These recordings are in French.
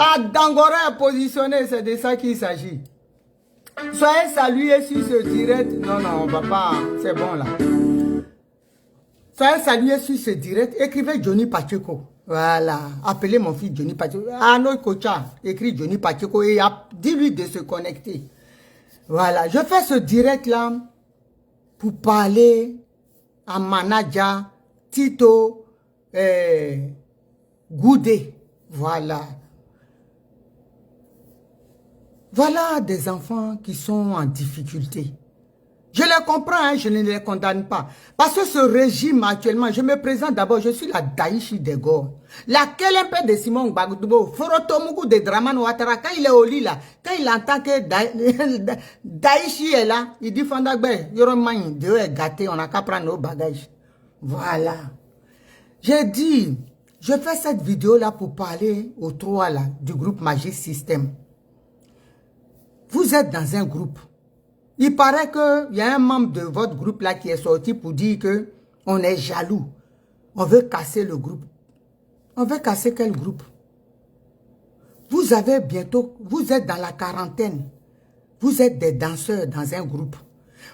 À Dangora positionné, c'est de ça qu'il s'agit. Soyez salués sur ce direct. Non, non, on va pas. C'est bon là. Soyez salués sur ce direct. Écrivez Johnny Pacheco. Voilà. Appelez mon fils Johnny Pacheco. Arnaud Kocha. Écrit Johnny Pacheco et dis-lui de se connecter. Voilà. Je fais ce direct là pour parler à Manaja, Tito, Goudé. Voilà. Voilà des enfants qui sont en difficulté. Je les comprends, hein, je ne les condamne pas. Parce que ce régime actuellement, je me présente d'abord, je suis la Daïchi des Gors. La Kelempe de Simon Gbagbo, Forotomugu de Draman Ouattara, quand il est au lit là, quand il entend que Daïchi est là, il dit Fandagbe, Yoroman, Dieu est gâté, on n'a qu'à prendre nos bagages. Voilà. J'ai dit, je fais cette vidéo là pour parler aux trois là, du groupe Magic System. Vous êtes dans un groupe. Il paraît qu'il y a un membre de votre groupe là qui est sorti pour dire que on est jaloux. On veut casser le groupe. On veut casser quel groupe? Vous avez bientôt, vous êtes dans la quarantaine. Vous êtes des danseurs dans un groupe.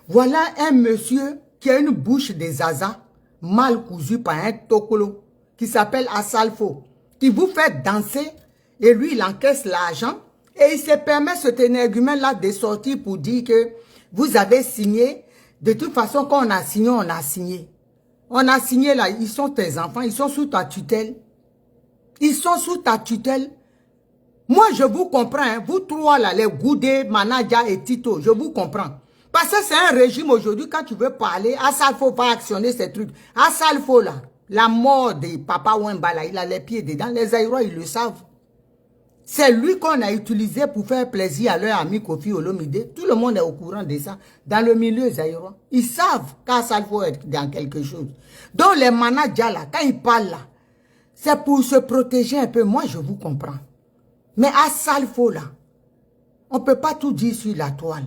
Voilà un monsieur qui a une bouche de zaza, mal cousue par un tokolo, qui s'appelle Asalfo, qui vous fait danser et lui il encaisse l'argent et il se permet cet énergumène-là de sortir pour dire que vous avez signé. De toute façon, quand on a signé, on a signé. On a signé là, ils sont tes enfants, ils sont sous ta tutelle. Ils sont sous ta tutelle. Moi, je vous comprends, hein, vous trois là, les Goudé, Manaja et Tito, je vous comprends. Parce que c'est un régime aujourd'hui, quand tu veux parler, Asalfo va actionner ces trucs. Asalfo là, la mort de Papa Wemba là, il a les pieds dedans, les Aïrois, ils le savent. C'est lui qu'on a utilisé pour faire plaisir à leur ami Kofi Olomide. Tout le monde est au courant de ça. Dans le milieu zaïrois, ils savent qu'Asalfo est dans quelque chose. Donc les managers là, quand ils parlent là, c'est pour se protéger un peu. Moi, je vous comprends. Mais Asalfo là, on ne peut pas tout dire sur la toile.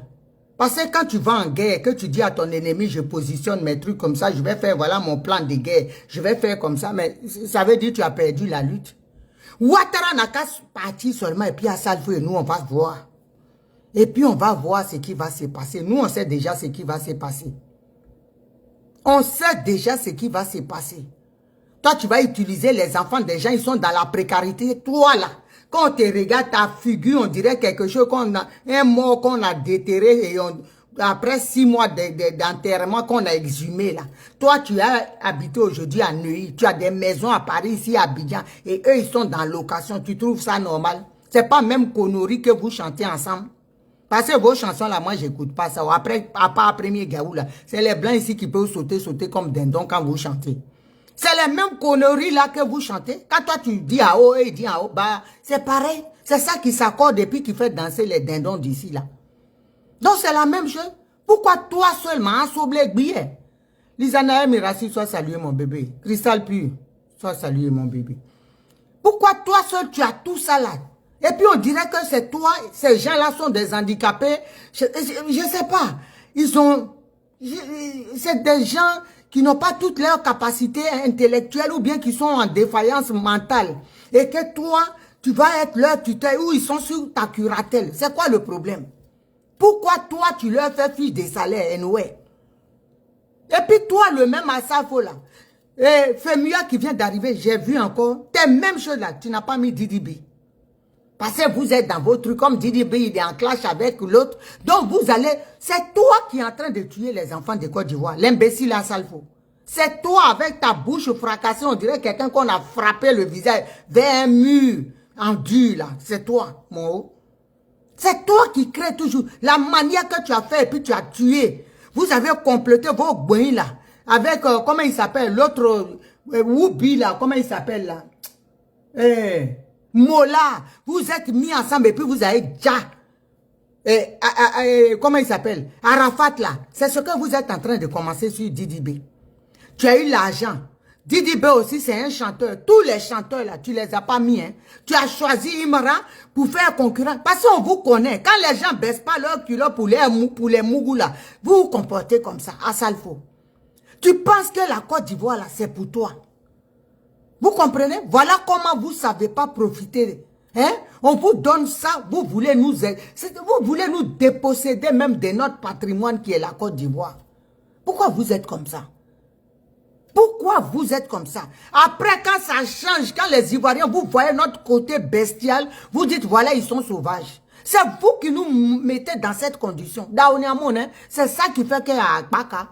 Parce que quand tu vas en guerre, que tu dis à ton ennemi, je positionne mes trucs comme ça, je vais faire, voilà mon plan de guerre, je vais faire comme ça, mais ça veut dire que tu as perdu la lutte. Ouattara n'a qu'à partir seulement et puis Asalfo et nous on va voir. Et puis on va voir ce qui va se passer. Nous on sait déjà ce qui va se passer. On sait déjà ce qui va se passer. Toi tu vas utiliser les enfants des gens, ils sont dans la précarité. Toi là, quand on te regarde ta figure, on dirait quelque chose qu'on a, un mort qu'on a déterré et on... Après 6 mois d'enterrement qu'on a exhumé là. Toi, tu as habité aujourd'hui à Neuilly. Tu as des maisons à Paris, ici à Abidjan. Et eux, ils sont dans location. Tu trouves ça normal? C'est pas même Connery que vous chantez ensemble. Parce que vos chansons là, moi, j'écoute pas ça. Après, à part premier gaou là, c'est les blancs ici qui peuvent sauter comme dindon quand vous chantez. C'est les mêmes conneries là que vous chantez. Quand toi, tu dis à haut et il dit à haut, bah, c'est pareil. C'est ça qui s'accorde et puis qui fait danser les dindons d'ici là. Donc c'est la même chose. Pourquoi toi seulement, en soublé billet? Lisanae Mirassi, sois salué mon bébé. Cristal Pur, sois salué mon bébé. Pourquoi toi seul tu as tout ça là? Et puis on dirait que c'est toi, ces gens-là sont des handicapés. Je sais pas. Ils ont... C'est des gens qui n'ont pas toutes leurs capacités intellectuelles ou bien qui sont en défaillance mentale. Et que toi, tu vas être leur tuteur ou ils sont sur ta curatelle. C'est quoi le problème? Pourquoi toi, tu leur fais fiche de salaire, anyway? Et puis toi, le même Asalfo là, et Femia qui vient d'arriver, j'ai vu encore, tes mêmes choses là, tu n'as pas mis Didi. Parce que vous êtes dans vos trucs, comme Didi, il est en clash avec l'autre. Donc vous allez, c'est toi qui es en train de tuer les enfants de Côte d'Ivoire, l'imbécile Asalfo. C'est toi avec ta bouche fracassée, on dirait quelqu'un qu'on a frappé le visage vers un mur en dur là. C'est toi, mon haut. C'est toi qui crée toujours la manière que tu as fait et puis tu as tué. Vous avez complété vos boins là. Avec, comment il s'appelle, l'autre, Woubi là, comment il s'appelle là. Mola. Vous êtes mis ensemble et puis vous avez déjà. Comment il s'appelle? Arafat là. C'est ce que vous êtes en train de commencer sur Didi B. Tu as eu l'argent. Didi B aussi, c'est un chanteur. Tous les chanteurs, là, tu les as pas mis. Hein. Tu as choisi Imran pour faire concurrent. Parce qu'on vous connaît. Quand les gens ne baissent pas leur culotte pour les mougous, là, vous vous comportez comme ça, Asalfo. Tu penses que la Côte d'Ivoire, là, c'est pour toi. Vous comprenez? Voilà comment vous ne savez pas profiter Hein? On vous donne ça, vous voulez nous déposséder même de notre patrimoine qui est la Côte d'Ivoire. Pourquoi vous êtes comme ça? Pourquoi vous êtes comme ça? Après, quand ça change, quand les Ivoiriens, vous voyez notre côté bestial, vous dites, voilà, ils sont sauvages. C'est vous qui nous mettez dans cette condition. Hein? C'est ça qui fait qu'il y a Akbaka.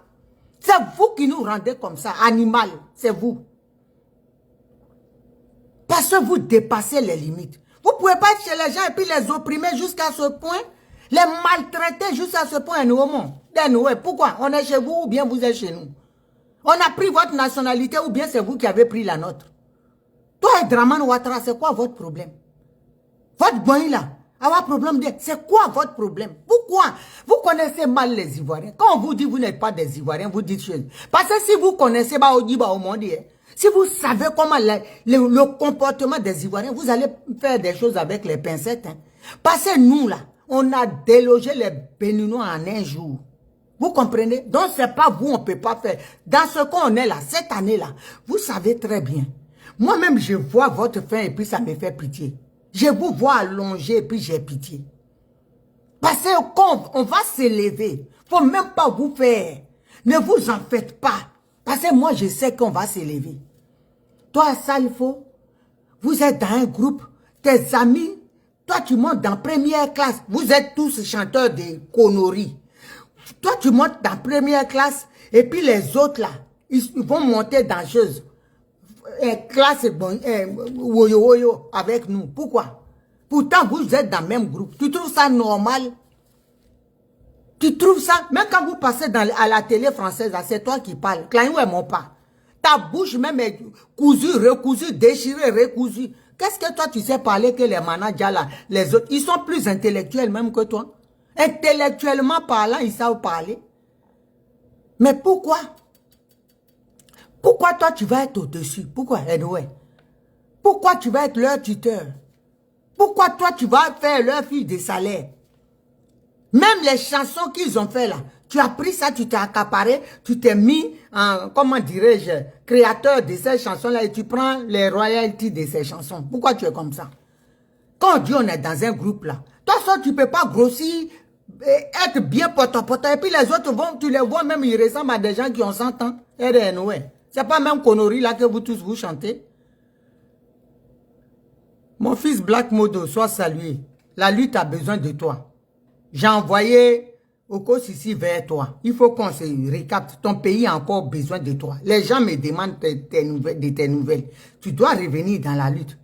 C'est vous qui nous rendez comme ça, animal. C'est vous. Parce que vous dépassez les limites. Vous ne pouvez pas être chez les gens et puis les opprimer jusqu'à ce point, les maltraiter jusqu'à ce point. Pourquoi? On est chez vous ou bien vous êtes chez nous? On a pris votre nationalité ou bien c'est vous qui avez pris la nôtre? Toi et Dramane Ouattara, c'est quoi votre problème? Votre boy là, avoir problème de... C'est quoi votre problème? Pourquoi? Vous connaissez mal les Ivoiriens. Quand on vous dit vous n'êtes pas des Ivoiriens, vous dites chose. Parce que si vous connaissez au monde, si vous savez comment le comportement des Ivoiriens, vous allez faire des choses avec les pincettes. Hein. Parce que nous là, on a délogé les Béninois en un jour. Vous comprenez? Donc, c'est pas vous, on ne peut pas faire. Dans ce qu'on est là, cette année-là, vous savez très bien. Moi-même, je vois votre fin et puis ça me fait pitié. Je vous vois allonger et puis j'ai pitié. Parce que quand on va s'élever, il ne faut même pas vous faire. Ne vous en faites pas. Parce que moi, je sais qu'on va s'élever. Toi, Salifo, vous êtes dans un groupe, tes amis, toi, tu montes dans première classe. Vous êtes tous chanteurs de conneries. Toi, tu montes dans première classe et puis les autres là, ils vont monter dans chose. Classe woyo avec nous. Pourquoi? Pourtant, vous êtes dans le même groupe. Tu trouves ça normal? Tu trouves ça? Même quand vous passez à la télé française, c'est toi qui parles. Clainou est mon pas. Ta bouche même est cousue, recousue, déchirée, recousue. Qu'est-ce que toi tu sais parler que les managers là, les autres, ils sont plus intellectuels même que toi? Intellectuellement parlant, ils savent parler. Mais pourquoi? Pourquoi toi tu vas être au-dessus? Pourquoi, anyway? Pourquoi tu vas être leur tuteur? Pourquoi toi tu vas faire leur fiche de salaire? Même les chansons qu'ils ont fait là, tu as pris ça, tu t'es accaparé, tu t'es mis en, comment dirais-je, créateur de ces chansons-là et tu prends les royalties de ces chansons. Pourquoi tu es comme ça? Quand on dit on est dans un groupe là, toi ça tu ne peux pas grossir, être bien potent et puis les autres vont, tu les vois même, ils ressemblent à des gens qui ont 100 ans. C'est pas même connerie là que vous tous vous chantez. Mon fils Black Modo, sois salué. La lutte a besoin de toi. J'ai envoyé Okos ici vers toi. Il faut qu'on se récapte. Ton pays a encore besoin de toi. Les gens me demandent de tes nouvelles. Tu dois revenir dans la lutte.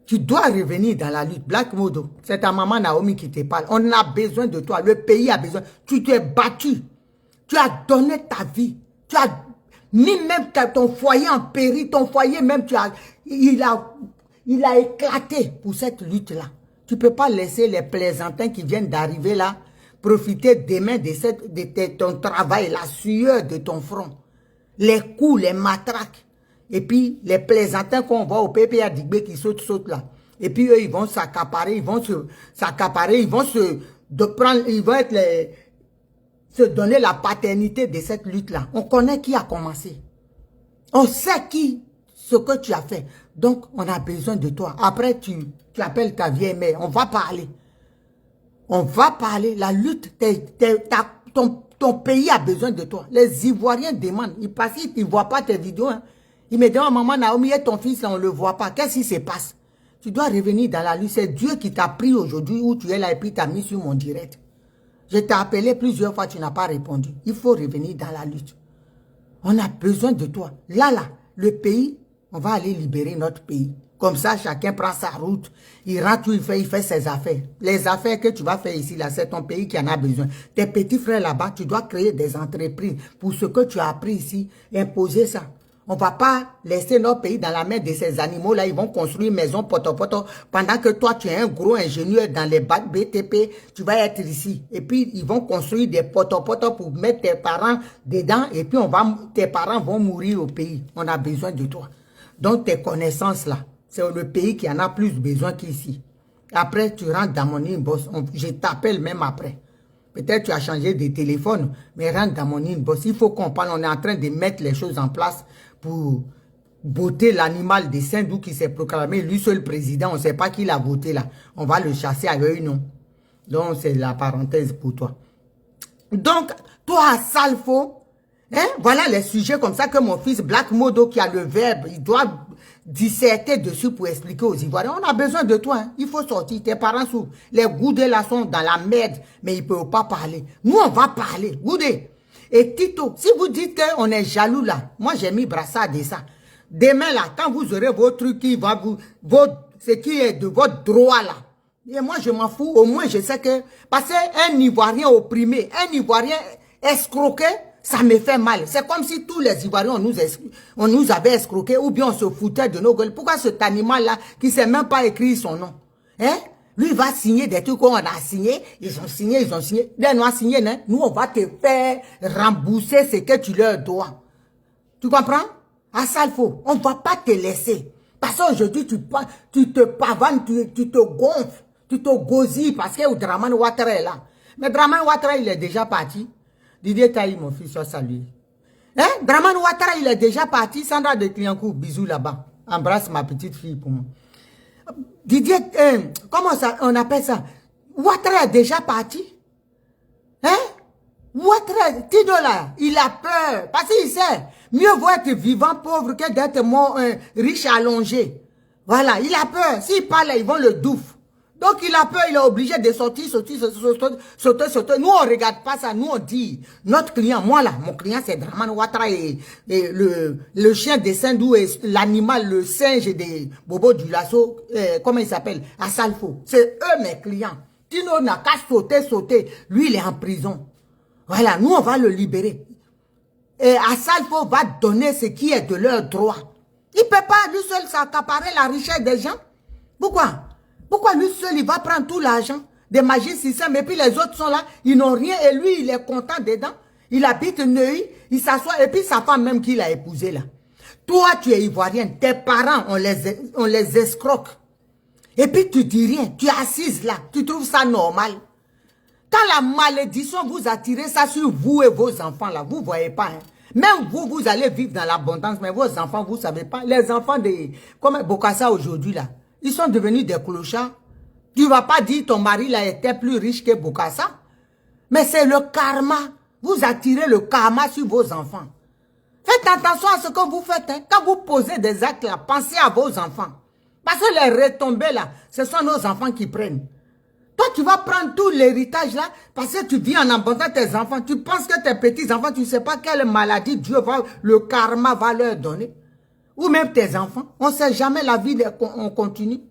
Tu dois revenir dans la lutte. Black Modo, c'est ta maman Naomi qui te parle. On a besoin de toi. Le pays a besoin. Tu t'es battu. Tu as donné ta vie. Tu as mis même ton foyer en péril. Ton foyer même, il a éclaté pour cette lutte-là. Tu ne peux pas laisser les plaisantins qui viennent d'arriver là profiter demain de ton travail, la sueur de ton front. Les coups, les matraques. Et puis, les plaisantins qu'on voit au PPA d'Igbe qui sautent là. Et puis, eux, ils vont s'accaparer, ils vont se donner la paternité de cette lutte-là. On connaît qui a commencé. On sait ce que tu as fait. Donc, on a besoin de toi. Après, tu appelles ta vieille mère. On va parler. On va parler. La lutte, ton pays a besoin de toi. Les Ivoiriens demandent. Ils passent, ils ne voient pas tes vidéos. Hein. Ils me demandent, maman Naomi et ton fils, on ne le voit pas. Qu'est-ce qui se passe? Tu dois revenir dans la lutte. C'est Dieu qui t'a pris aujourd'hui où tu es là et puis t'a mis sur mon direct. Je t'ai appelé plusieurs fois, tu n'as pas répondu. Il faut revenir dans la lutte. On a besoin de toi. Là, le pays, on va aller libérer notre pays. Comme ça, chacun prend sa route. Il rentre où il fait ses affaires. Les affaires que tu vas faire ici, là, c'est ton pays qui en a besoin. Tes petits frères là-bas, tu dois créer des entreprises pour ce que tu as appris ici, imposer ça. On ne va pas laisser notre pays dans la main de ces animaux-là. Ils vont construire une maison poto pendant que toi, tu es un gros ingénieur dans les bacs BTP. Tu vas être ici. Et puis, ils vont construire des poto pour mettre tes parents dedans. Et puis, tes parents vont mourir au pays. On a besoin de toi. Donc, tes connaissances-là, c'est le pays qui en a plus besoin qu'ici. Après, tu rentres dans mon inbox. Je t'appelle même après. Peut-être tu as changé de téléphone, mais rentre dans mon inbox. Il faut qu'on parle. On est en train de mettre les choses en place pour voter l'animal de Saint-Doux qui s'est proclamé, lui seul président, on ne sait pas qui l'a voté là. On va le chasser à eux, non. Donc, c'est la parenthèse pour toi. Donc, toi, Salfo, hein, voilà les sujets comme ça que mon fils Black Modo qui a le verbe, il doit disserter dessus pour expliquer aux Ivoiriens. On a besoin de toi, hein. Il faut sortir. Tes parents sont, les Goudés là sont dans la merde, mais ils ne peuvent pas parler. Nous, on va parler. Goudé. Et Tito, si vous dites qu'on est jaloux là, moi j'ai mis brassard de ça. Demain là, quand vous aurez vos trucs qui va vous, ce qui est de votre droit là, et moi je m'en fous, au moins je sais que, parce qu'un Ivoirien opprimé, un Ivoirien escroqué, ça me fait mal. C'est comme si tous les Ivoiriens, on nous avait escroqué ou bien on se foutait de nos gueules. Pourquoi cet animal-là, qui ne sait même pas écrire son nom, hein? Lui va signer des trucs qu'on a signé, ils ont signé. Les noirs signés, hein? Nous, on va te faire rembourser ce que tu leur dois. Tu comprends? À Salfo, on ne va pas te laisser. Parce qu'aujourd'hui, tu te pavanes, tu te gonfles, tu te gosilles parce que Draman Ouattara est là. Mais Draman Ouattara, il est déjà parti. Didier Taï, mon fils, soit salué. Hein? Draman Ouattara, il est déjà parti. Sandra de Cliancourt, bisous là-bas. Embrasse ma petite fille pour moi. Didier, comment ça, on appelle ça? Ouattara est déjà parti. Hein? Ouattara, Tino là, il a peur. Parce qu'il sait, mieux vaut être vivant pauvre que d'être mort riche allongé. Voilà, il a peur. S'il parle, ils vont le douf. Donc il a peur, il est obligé de sortir. Nous, on ne regarde pas ça. Nous, on dit, notre client, moi là, mon client, c'est Draman Ouattara et le chien de Saint-Doux et l'animal, le singe de Bobo du Lasso, comment il s'appelle? Asalfo. C'est eux mes clients. Tino n'a qu'à sauter. Lui, il est en prison. Voilà, nous, on va le libérer. Et Asalfo va donner ce qui est de leur droit. Il ne peut pas, lui seul, s'accaparer la richesse des gens. Pourquoi? Pourquoi lui seul, il va prendre tout l'argent des magiciens, et puis les autres sont là, ils n'ont rien, et lui, il est content dedans. Il habite Neuilly, il s'assoit, et puis sa femme même qu'il a épousée là. Toi, tu es ivoirienne, tes parents, on les escroque. Et puis tu dis rien, tu es assise là, tu trouves ça normal. Quand la malédiction vous attire ça sur vous et vos enfants là, vous ne voyez pas. Hein? Même vous, vous allez vivre dans l'abondance, mais vos enfants, vous ne savez pas. Les enfants de, comme Bokassa aujourd'hui là, ils sont devenus des clochards. Tu ne vas pas dire ton mari là était plus riche que Bokassa. Mais c'est le karma. Vous attirez le karma sur vos enfants. Faites attention à ce que vous faites. Hein. Quand vous posez des actes là, pensez à vos enfants. Parce que les retombées là, ce sont nos enfants qui prennent. Toi, tu vas prendre tout l'héritage là, parce que tu vis en abondance tes enfants. Tu penses que tes petits-enfants, tu ne sais pas quelle maladie Dieu va, le karma va leur donner. Ou même tes enfants. On ne sait jamais la vie, on continue.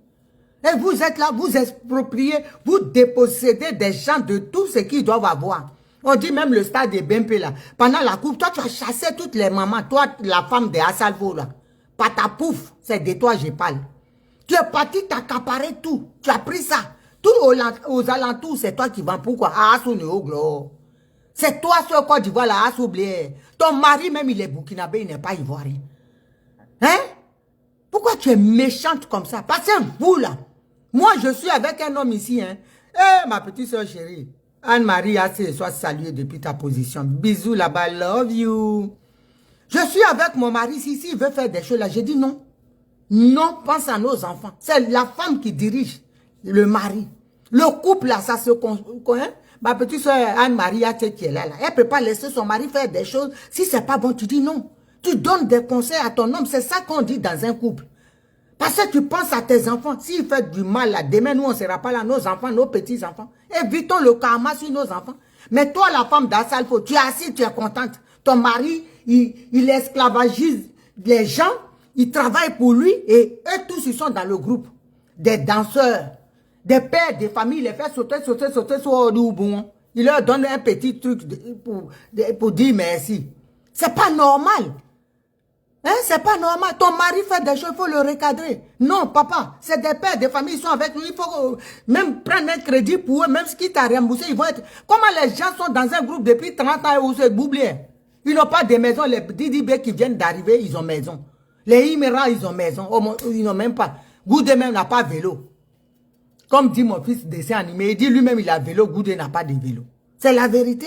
Et vous êtes là, vous expropriez, vous dépossédez des gens de tout ce qu'ils doivent avoir. On dit même le stade de Bempe là. Pendant la coupe, toi tu as chassé toutes les mamans. Toi, la femme de Asalfo là. Patapouf, c'est de toi je parle. Tu es parti t'accaparer tout. Tu as pris ça. Tout aux alentours, c'est toi qui vends. Pourquoi? C'est toi sur Côte d'Ivoire là, oublié. Ton mari même il est burkinabé, il n'est pas ivoirien. Hein? Pourquoi tu es méchante comme ça? Parce que vous là, moi je suis avec un homme ici. Hein? Eh, ma petite soeur chérie, Anne-Marie, soit saluée depuis ta position. Bisous là-bas, love you. Je suis avec mon mari ici, s'il veut faire des choses là, j'ai dit non. Non, pense à nos enfants. C'est la femme qui dirige le mari. Le couple là, ça se connaît. Ma petite soeur Anne-Marie, qui est là, elle ne peut pas laisser son mari faire des choses. Si c'est pas bon, tu dis non. Tu donnes des conseils à ton homme. C'est ça qu'on dit dans un couple. Parce que tu penses à tes enfants. S'ils font du mal là, demain nous on ne sera pas là. Nos enfants, nos petits-enfants. Évitons le karma sur nos enfants. Mais toi, la femme d'Asalfo, tu es assise, tu es contente. Ton mari, il esclavagise les gens. Il travaille pour lui et eux tous, ils sont dans le groupe. Des danseurs, des pères, des familles, ils les fait sauter sur le bon. Il leur donne un petit truc pour dire merci. C'est pas normal. Hein, c'est pas normal. Ton mari fait des choses, il faut le recadrer. Non, papa, c'est des pères, des familles, ils sont avec lui. Il faut même prendre un crédit pour eux, même ce qui t'a remboursé, ils vont être... Comment les gens sont dans un groupe depuis 30 ans et où c'est boublé? Ils n'ont pas de maison. Les Didibé qui viennent d'arriver, ils ont maison. Les Imérans, ils ont maison. Ils n'ont même pas. Goudé même n'a pas vélo. Comme dit mon fils dessin animé, il dit lui-même il a vélo, Goudé n'a pas de vélo. C'est la vérité.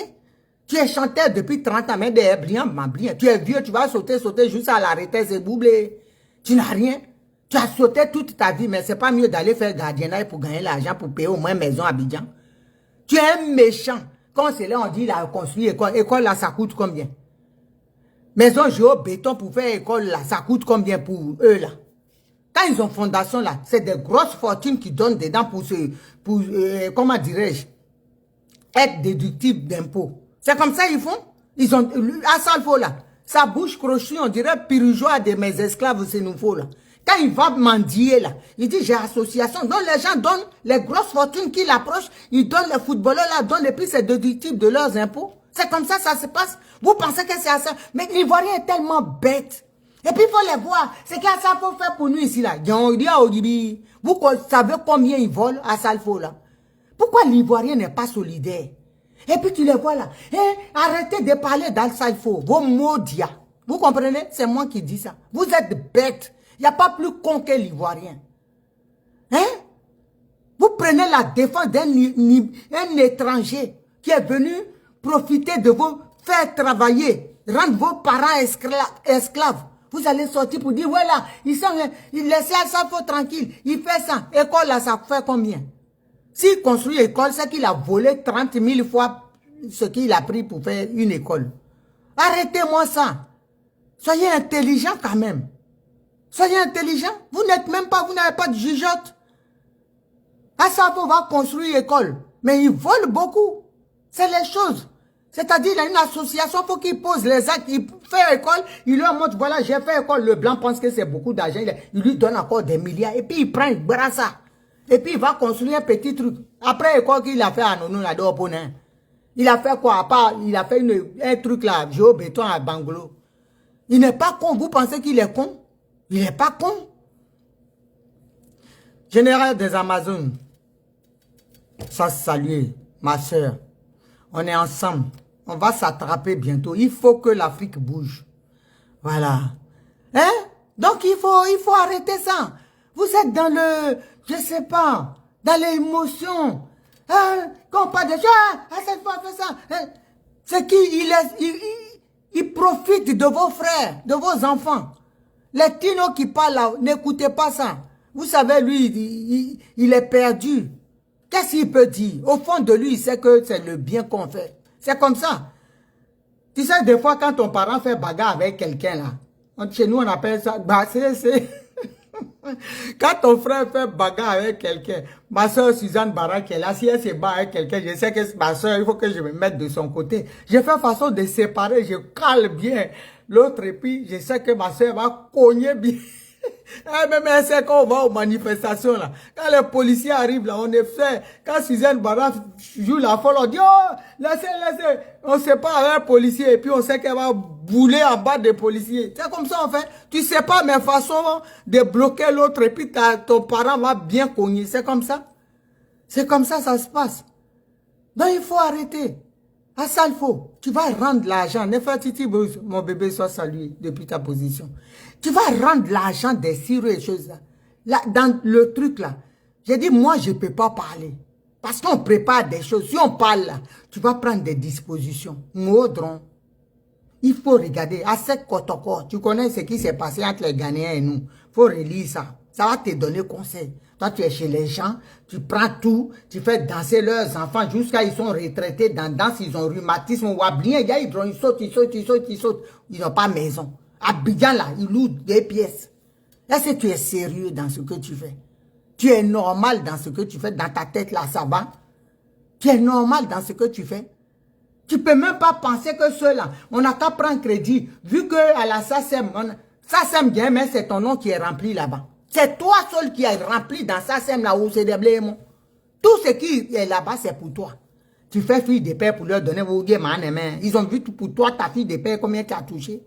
Tu es chanteur depuis 30 ans, mais des brillants, brillant. Tu es vieux, tu vas sauter jusqu'à l'arrêter, c'est boublé. Tu n'as rien. Tu as sauté toute ta vie, mais c'est pas mieux d'aller faire gardiennage pour gagner l'argent, pour payer au moins maison à Abidjan. Tu es un méchant. Quand c'est là, on dit, il a construit école. École, là, ça coûte combien? Maison géo-béton pour faire école, là, ça coûte combien pour eux, là? Quand ils ont fondation, là, c'est des grosses fortunes qu'ils donnent dedans pour comment dirais-je, être déductibles d'impôts. C'est comme ça ils font. Ils ont, à Salfo, là, sa bouche crochue, on dirait Pirougeois de mes esclaves, c'est nouveau, là. Quand il va mendier, là, il dit, j'ai association. Donc, les gens donnent les grosses fortunes qui l'approchent. Ils donnent les footballeurs, là, donnent les prix, c'est déductible de leurs impôts. C'est comme ça se passe. Vous pensez que c'est à ça. Mais l'Ivoirien est tellement bête. Et puis, il faut les voir. C'est qu'à ça, il faut faire pour nous ici, là. Vous savez combien ils volent à Salfo, là? Pourquoi l'Ivoirien n'est pas solidaire? Et puis, tu les vois, là. Arrêtez de parler d'Al-Salfo. Vos maudits. Vous comprenez? C'est moi qui dis ça. Vous êtes bêtes. Il n'y a pas plus con que l'Ivoirien. Hein? Vous prenez la défense d'un étranger qui est venu profiter de vous faire travailler, rendre vos parents esclaves. Vous allez sortir pour dire, voilà, il laisse ça tranquille. Il fait ça. École, là, ça fait combien? S'il construit l'école, c'est qu'il a volé 30 000 fois ce qu'il a pris pour faire une école. Arrêtez-moi ça. Soyez intelligent quand même. Soyez intelligent. Vous n'êtes même pas, vous n'avez pas de jugeote. Asafo va construire l'école. Mais il vole beaucoup. C'est les choses. C'est-à-dire, il a une association, il faut qu'il pose les actes. Il fait école, il leur montre, voilà, j'ai fait école. Le blanc pense que c'est beaucoup d'argent. Il lui donne encore des milliards. Et puis, il prend, il brasse ça. Et puis, il va construire un petit truc. Après l'école qu'il a fait à Nono, là, d'Oponin. Il a fait quoi? À part, il a fait un truc là, géo-béton à Bangolo. Il n'est pas con. Vous pensez qu'il est con? Il n'est pas con. Général des Amazones. Ça salue, ma soeur. On est ensemble. On va s'attraper bientôt. Il faut que l'Afrique bouge. Voilà. Hein? Donc, il faut arrêter ça. Vous êtes dans le, je sais pas, dans l'émotion. Hein? Quand on parle de ça, cette fois, fait ça. Hein? C'est il profite de vos frères, de vos enfants. Les tinos qui parlent là, n'écoutez pas ça. Vous savez, lui, il est perdu. Qu'est-ce qu'il peut dire? Au fond de lui, il sait que c'est le bien qu'on fait. C'est comme ça. Tu sais, des fois, quand ton parent fait bagarre avec quelqu'un, là, chez nous, on appelle ça, bah, quand ton frère fait bagarre avec quelqu'un, ma soeur Suzanne Barra qui est là, si elle se bat avec quelqu'un, je sais que ma soeur, il faut que je me mette de son côté. Je fais façon de séparer, je cale bien l'autre et puis je sais que ma soeur va cogner bien. Même elle sait qu'on va aux manifestations là. Quand les policiers arrivent là, on est fait. Quand Suzanne Barra joue la folle, on dit oh, laissez. On sait pas avec un policier et puis on sait qu'elle va bouler en bas des policiers. C'est comme ça en fait. Tu sais pas, mais façon de bloquer l'autre et puis ton parent va bien cogner. C'est comme ça. C'est comme ça se passe. Donc il faut arrêter. À ça il faut. Tu vas rendre l'argent. Nefertiti, mon bébé soit salué depuis ta position. Tu vas rendre l'argent des sirop et choses là. Dans le truc là. J'ai dit, moi, je ne peux pas parler. Parce qu'on prépare des choses. Si on parle là, tu vas prendre des dispositions. Maudron. Il faut regarder. À cette Kotoko, tu connais ce qui s'est passé entre les Ghanéens et nous. Il faut relire ça. Ça va te donner conseil. Toi, tu es chez les gens, tu prends tout, tu fais danser leurs enfants jusqu'à ils sont retraités dans danse, ils ont rhumatisme, ou bien, ils sautent. Ils n'ont pas maison. Abidjan là, ils louent des pièces. Est-ce que tu es sérieux dans ce que tu fais? Tu es normal dans ce que tu fais, dans ta tête là, ça va? Tu es normal dans ce que tu fais? Tu ne peux même pas penser que ceux-là, on n'a qu'à prendre crédit, vu que à la SACEM, bien, mais c'est ton nom qui est rempli là-bas. C'est toi seul qui est rempli dans SACEM là où c'est des blémons. Tout ce qui est là-bas, c'est pour toi. Tu fais fille de père pour leur donner vos gamins. Ils ont vu tout pour toi, ta fille de père, combien tu as touché.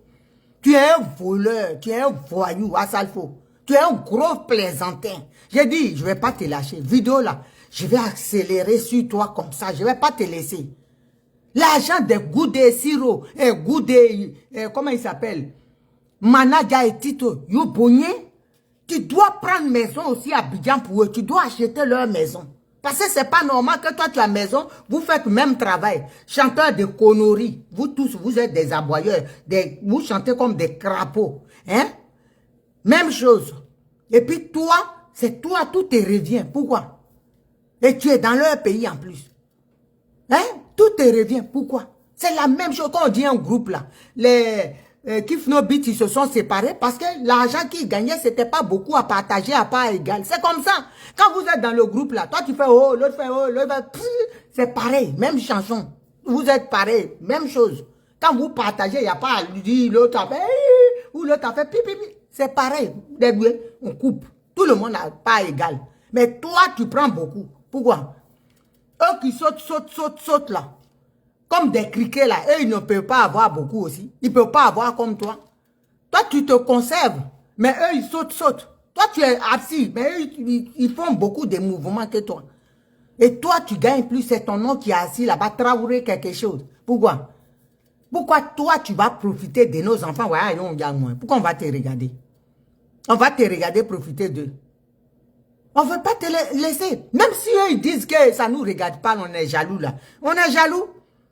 Tu es un voleur, tu es un voyou, à Salfo. Tu es un gros plaisantin. J'ai dit, je ne vais pas te lâcher. Vidéo là, je vais accélérer sur toi comme ça. Je ne vais pas te laisser. L'argent des Goudé Siro, Goudé, comment il s'appelle? Manaja et Tito, Youbonye. Tu dois prendre maison aussi à Abidjan pour eux. Tu dois acheter leur maison. Parce que c'est pas normal que toi, tu as maison, vous faites le même travail. Chanteur de conneries. Vous tous, vous êtes des aboyeurs. Vous chantez comme des crapauds. Hein? Même chose. Et puis toi, c'est toi, tout te revient. Pourquoi? Et tu es dans leur pays en plus. Hein? Tout te revient. Pourquoi? C'est la même chose quand on dit un groupe là. Les Kifnobit, ils se sont séparés parce que l'argent qu'ils gagnaient, c'était pas beaucoup à partager à part égale. C'est comme ça. Quand vous êtes dans le groupe là, toi tu fais oh, l'autre fait oh, l'autre fait... C'est pareil, même chanson. Vous êtes pareil, même chose. Quand vous partagez, il n'y a pas à lui dire l'autre a fait ou l'autre a fait pipi. C'est pareil. On coupe. Tout le monde n'a pas égal. Mais toi, tu prends beaucoup. Pourquoi? Eux qui sautent là. Comme des criquets là. Eux, ils ne peuvent pas avoir beaucoup aussi. Ils ne peuvent pas avoir comme toi. Toi, tu te conserves. Mais eux, ils sautent. Toi, tu es assis. Mais eux, ils font beaucoup de mouvements que toi. Et toi, tu gagnes plus. C'est ton nom qui est assis là-bas. Travailler quelque chose. Pourquoi? Pourquoi toi, tu vas profiter de nos enfants? Ouais, on gagne moins. Pourquoi on va te regarder? On va te regarder profiter d'eux. On ne veut pas te laisser. Même si eux, ils disent que ça ne nous regarde pas, on est jaloux là. On est jaloux.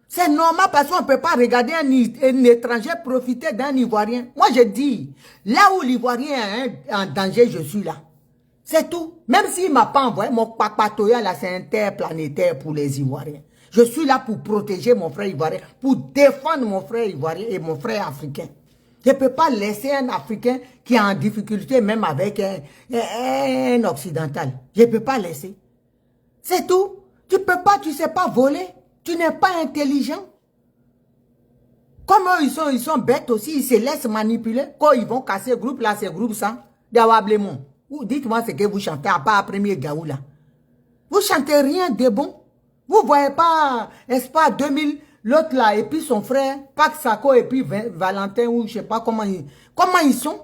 C'est normal parce qu'on ne peut pas regarder un étranger profiter d'un Ivoirien. Moi, je dis, là où l'Ivoirien est en danger, je suis là. C'est tout. Même s'il ne m'a pas envoyé, mon papatoya là, c'est interplanétaire pour les Ivoiriens. Je suis là pour protéger mon frère ivoirien, pour défendre mon frère ivoirien et mon frère africain. Je ne peux pas laisser un Africain qui est en difficulté même avec un Occidental. Je ne peux pas laisser. C'est tout. Tu ne peux pas, tu ne sais pas voler. Tu n'es pas intelligent. Comme eux, ils sont bêtes aussi. Ils se laissent manipuler. Quand ils vont casser groupe là, c'est groupe ça. Dites-moi ce que vous chantez à part premier gaou là. Vous chantez rien de bon. Vous voyez pas, n'est-ce pas, 2000, l'autre là, et puis son frère, Pac Sako, et puis Valentin, ou je sais pas comment ils sont.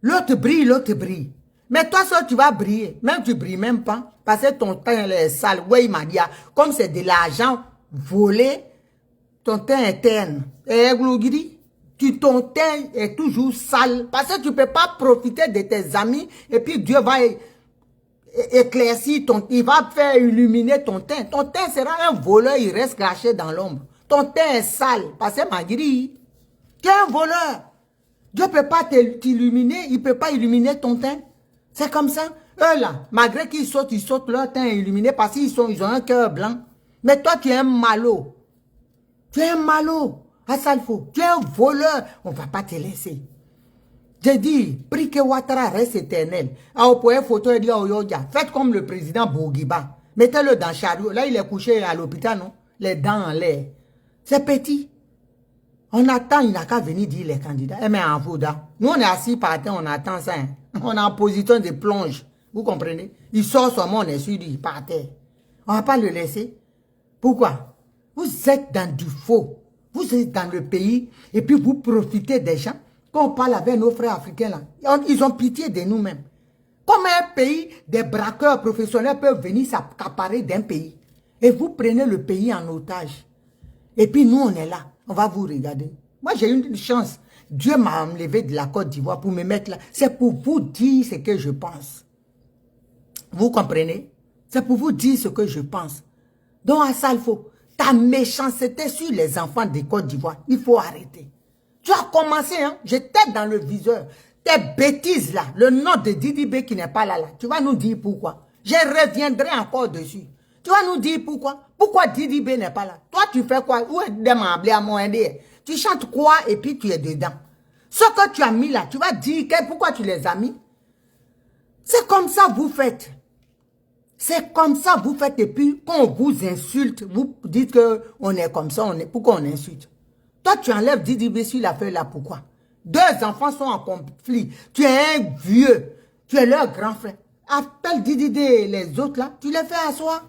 L'autre brille. Mais toi seul, tu vas briller. Même tu brilles même pas. Parce que ton teint est sale. Oui, il m'a dit, comme c'est de l'argent volé, ton teint est terne. Et ton teint est toujours sale. Parce que tu peux pas profiter de tes amis, et puis Dieu va éclaircir il va faire illuminer ton teint. Ton teint sera un voleur, il reste caché dans l'ombre. Ton teint est sale, parce que Magri, tu es un voleur. Dieu ne peut pas t'illuminer, il ne peut pas illuminer ton teint. C'est comme ça. Eux là, malgré qu'ils sautent, leur teint est illuminé parce qu'ils ont un cœur blanc. Mais toi, tu es un malot. Tu es un malot. Assalfo, tu es un voleur. On ne va pas te laisser. J'ai dit, prie que Ouattara reste éternel. Ah, au point photo, il dit, oh, faites comme le président Bourguiba. Mettez-le dans le chariot. Là, il est couché à l'hôpital, non? Les dents en l'air. C'est petit. On attend, il n'a qu'à venir dire les candidats. Eh, mais en Fouda, nous, on est assis par terre, on attend ça. Hein. On est en position de plonge. Vous comprenez? Il sort seulement, on est sur lui, par terre. On ne va pas le laisser. Pourquoi? Vous êtes dans du faux. Vous êtes dans le pays et puis vous profitez des gens. Quand on parle avec nos frères africains, là, ils ont pitié de nous-mêmes. Comme un pays, des braqueurs professionnels peuvent venir s'accaparer d'un pays. Et vous prenez le pays en otage. Et puis nous, on est là. On va vous regarder. Moi, j'ai eu une chance. Dieu m'a enlevé de la Côte d'Ivoire pour me mettre là. C'est pour vous dire ce que je pense. Vous comprenez? C'est pour vous dire ce que je pense. Donc, à ça, il faut. Ta méchanceté sur les enfants de Côte d'Ivoire, il faut arrêter. Tu as commencé, hein? J'étais dans le viseur. Tes bêtises là, le nom de Didi B qui n'est pas là, tu vas nous dire pourquoi. Je reviendrai encore dessus. Tu vas nous dire pourquoi. Pourquoi Didi B n'est pas là? Toi, tu fais quoi? Où est demandé à mon aider? Tu chantes quoi et puis tu es dedans. Ce que tu as mis là, tu vas dire pourquoi tu les as mis. C'est comme ça vous faites. C'est comme ça vous faites et puis quand on vous insulte, vous dites qu'on est comme ça, pourquoi on insulte? Toi, tu enlèves Didi B sur la feuille là, pourquoi? Deux enfants sont en conflit. Tu es un vieux. Tu es leur grand frère. Appelle Didi B et les autres là, tu les fais asseoir.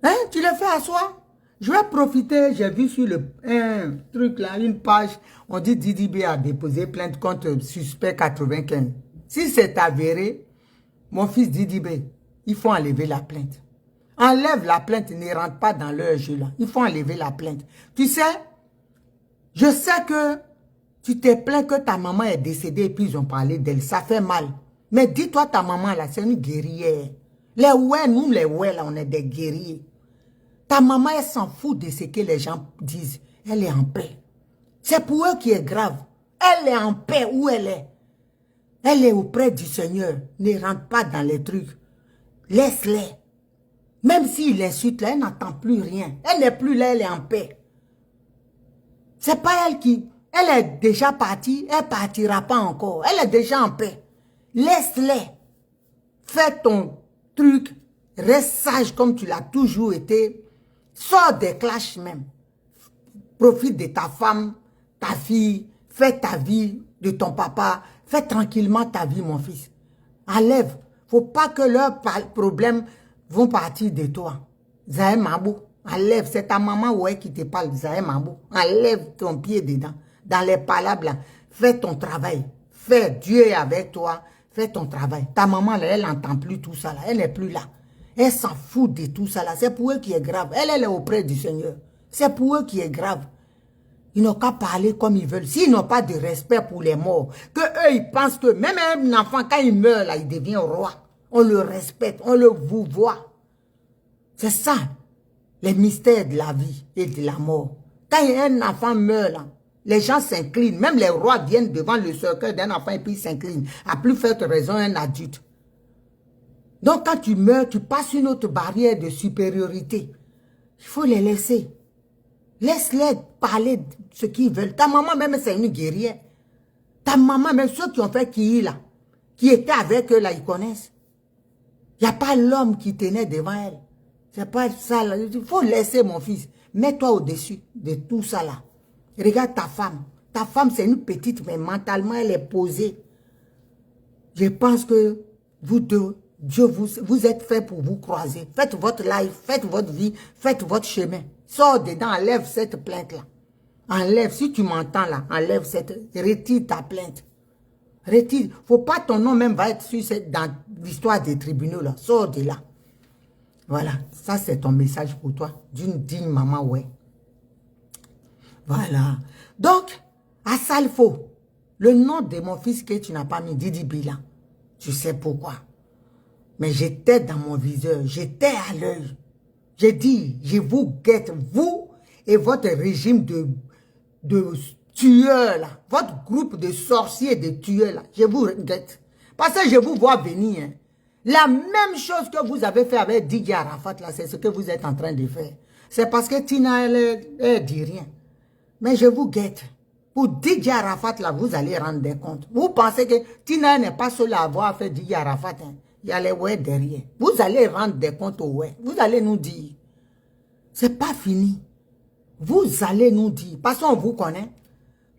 Hein? Tu les fais asseoir. Je vais profiter, j'ai vu sur un truc là, une page, on dit Didi B a déposé plainte contre suspect 95. Si c'est avéré, mon fils Didi B, il faut enlever la plainte. Enlève la plainte, ne rentre pas dans leur jeu là. Il faut enlever la plainte. Tu sais, je sais que tu t'es plaint que ta maman est décédée et puis ils ont parlé d'elle. Ça fait mal. Mais dis-toi, ta maman là, c'est une guerrière. Les ouais, nous les ouais là, on est des guerriers. Ta maman, elle s'en fout de ce que les gens disent. Elle est en paix. C'est pour eux qui est grave. Elle est en paix où elle est. Elle est auprès du Seigneur. Ne rentre pas dans les trucs. Laisse-les. Même s'il insulte, là, elle n'entend plus rien. Elle n'est plus là, elle est en paix. C'est pas elle qui... Elle est déjà partie, elle ne partira pas encore. Elle est déjà en paix. Laisse-les. Fais ton truc. Reste sage comme tu l'as toujours été. Sors des clashs même. Profite de ta femme, ta fille. Fais ta vie de ton papa. Fais tranquillement ta vie, mon fils. Enlève. Faut pas que leurs problèmes vont partir de toi. Zahé Mabou, enlève. C'est ta maman ouais, qui te parle, Zahé Mabou. Enlève ton pied dedans. Dans les palabres, là, fais ton travail. Fais, Dieu est avec toi. Fais ton travail. Ta maman, là, elle n'entend plus tout ça. Là. Elle n'est plus là. Elle s'en fout de tout ça. C'est pour eux qui est grave. Elle est auprès du Seigneur. C'est pour eux qui est grave. Ils n'ont qu'à parler comme ils veulent. S'ils n'ont pas de respect pour les morts, que eux, ils pensent que même un enfant, quand il meurt, là, il devient roi. On le respecte, on le vouvoie. C'est ça, les mystères de la vie et de la mort. Quand un enfant meurt, là, les gens s'inclinent. Même les rois viennent devant le cercueil d'un enfant et puis ils s'inclinent. À plus forte raison, un adulte. Donc, quand tu meurs, tu passes une autre barrière de supériorité. Il faut les laisser. Laisse-les parler de ce qu'ils veulent. Ta maman, même, c'est une guerrière. Ta maman, même ceux qui ont fait qui là, qui étaient avec eux, là, ils connaissent. Il n'y a pas l'homme qui tenait devant elle. C'est pas ça, là. Il faut laisser, mon fils. Mets-toi au-dessus de tout ça, là. Regarde ta femme. Ta femme, c'est une petite, mais mentalement, elle est posée. Je pense que vous deux, Dieu, vous êtes faits pour vous croiser. Faites votre life, faites votre vie, faites votre chemin. Sors dedans, enlève cette plainte-là. Enlève, si tu m'entends là, enlève retire ta plainte. Retire. Faut pas ton nom même va être sur dans l'histoire des tribunaux là. Sors de là. Voilà, ça c'est ton message pour toi. D'une digne maman, ouais. Voilà. Donc, à Salfo, le nom de mon fils que tu n'as pas mis, Didi Bila. Tu sais pourquoi. Mais j'étais dans mon viseur, j'étais à l'œil. J'ai dit, je vous guette, vous et votre régime de tueurs là, votre groupe de sorciers, de tueurs là, je vous guette. Parce que je vous vois venir. Hein. La même chose que vous avez fait avec Didier Arafat là, c'est ce que vous êtes en train de faire. C'est parce que Tina, elle dit rien. Mais je vous guette. Pour Didier Arafat là, vous allez rendre des comptes. Vous pensez que Tina n'est pas seule à avoir fait Didier Arafat, hein. Il y a les ouais derrière. Vous allez rendre des comptes aux ouais. Vous allez nous dire. C'est pas fini. Vous allez nous dire. Parce qu'on vous connaît.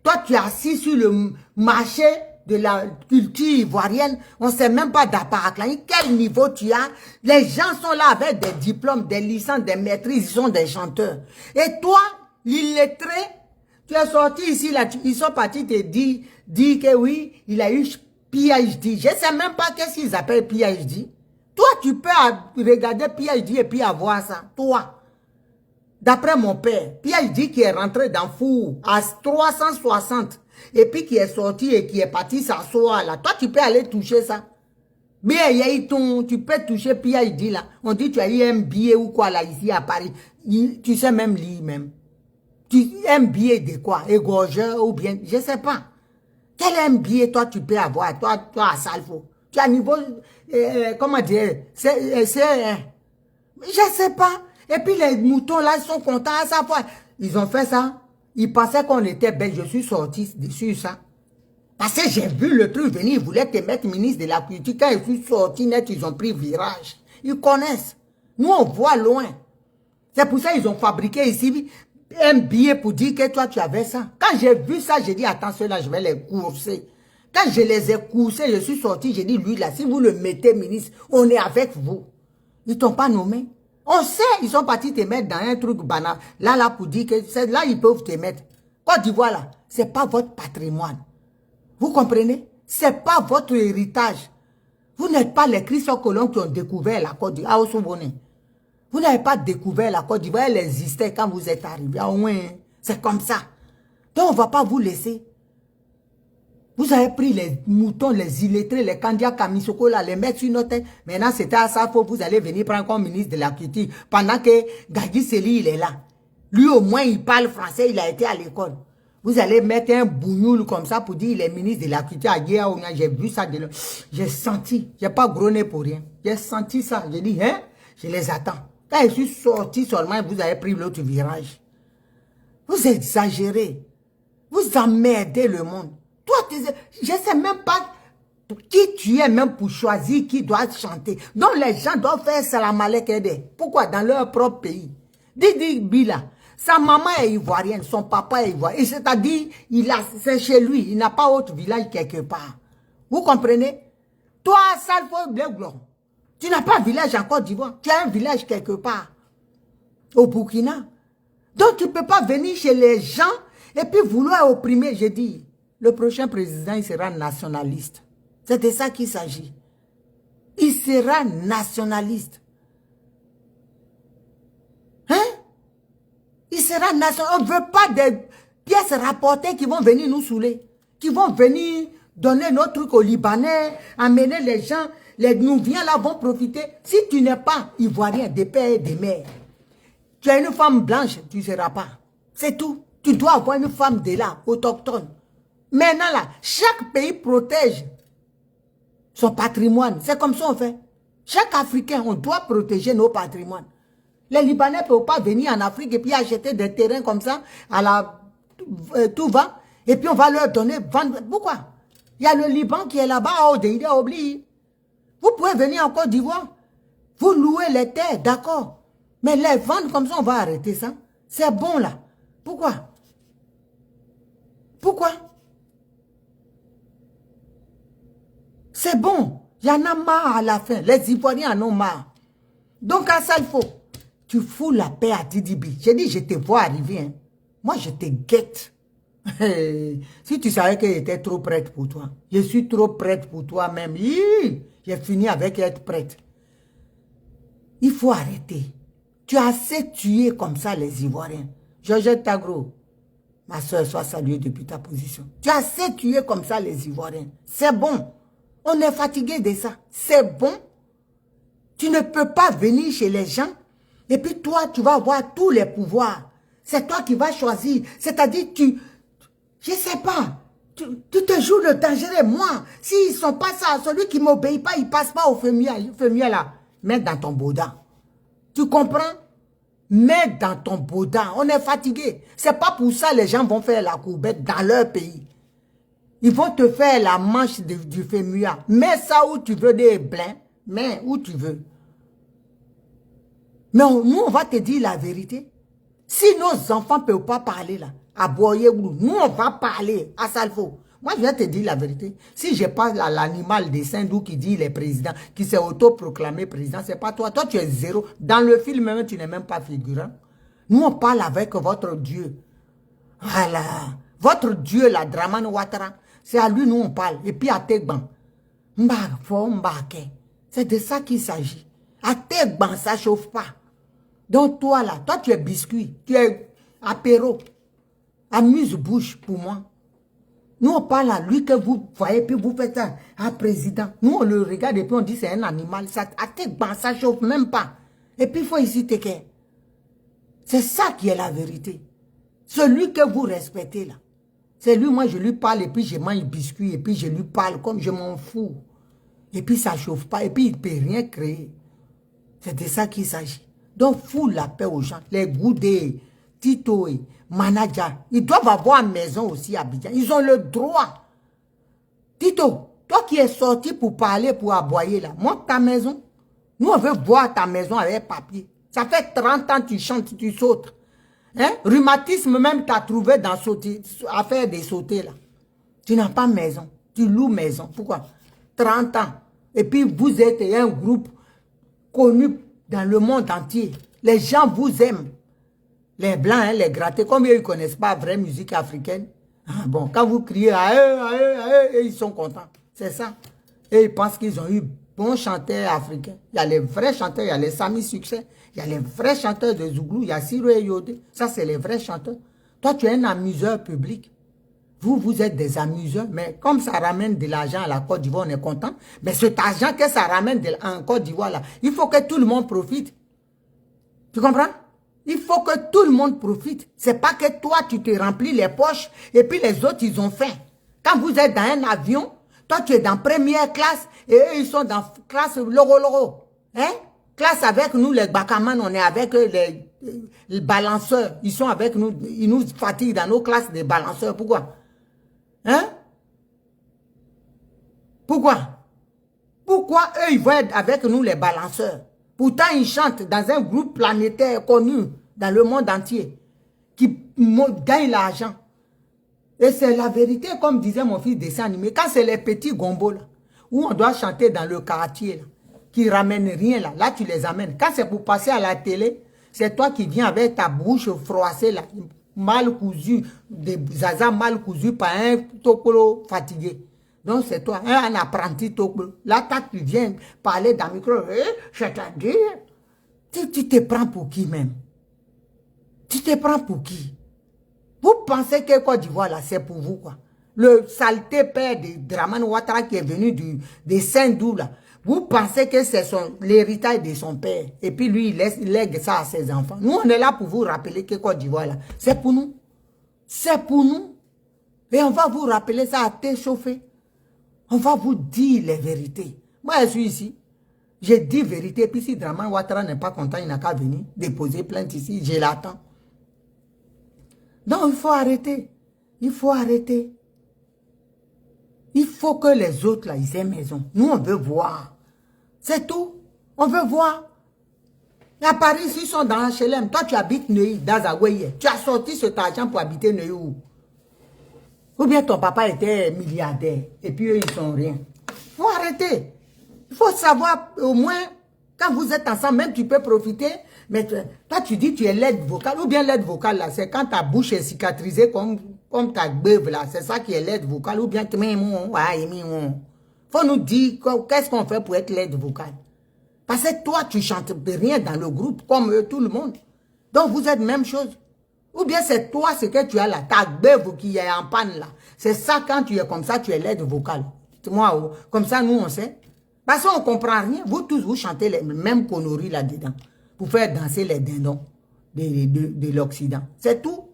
Toi, tu es assis sur le marché de la culture ivoirienne. On ne sait même pas d'apparat. Quel niveau tu as. Les gens sont là avec des diplômes, des licences, des maîtrises. Ils sont des chanteurs. Et toi, l'illettré, tu es sorti ici. Là, ils sont partis te dire que oui, il a eu PhD. Je ne sais même pas qu'est-ce qu'ils appellent PhD. Toi, tu peux regarder PhD et puis avoir ça. Toi. D'après mon père, PhD qui est rentré dans Fou à 360 et puis qui est sorti et qui est parti s'asseoir là. Toi, tu peux aller toucher ça. Mais il y a eu tu peux toucher PhD là. On dit tu as eu un billet ou quoi là ici à Paris. Tu sais même lire même. Un billet de quoi? Égorgeur ou bien, je ne sais pas. Quel MBA toi tu peux avoir, toi à Salfo? Tu as niveau, comment dire, je ne sais pas. Et puis les moutons là, ils sont contents à sa fois. Ils ont fait ça. Ils pensaient qu'on était bête. Je suis sorti dessus ça. Parce que j'ai vu le truc venir. Ils voulaient te mettre ministre de la culture. Quand je suis sorti net, ils ont pris virage. Ils connaissent. Nous, on voit loin. C'est pour ça qu'ils ont fabriqué ici un billet pour dire que toi, tu avais ça. Quand j'ai vu ça, j'ai dit, attention là, je vais les courser. Quand je les ai coursés, je suis sorti, j'ai dit, lui là, si vous le mettez ministre, on est avec vous. Ils t'ont pas nommé. On sait, ils sont partis te mettre dans un truc banal. Là, pour dire que c'est là, ils peuvent te mettre. Côte d'Ivoire là, c'est pas votre patrimoine. Vous comprenez? C'est pas votre héritage. Vous n'êtes pas les Christophe Colomb qui ont découvert la Côte d'Ivoire. Vous n'avez pas découvert la Côte d'Ivoire, elle existait quand vous êtes arrivé. Au moins, c'est comme ça. Donc, on ne va pas vous laisser. Vous avez pris les moutons, les illettrés, les candidats Kamisoko, là, les mettre sur notre tête. Maintenant, c'était à ça, vous allez venir prendre comme ministre de la culture. Pendant que Gadi Seli, il est là. Lui, au moins, il parle français, il a été à l'école. Vous allez mettre un bougnoul comme ça pour dire il est ministre de la culture. J'ai vu ça. J'ai senti. J'ai pas grogné pour rien. J'ai senti ça. J'ai dit, hein, je les attends. Quand je suis sorti seulement, vous avez pris l'autre virage. Vous exagérez. Vous emmerdez le monde. Toi, je ne sais même pas qui tu es même pour choisir qui doit chanter. Donc les gens doivent faire Salam Alek. Pourquoi? Dans leur propre pays. Didi Bila. Sa maman est ivoirienne, son papa est ivoirien. C'est-à-dire, c'est chez lui. Il n'a pas autre village quelque part. Vous comprenez? Toi, Salfo Bléglo, tu n'as pas de village en Côte d'Ivoire. Tu as un village quelque part. Au Burkina. Donc, tu ne peux pas venir chez les gens et puis vouloir opprimer. J'ai dit, le prochain président, il sera nationaliste. C'est de ça qu'il s'agit. Il sera nationaliste. Hein? Il sera national. On ne veut pas des pièces rapportées qui vont venir nous saouler. Qui vont venir donner notre truc aux Libanais, amener les gens, les Nouviens là vont profiter. Si tu n'es pas ivoirien, des pères et des mères, tu es une femme blanche, tu ne seras pas. C'est tout. Tu dois avoir une femme de là, autochtone. Maintenant là, chaque pays protège son patrimoine. C'est comme ça on fait. Chaque Africain, on doit protéger nos patrimoines. Les Libanais ne peuvent pas venir en Afrique et puis acheter des terrains comme ça, à la tout va, et puis on va leur donner, vendre. Pourquoi? Il y a le Liban qui est là-bas, il a oublié. Vous pouvez venir en Côte d'Ivoire, vous louez les terres, d'accord. Mais les vendre comme ça, on va arrêter ça. C'est bon là. Pourquoi? Pourquoi? C'est bon. Il y en a marre à la fin. Les Ivoiriens en ont marre. Donc à ça, il faut. Tu fous la paix à Didibi. J'ai dit, je te vois arriver. Hein. Moi, je te guette. Si tu savais qu'elle était trop prête pour toi. Je suis trop prête pour toi même. J'ai fini avec être prête. Il faut arrêter. Tu as assez tué comme ça les Ivoiriens. Georgette Tagro, ma soeur, sois saluée depuis ta position. Tu as assez tué comme ça les Ivoiriens. C'est bon. On est fatigué de ça. C'est bon. Tu ne peux pas venir chez les gens et puis toi, tu vas avoir tous les pouvoirs. C'est toi qui vas choisir. C'est-à-dire, je ne sais pas, tu te joues le dangereux. Moi, s'ils ne sont pas ça, celui qui ne m'obéit pas, il ne passe pas au fémia là. Mets dans ton boudin. Tu comprends? Mets dans ton boudin. On est fatigué. Ce n'est pas pour ça que les gens vont faire la courbette dans leur pays. Ils vont te faire la manche du fémia. Mets ça où tu veux des blancs. Mais où tu veux. Mais nous, on va te dire la vérité. Si nos enfants ne peuvent pas parler là, à Boyegou, nous, on va parler à Salfo. Moi, je vais te dire la vérité. Si je parle à l'animal des Saint-Doux qui dit les présidents, qui s'est autoproclamé président, c'est pas toi. Toi, tu es zéro. Dans le film même, tu n'es même pas figurant. Nous, on parle avec votre Dieu. Voilà. Votre Dieu, la Dramane Ouattara, c'est à lui, nous, on parle. Et puis à Tegban. C'est de ça qu'il s'agit. À Tegban, ça ne chauffe pas. Donc toi là, toi tu es biscuit, tu es apéro, amuse-bouche pour moi. Nous on parle à lui que vous voyez, puis vous faites un président. Nous on le regarde et puis on dit c'est un animal. Ça, à Tegban, ça ne chauffe même pas. Et puis il faut ici Teké. C'est ça qui est la vérité. Celui que vous respectez là, c'est lui, moi je lui parle et puis je mange biscuit et puis je lui parle comme je m'en fous. Et puis ça ne chauffe pas et puis il ne peut rien créer. C'est de ça qu'il s'agit. Donc, fous la paix aux gens. Les Goudé, Tito, Manaja, ils doivent avoir une maison aussi à Abidjan. Ils ont le droit. Tito, toi qui es sorti pour parler, pour aboyer là, monte ta maison. Nous, on veut voir ta maison avec papier. Ça fait 30 ans que tu chantes, tu sautes. Hein? Rhumatisme même, t'as trouvé dans sauter, à faire des sautés là. Tu n'as pas maison. Tu loues maison. Pourquoi? 30 ans. Et puis, vous êtes un groupe connu dans le monde entier. Les gens vous aiment. Les blancs, hein, les grattés, comme ils ne connaissent pas la vraie musique africaine. Ah, bon, quand vous criez, ils sont contents. C'est ça. Et ils pensent qu'ils ont eu bons chanteurs africains. Il y a les vrais chanteurs, il y a les Sami Succès, il y a les vrais chanteurs de Zouglou, il y a Siro et Yodé. Ça, c'est les vrais chanteurs. Toi, tu es un amuseur public. Vous êtes des amuseurs, mais comme ça ramène de l'argent à la Côte d'Ivoire, on est content. Mais cet argent que ça ramène en Côte d'Ivoire, là, il faut que tout le monde profite. Tu comprends? Il faut que tout le monde profite. C'est pas que toi, tu te remplis les poches et puis les autres, ils ont faim. Quand vous êtes dans un avion, toi, tu es dans première classe et eux, ils sont dans classe loro. Hein? Classe avec nous, les bakaman, on est avec les balanceurs. Ils sont avec nous, ils nous fatiguent dans nos classes de balanceurs. Pourquoi? Hein? Pourquoi? Pourquoi eux, ils vont être avec nous, les balanceurs? Pourtant, ils chantent dans un groupe planétaire connu dans le monde entier, qui gagne l'argent. Et c'est la vérité, comme disait mon fils dessin animé. Quand c'est les petits gombos, là, où on doit chanter dans le quartier, là, qui ramènent rien, là tu les amènes. Quand c'est pour passer à la télé, c'est toi qui viens avec ta bouche froissée, là, mal cousue, des zaza mal cousus par un tokolo fatigué. Donc c'est toi, un apprenti tokolo. Là, tu viens parler dans le micro, c'est-à-dire, tu te prends pour qui même? Tu te prends pour qui? Vous pensez que Côte d'Ivoire, là, c'est pour vous, quoi? Le saleté père de Dramane Ouattara qui est venu de Saint-Dou, là. Vous pensez que c'est l'héritage de son père. Et puis lui, il lègue ça à ses enfants. Nous, on est là pour vous rappeler que Côte d'Ivoire, là, c'est pour nous. C'est pour nous. Et on va vous rappeler ça à t'échauffer. On va vous dire les vérités. Moi, je suis ici. J'ai dit vérité. Puis si Dramane Ouattara n'est pas content, il n'a qu'à venir déposer plainte ici. Je l'attends. Donc, il faut arrêter. Il faut arrêter. Il faut que les autres, là, ils aient maison. Nous, on veut voir. C'est tout. On veut voir. Et à Paris, ils sont dans HLM. Toi, tu habites Neuilly, dans Zaoué. Tu as sorti cet argent pour habiter Neuilly où? Ou bien ton papa était milliardaire. Et puis eux, ils sont rien. Il faut arrêter. Il faut savoir, au moins, quand vous êtes ensemble, même tu peux profiter. Mais toi, tu dis tu es l'aide vocale. Ou bien l'aide vocale, là, c'est quand ta bouche est cicatrisée comme ta beuve, là. C'est ça qui est l'aide vocale. Ou bien, faut nous dire qu'est-ce qu'on fait pour être l'aide vocale. Parce que toi, tu chantes rien dans le groupe, comme tout le monde. Donc, vous êtes même chose. Ou bien, c'est toi, ce que tu as là, ta beuve qui est en panne, là. C'est ça, quand tu es comme ça, tu es l'aide vocale. Moi, comme ça, nous, on sait. Parce qu'on ne comprend rien. Vous tous, vous chantez les mêmes conneries là-dedans. Pour faire danser les dindons de l'Occident. C'est tout.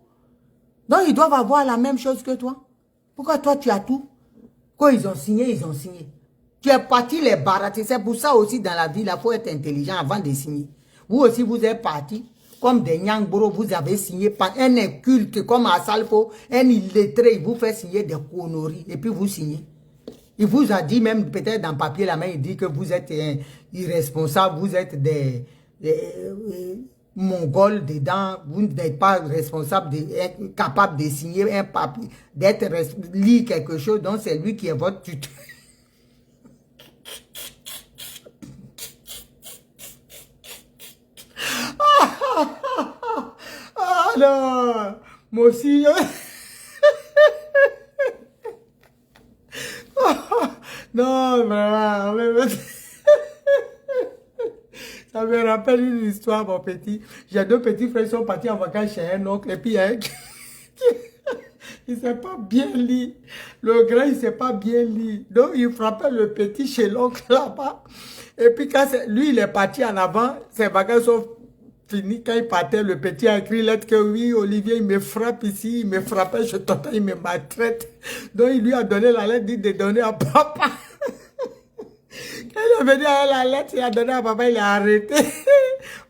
Donc, ils doivent avoir la même chose que toi. Pourquoi toi, tu as tout? Quand ils ont signé, ils ont signé. Tu es parti les barater. C'est pour ça aussi, dans la vie, il faut être intelligent avant de signer. Vous aussi, vous êtes parti, comme des Nyangboro, vous avez signé par un inculte, comme à Salfo, un illettré, il vous fait signer des conneries, et puis vous signez. Il vous a dit, même peut-être dans le papier, la main, il dit que vous êtes irresponsable, vous êtes des Mongols dedans, vous n'êtes pas responsable, capable de signer un papier, d'être lire quelque chose, donc c'est lui qui est votre tuteur. Ah non, moi aussi. Non, vraiment. Ça me rappelle une histoire, mon petit. J'ai deux petits frères qui sont partis en vacances chez un oncle. Et puis, il ne sait pas bien lire. Le grand, il ne sait pas bien lire. Donc, il frappait le petit chez l'oncle là-bas. Et puis, quand lui, il est parti en avant, ses vacances sont finies. Quand il partait, le petit a écrit lettre que oui, Olivier, il me frappe ici, il me frappait, je t'entends, il me maltraite. Donc, il lui a donné la lettre, dit de donner à papa. Quand il est venu à la lettre, il a donné à papa, il a arrêté.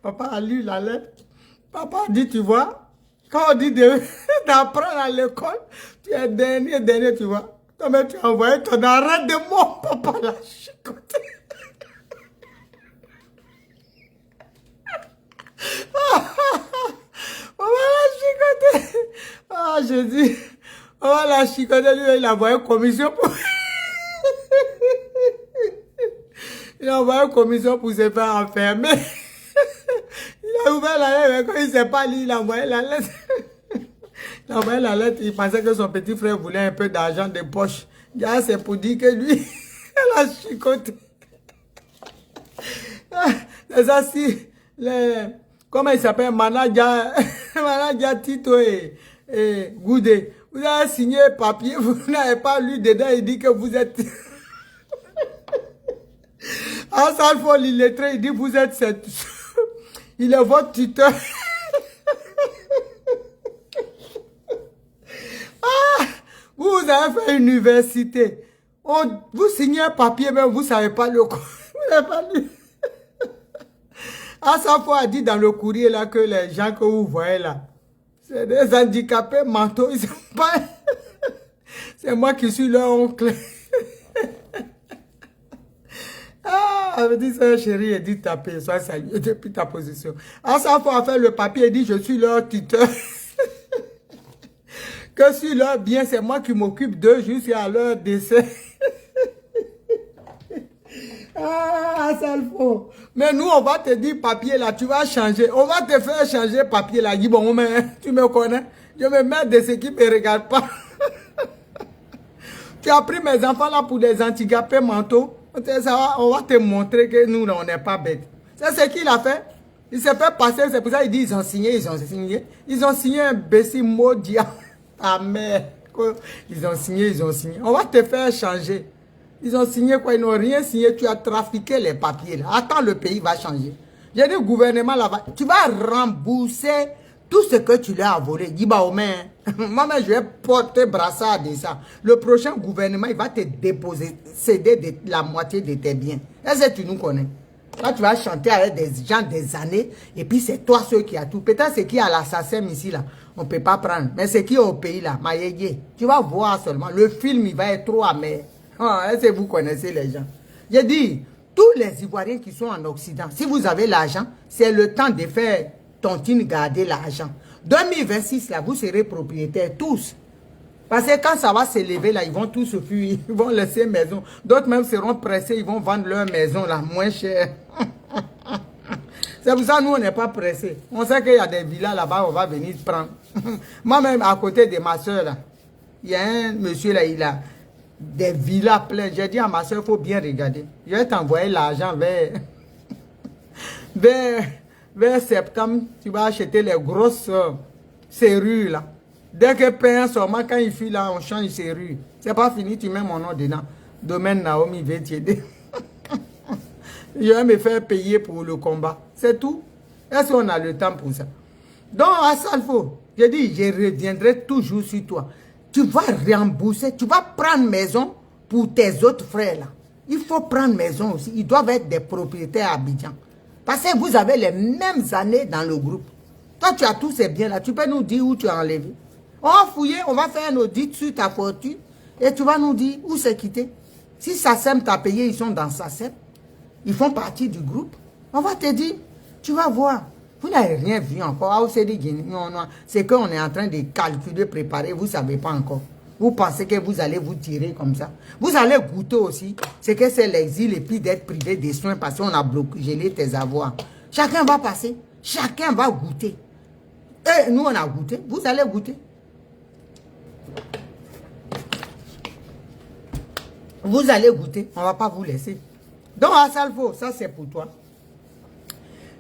Papa a lu la lettre. Papa a dit, tu vois, quand on dit d'apprendre à l'école, tu es dernier, tu vois. Toi-même, tu as envoyé ton arrêt de mon papa l'a chicoté. Papa l'a chicoté. Ah, je dis, papa l'a chicoté, lui, il a envoyé commission pour... Il a envoyé une commission pour se faire enfermer. Il a ouvert la lettre, quand il ne sait pas lire, il a envoyé la lettre. Il a envoyé la lettre, il pensait que son petit frère voulait un peu d'argent de poche. Ah, c'est pour dire que lui, elle a chicoté. C'est ça, si, comment il s'appelle, Manadia Tito et Goudé. Vous avez signé papier, vous n'avez pas lu dedans, il dit que vous êtes... Ah, ça, il faut l'illettré, il dit, vous êtes cette... Il est votre tuteur. vous avez fait université. Vous signez un papier, mais vous ne savez pas le coup. Vous n'avez pas lu. À sa fois, a dit dans le courrier là que les gens que vous voyez là, c'est des handicapés mentaux. Ils sont pas... C'est moi qui suis leur oncle. Ah, elle me dit ça, chérie, elle dit taper, sois salué depuis ta position. À sa fois, elle fait le papier, elle dit je suis leur tuteur. Que sur leur bien, c'est moi qui m'occupe d'eux jusqu'à leur décès. Ah, ça le faut. Mais nous, on va te dire papier là, tu vas changer. On va te faire changer papier là. Dis bon, mais tu me connais. Je me mets de ceux qui ne me regardent pas. Tu as pris mes enfants là pour des handicapés mentaux. On va te montrer que nous, là, on n'est pas bêtes. C'est ce qu'il a fait. Il s'est fait passer, c'est pour ça qu'il dit ils ont signé, ils ont signé. Ils ont signé un béci maudit. Ta mère. Ils ont signé, ils ont signé. On va te faire changer. Ils ont signé quoi? Ils n'ont rien signé. Tu as trafiqué les papiers là. Attends, le pays va changer. J'ai dit au gouvernement là-bas, tu vas rembourser tout ce que tu lui as volé. Dis bah, moi-même, je vais porter brassard de ça. Le prochain gouvernement, il va te déposer, céder la moitié de tes biens. Est-ce que tu nous connais? Là, tu vas chanter avec des gens des années, et puis c'est toi ceux qui a tout. Peut-être c'est qui a l'assassin ici, là. On ne peut pas prendre. Mais c'est qui est au pays, là? Maïegué. Tu vas voir seulement. Le film, il va être trop amer. Est-ce que vous connaissez les gens? J'ai dit, tous les Ivoiriens qui sont en Occident, si vous avez l'argent, c'est le temps de faire tontine garder l'argent. 2026, là, vous serez propriétaires tous. Parce que quand ça va s'élever, là, ils vont tous se fuir. Ils vont laisser maison. D'autres même seront pressés, ils vont vendre leur maison, là, moins cher. C'est pour ça que nous, on n'est pas pressés. On sait qu'il y a des villas là-bas, on va venir prendre. Moi-même, à côté de ma soeur, là, il y a un monsieur, là, il a des villas pleines. J'ai dit à ma soeur, il faut bien regarder. Je vais t'envoyer l'argent vers septembre. Tu vas acheter les grosses serrures, là. Dès que paye seulement, quand il file là, on change serrure. C'est pas fini, tu mets mon nom dedans. Domaine Naomi va t'aider. Je vais me faire payer pour le combat. C'est tout. Est-ce qu'on a le temps pour ça? Donc, à Salfo, je dis, je reviendrai toujours sur toi. Tu vas rembourser, tu vas prendre maison pour tes autres frères là. Il faut prendre maison aussi. Ils doivent être des propriétaires à Abidjan. Parce que vous avez les mêmes années dans le groupe. Toi, tu as tous ces biens là. Tu peux nous dire où tu as enlevé. On va fouiller, on va faire un audit sur ta fortune. Et tu vas nous dire où c'est quitté. Si SACEM t'a payé, ils sont dans SACEM. Ils font partie du groupe. On va te dire, tu vas voir. Vous n'avez rien vu encore. C'est qu'on est en train de calculer, préparer. Vous ne savez pas encore. Vous pensez que vous allez vous tirer comme ça. Vous allez goûter aussi. C'est que c'est l'exil et puis d'être privé des soins parce qu'on a bloqué, gelé tes avoirs. Chacun va passer. Chacun va goûter. Et nous, on a goûté. Vous allez goûter. Vous allez goûter. On ne va pas vous laisser. Donc, à Salfo, ça c'est pour toi.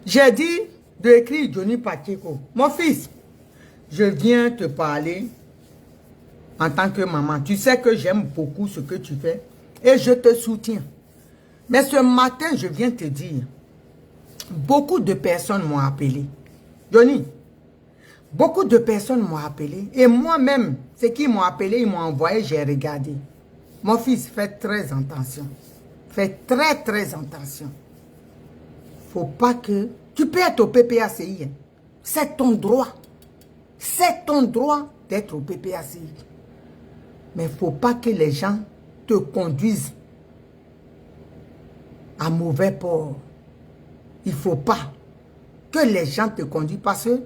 J'ai dit d'écrire Johnny Pacheco. Mon fils, je viens te parler en tant que maman. Tu sais que j'aime beaucoup ce que tu fais et je te soutiens. Mais ce matin, je viens te dire, beaucoup de personnes m'ont appelé. Johnny, beaucoup de personnes m'ont appelé et moi-même, ceux qui m'ont appelé, ils m'ont envoyé, j'ai regardé. Mon fils, fais très attention. Fais très, très attention. Faut pas que... Tu peux être au PPACI. Hein. C'est ton droit. C'est ton droit d'être au PPACI. Mais faut pas que les gens te conduisent à mauvais port. Il faut pas que les gens te conduisent. Parce que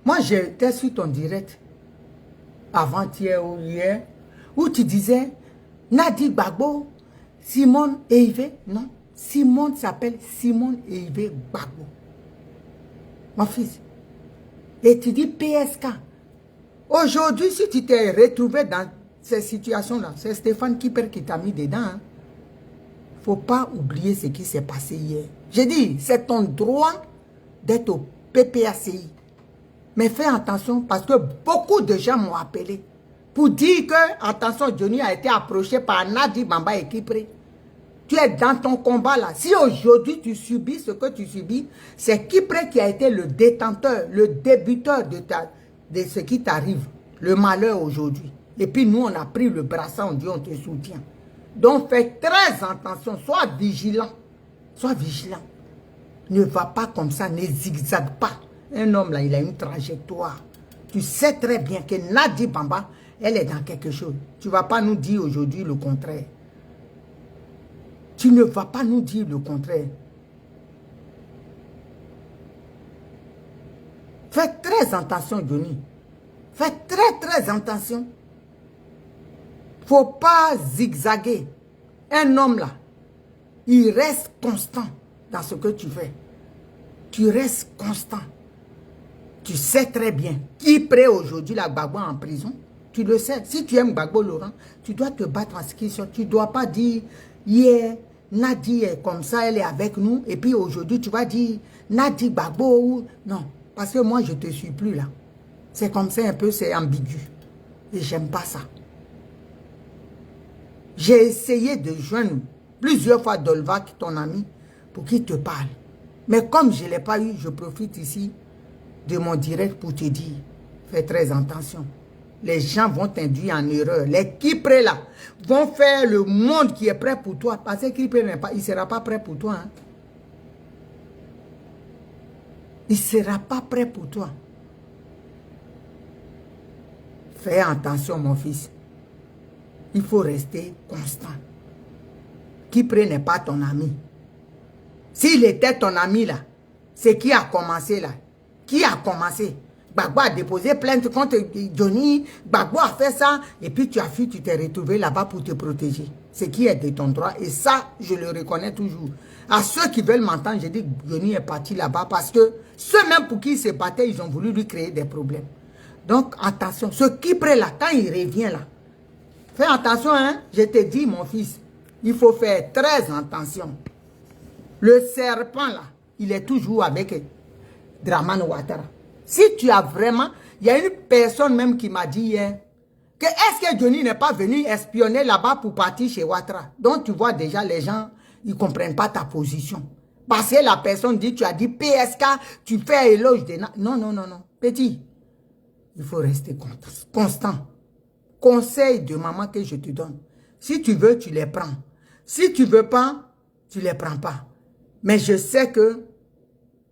moi, j'étais sur ton direct avant-hier ou hier où tu disais Nadi Gbagbo, Simone Eivé, non, Simone s'appelle Simone Eivé Gbagbo. Mon fils. Et tu dis PSK. Aujourd'hui, si tu t'es retrouvé dans ces situations-là, c'est Stéphane Kipper qui t'a mis dedans. Il ne faut pas oublier ce qui s'est passé hier. J'ai dit, c'est ton droit d'être au PPACI. Mais fais attention parce que beaucoup de gens m'ont appelé pour dire que, attention, Johnny a été approché par Nadi Bamba et Kipré. Tu es dans ton combat là. Si aujourd'hui tu subis ce que tu subis, c'est Kipré qui a été le détenteur, le débuteur de ce qui t'arrive, le malheur aujourd'hui. Et puis nous, on a pris le brassard, on dit on te soutient. Donc fais très attention, sois vigilant. Sois vigilant. Ne va pas comme ça, ne zigzague pas. Un homme là, il a une trajectoire. Tu sais très bien que Nadi Bamba, elle est dans quelque chose. Tu ne vas pas nous dire aujourd'hui le contraire. Tu ne vas pas nous dire le contraire. Fais très attention, Johnny. Fais très attention. Faut pas zigzaguer. Un homme là, il reste constant dans ce que tu fais. Tu restes constant. Tu sais très bien. Qui prête aujourd'hui la Gbagbo en prison? Tu le sais. Si tu aimes Gbagbo Laurent, tu dois te battre en ce qui est. Tu ne dois pas dire, hier, Nadi est comme ça, elle est avec nous. Et puis aujourd'hui, tu vas dire, Nadi Gbagbo. Non, parce que moi, je ne te suis plus là. C'est comme ça un peu, c'est ambigu. Et j'aime pas ça. J'ai essayé de joindre plusieurs fois Dolvac, ton ami, pour qu'il te parle. Mais comme je ne l'ai pas eu, je profite ici de mon direct pour te dire, fais très attention. Les gens vont t'induire en erreur. Les Kipré là vont faire le monde qui est prêt pour toi. Parce que Kipré il ne sera pas prêt pour toi. Hein. Il ne sera pas prêt pour toi. Fais attention mon fils. Il faut rester constant. Kipré n'est pas ton ami. S'il était ton ami là, c'est qui a commencé là? Qui a commencé? Gbagbo a déposé plainte contre Johnny. Gbagbo a fait ça. Et puis tu as fui, tu t'es retrouvé là-bas pour te protéger. C'est qui est de ton droit. Et ça, je le reconnais toujours. À ceux qui veulent m'entendre, je dis que Johnny est parti là-bas parce que ceux-mêmes pour qui il se battait, ils ont voulu lui créer des problèmes. Donc attention, ce Kipré là, quand il revient là, fais attention, hein. Je te dis, mon fils, il faut faire très attention. Le serpent là, il est toujours avec Dramane Ouattara. Si tu as vraiment... Il y a une personne même qui m'a dit hier que est-ce que Johnny n'est pas venu espionner là-bas pour partir chez Ouattara. Donc tu vois déjà les gens, ils ne comprennent pas ta position. Parce que la personne dit, tu as dit PSK, tu fais éloge des... Non, non, non, non. Petit, il faut rester constant. Conseil de maman que je te donne. Si tu veux, tu les prends. Si tu ne veux pas, tu ne les prends pas. Mais je sais que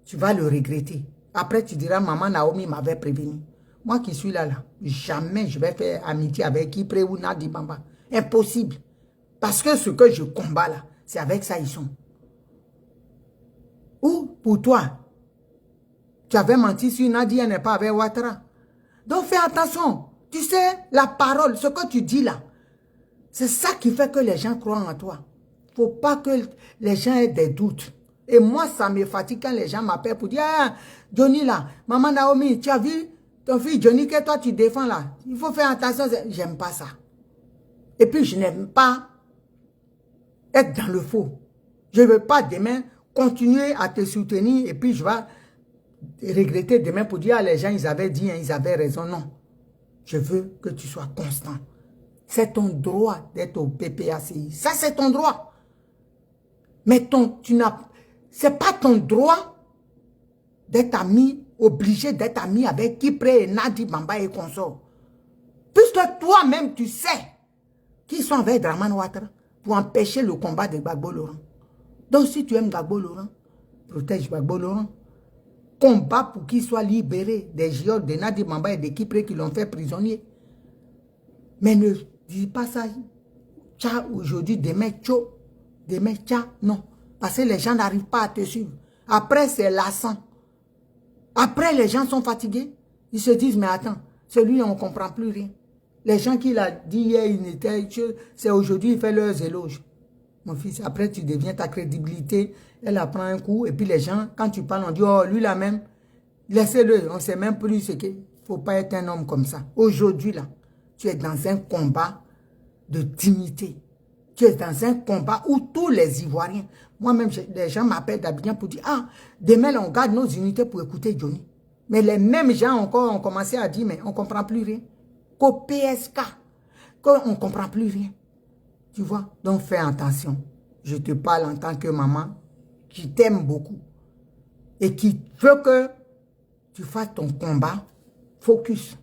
tu vas le regretter. Après, tu diras, maman Naomi m'avait prévenu. Moi qui suis là, jamais je vais faire amitié avec Kipré ou Nadi Bamba. Impossible. Parce que ce que je combats là, c'est avec ça ils sont. Ou pour toi, tu avais menti sur Nadi, elle n'est pas avec Ouattara. Donc fais attention. Tu sais, la parole, ce que tu dis là, c'est ça qui fait que les gens croient en toi. Il ne faut pas que les gens aient des doutes. Et moi, ça me fatigue quand les gens m'appellent pour dire, ah, Johnny là, maman Naomi, tu as vu ton fils Johnny que toi tu défends là. Il faut faire attention, j'aime pas ça. Et puis je n'aime pas être dans le faux. Je ne veux pas demain continuer à te soutenir et puis je vais regretter demain pour dire, ah, les gens ils avaient dit, hein, ils avaient raison. Non. Je veux que tu sois constant. C'est ton droit d'être au PPACI. Ça, c'est ton droit. Mais c'est pas ton droit d'être ami, obligé d'être ami avec Kipré et Nadi Bamba et consorts. Puisque toi-même, tu sais qu'ils sont avec Dramane Ouattara pour empêcher le combat de Gbagbo Laurent. Donc, si tu aimes Gbagbo Laurent, protège Gbagbo Laurent. Combat pour qu'il soit libéré des géodes de Nadi Bamba et de Kipré qui l'ont fait prisonnier. Mais ne dis pas ça. Tcha, aujourd'hui, demain, tcho. Demain, tcha, non. Parce que les gens n'arrivent pas à te suivre. Après, c'est lassant. Après, les gens sont fatigués. Ils se disent, mais attends, celui-là, on ne comprend plus rien. Les gens qui l'ont dit hier, c'est aujourd'hui, il fait leurs éloges. Mon fils, après, tu deviens ta crédibilité. Elle apprend un coup. Et puis les gens, quand tu parles, on dit, oh, lui là même, laissez-le. On ne sait même plus ce qu'il ne faut pas être un homme comme ça. Aujourd'hui, là, tu es dans un combat de dignité. Tu es dans un combat où tous les Ivoiriens, moi-même, les gens m'appellent d'Abidjan pour dire, ah, demain, on garde nos unités pour écouter Johnny. Mais les mêmes gens encore ont commencé à dire, mais on ne comprend plus rien. Qu'au PSK, qu'on ne comprend plus rien. Tu vois? Donc, fais attention. Je te parle en tant que maman qui t'aime beaucoup et qui veut que tu fasses ton combat focus.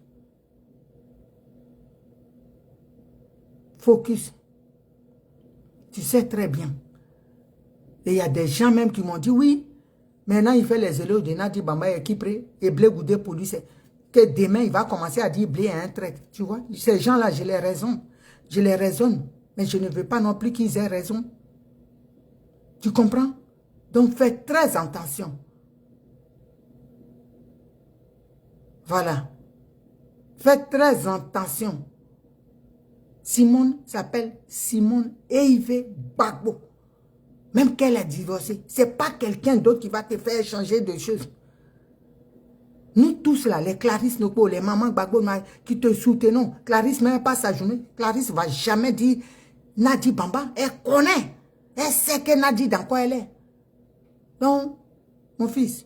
Focus. Tu sais très bien. Et il y a des gens même qui m'ont dit, oui, maintenant il fait les éloges de Nadi Bamba et Kipré et Blé Goudé pour lui. Que demain, il va commencer à dire Blé est un traître. Tu vois, ces gens-là, je les raisonne. Je les raisonne. Mais je ne veux pas non plus qu'ils aient raison. Tu comprends? Donc, fais très attention. Voilà. Faites très attention. Simone s'appelle Simone Eive Gbagbo. Même qu'elle a divorcé. Ce n'est pas quelqu'un d'autre qui va te faire changer de choses. Nous tous là, les Clarisse Noko, les mamans Gbagbo qui te soutenons. Clarisse même pas sa journée. Clarisse ne va jamais dire Nadi Bamba. Elle connaît. Elle sait que Nadi dans quoi elle est. Donc, mon fils,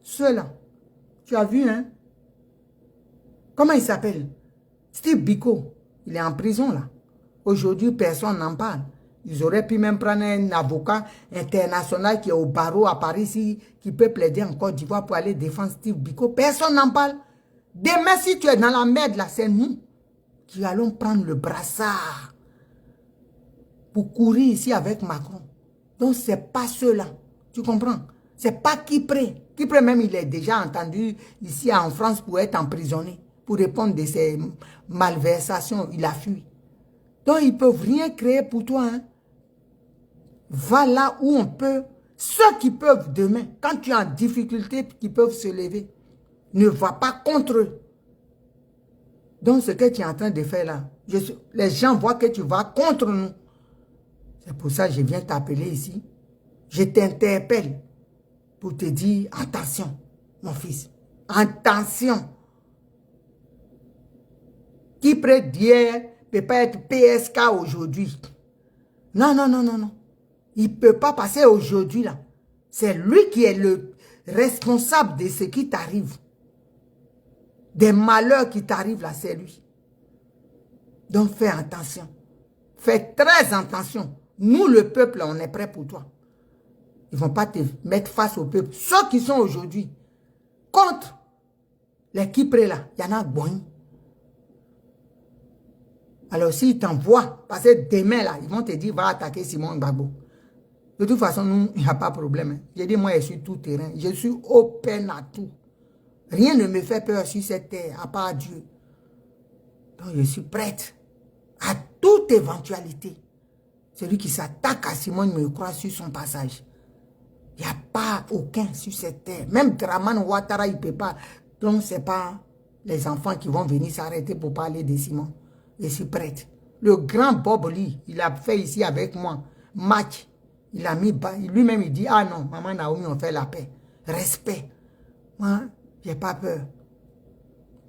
ceux-là, tu as vu, hein? Comment il s'appelle? Steve Biko. Il est en prison, là. Aujourd'hui, personne n'en parle. Ils auraient pu même prendre un avocat international qui est au barreau à Paris, ici, qui peut plaider en Côte d'Ivoire pour aller défendre Steve Biko. Personne n'en parle. Demain, si tu es dans la merde, là, c'est nous qui allons prendre le brassard pour courir ici avec Macron. Donc, ce n'est pas ceux-là. Tu comprends? Ce n'est pas Kipré. Kipré même, il est déjà entendu ici en France pour être emprisonné, pour répondre de ses malversations. Il a fui. Donc, ils ne peuvent rien créer pour toi. Hein? Va là où on peut. Ceux qui peuvent demain, quand tu es en difficulté, qui peuvent se lever, ne va pas contre eux. Donc, ce que tu es en train de faire là, les gens voient que tu vas contre nous. C'est pour ça que je viens t'appeler ici. Je t'interpelle pour te dire, attention, mon fils, attention. Qui près d'hier ne peut pas être PSK aujourd'hui. Non, non, non, non, non. Il ne peut pas passer aujourd'hui là. C'est lui qui est le responsable de ce qui t'arrive. Des malheurs qui t'arrivent là, c'est lui. Donc fais attention. Fais très attention. Nous, le peuple, on est prêt pour toi. Ils ne vont pas te mettre face au peuple. Ceux qui sont aujourd'hui contre les Kipré là, il y en a bon. Alors s'ils t'envoient, parce que demain là, ils vont te dire, va attaquer Simone Gbagbo. De toute façon, nous, il n'y a pas de problème. J'ai dit, moi, je suis tout terrain. Je suis open à tout. Rien ne me fait peur sur cette terre, à part Dieu. Donc, je suis prête à toute éventualité. Celui qui s'attaque à Simone me croit sur son passage. Il n'y a pas aucun sur cette terre. Même Draman Ouattara, il ne peut pas. Donc, ce n'est pas les enfants qui vont venir s'arrêter pour parler de Simone. Je suis prête. Le grand Bob Lee, il a fait ici avec moi. Match. Il a mis bas. Lui-même, il dit, ah non, maman Naomi, on fait la paix. Respect. Moi, je n'ai pas peur.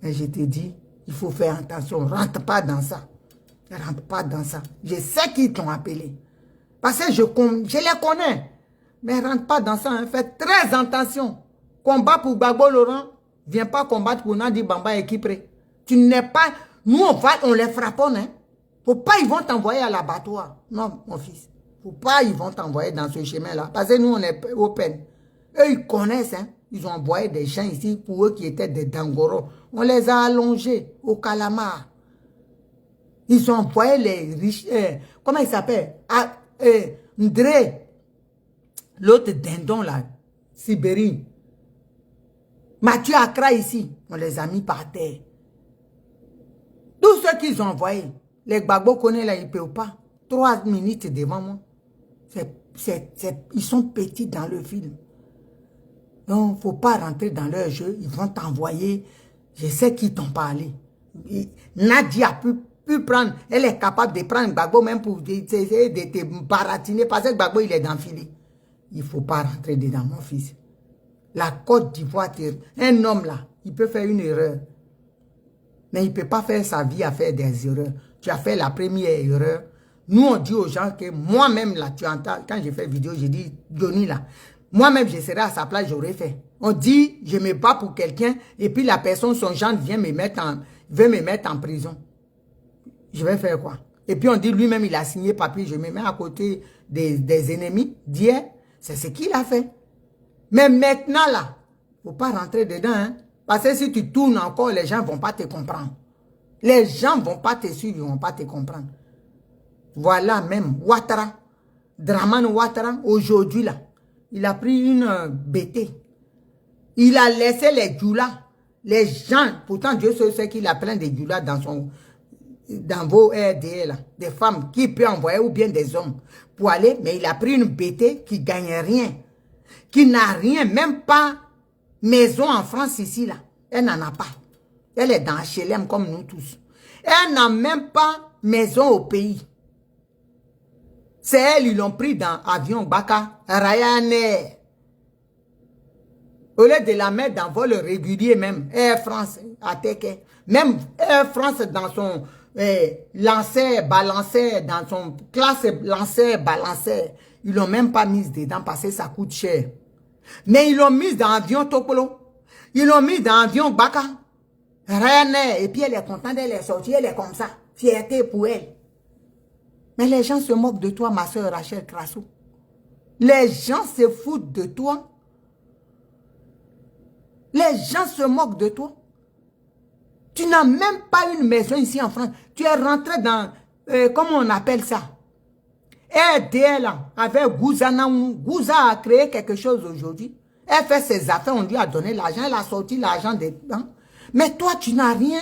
Mais je te dis, il faut faire attention. Rentre pas dans ça. Ne rentre pas dans ça. Je sais qu'ils t'ont appelé. Parce que je les connais. Mais rentre pas dans ça. Hein. Fais très attention. Combat pour Gbagbo Laurent. Viens pas combattre pour Nadi Bamba et Kipré. Tu n'es pas... Nous, on les frappons. Hein. Faut pas, ils vont t'envoyer à l'abattoir. Non, mon fils. Faut pas, ils vont t'envoyer dans ce chemin-là. Parce que nous, on est open. Eux, ils connaissent. Hein. Ils ont envoyé des gens ici pour eux qui étaient des Dangoros. On les a allongés au calamar. Ils ont envoyé les riches... comment il s'appelle? Ndré. L'autre dindon là. Sibérie. Mathieu Accra ici. On les a mis par terre. Tous ceux qu'ils ont envoyés. Les Gbagbo connaissent là, ils ne peuvent pas. 3 minutes devant moi. Ils sont petits dans le film. Donc, il ne faut pas rentrer dans leur jeu. Ils vont t'envoyer. Je sais qu'ils t'ont parlé. Nadia a pu prendre. Elle est capable de prendre Gbagbo même pour essayer de te baratiner. Parce que Gbagbo, il est dans le filet. Il ne faut pas rentrer dedans, mon fils. La Côte d'Ivoire, un homme là, il peut faire une erreur. Mais il ne peut pas faire sa vie à faire des erreurs. Tu as fait la première erreur. Nous, on dit aux gens que moi-même, là, tu entends, quand j'ai fait vidéo, j'ai dit, Johnny, là, moi-même, je serais à sa place, j'aurais fait. On dit, je me bats pour quelqu'un, et puis la personne, son genre, veut me mettre en prison. Je vais faire quoi? Et puis on dit, lui-même, il a signé papier, je me mets à côté des ennemis d'hier. C'est ce qu'il a fait. Mais maintenant, là, il ne faut pas rentrer dedans, hein. Parce que si tu tournes encore, les gens ne vont pas te comprendre. Les gens ne vont pas te suivre, ils ne vont pas te comprendre. Voilà même, Ouattara, Dramane Ouattara, aujourd'hui là, il a pris une BT. Il a laissé les djoulas, les gens, pourtant Dieu sait qu'il a plein de djoulas dans vos RDL, là, des femmes qui peuvent envoyer ou bien des hommes pour aller, mais il a pris une BT qui gagne rien, qui n'a rien, même pas maison en France ici là, elle n'en a pas. Elle est dans HLM comme nous tous. Elle n'a même pas maison au pays. C'est elle, ils l'ont pris dans avion Baka, Ryanair. Au lieu de la mettre dans vol régulier même, Air France, Ateke, même Air France dans son lanceur, balanceur, dans son classe lanceur, balanceur, ils l'ont même pas mise dedans parce que ça coûte cher. Mais ils l'ont mise dans avion Topolo. Ils l'ont mise dans avion Baka, Ryanair, et puis elle est contente, elle est sortie, elle est comme ça. Fierté pour elle. Mais les gens se moquent de toi, ma soeur Rachel Crasso. Les gens se foutent de toi. Les gens se moquent de toi. Tu n'as même pas une maison ici en France. Tu es rentré dans, comment on appelle ça? RDL, avec Gouzana. Gouza a créé quelque chose aujourd'hui. Elle fait ses affaires, on lui a donné l'argent, elle a sorti l'argent des banques. Mais toi, tu n'as rien.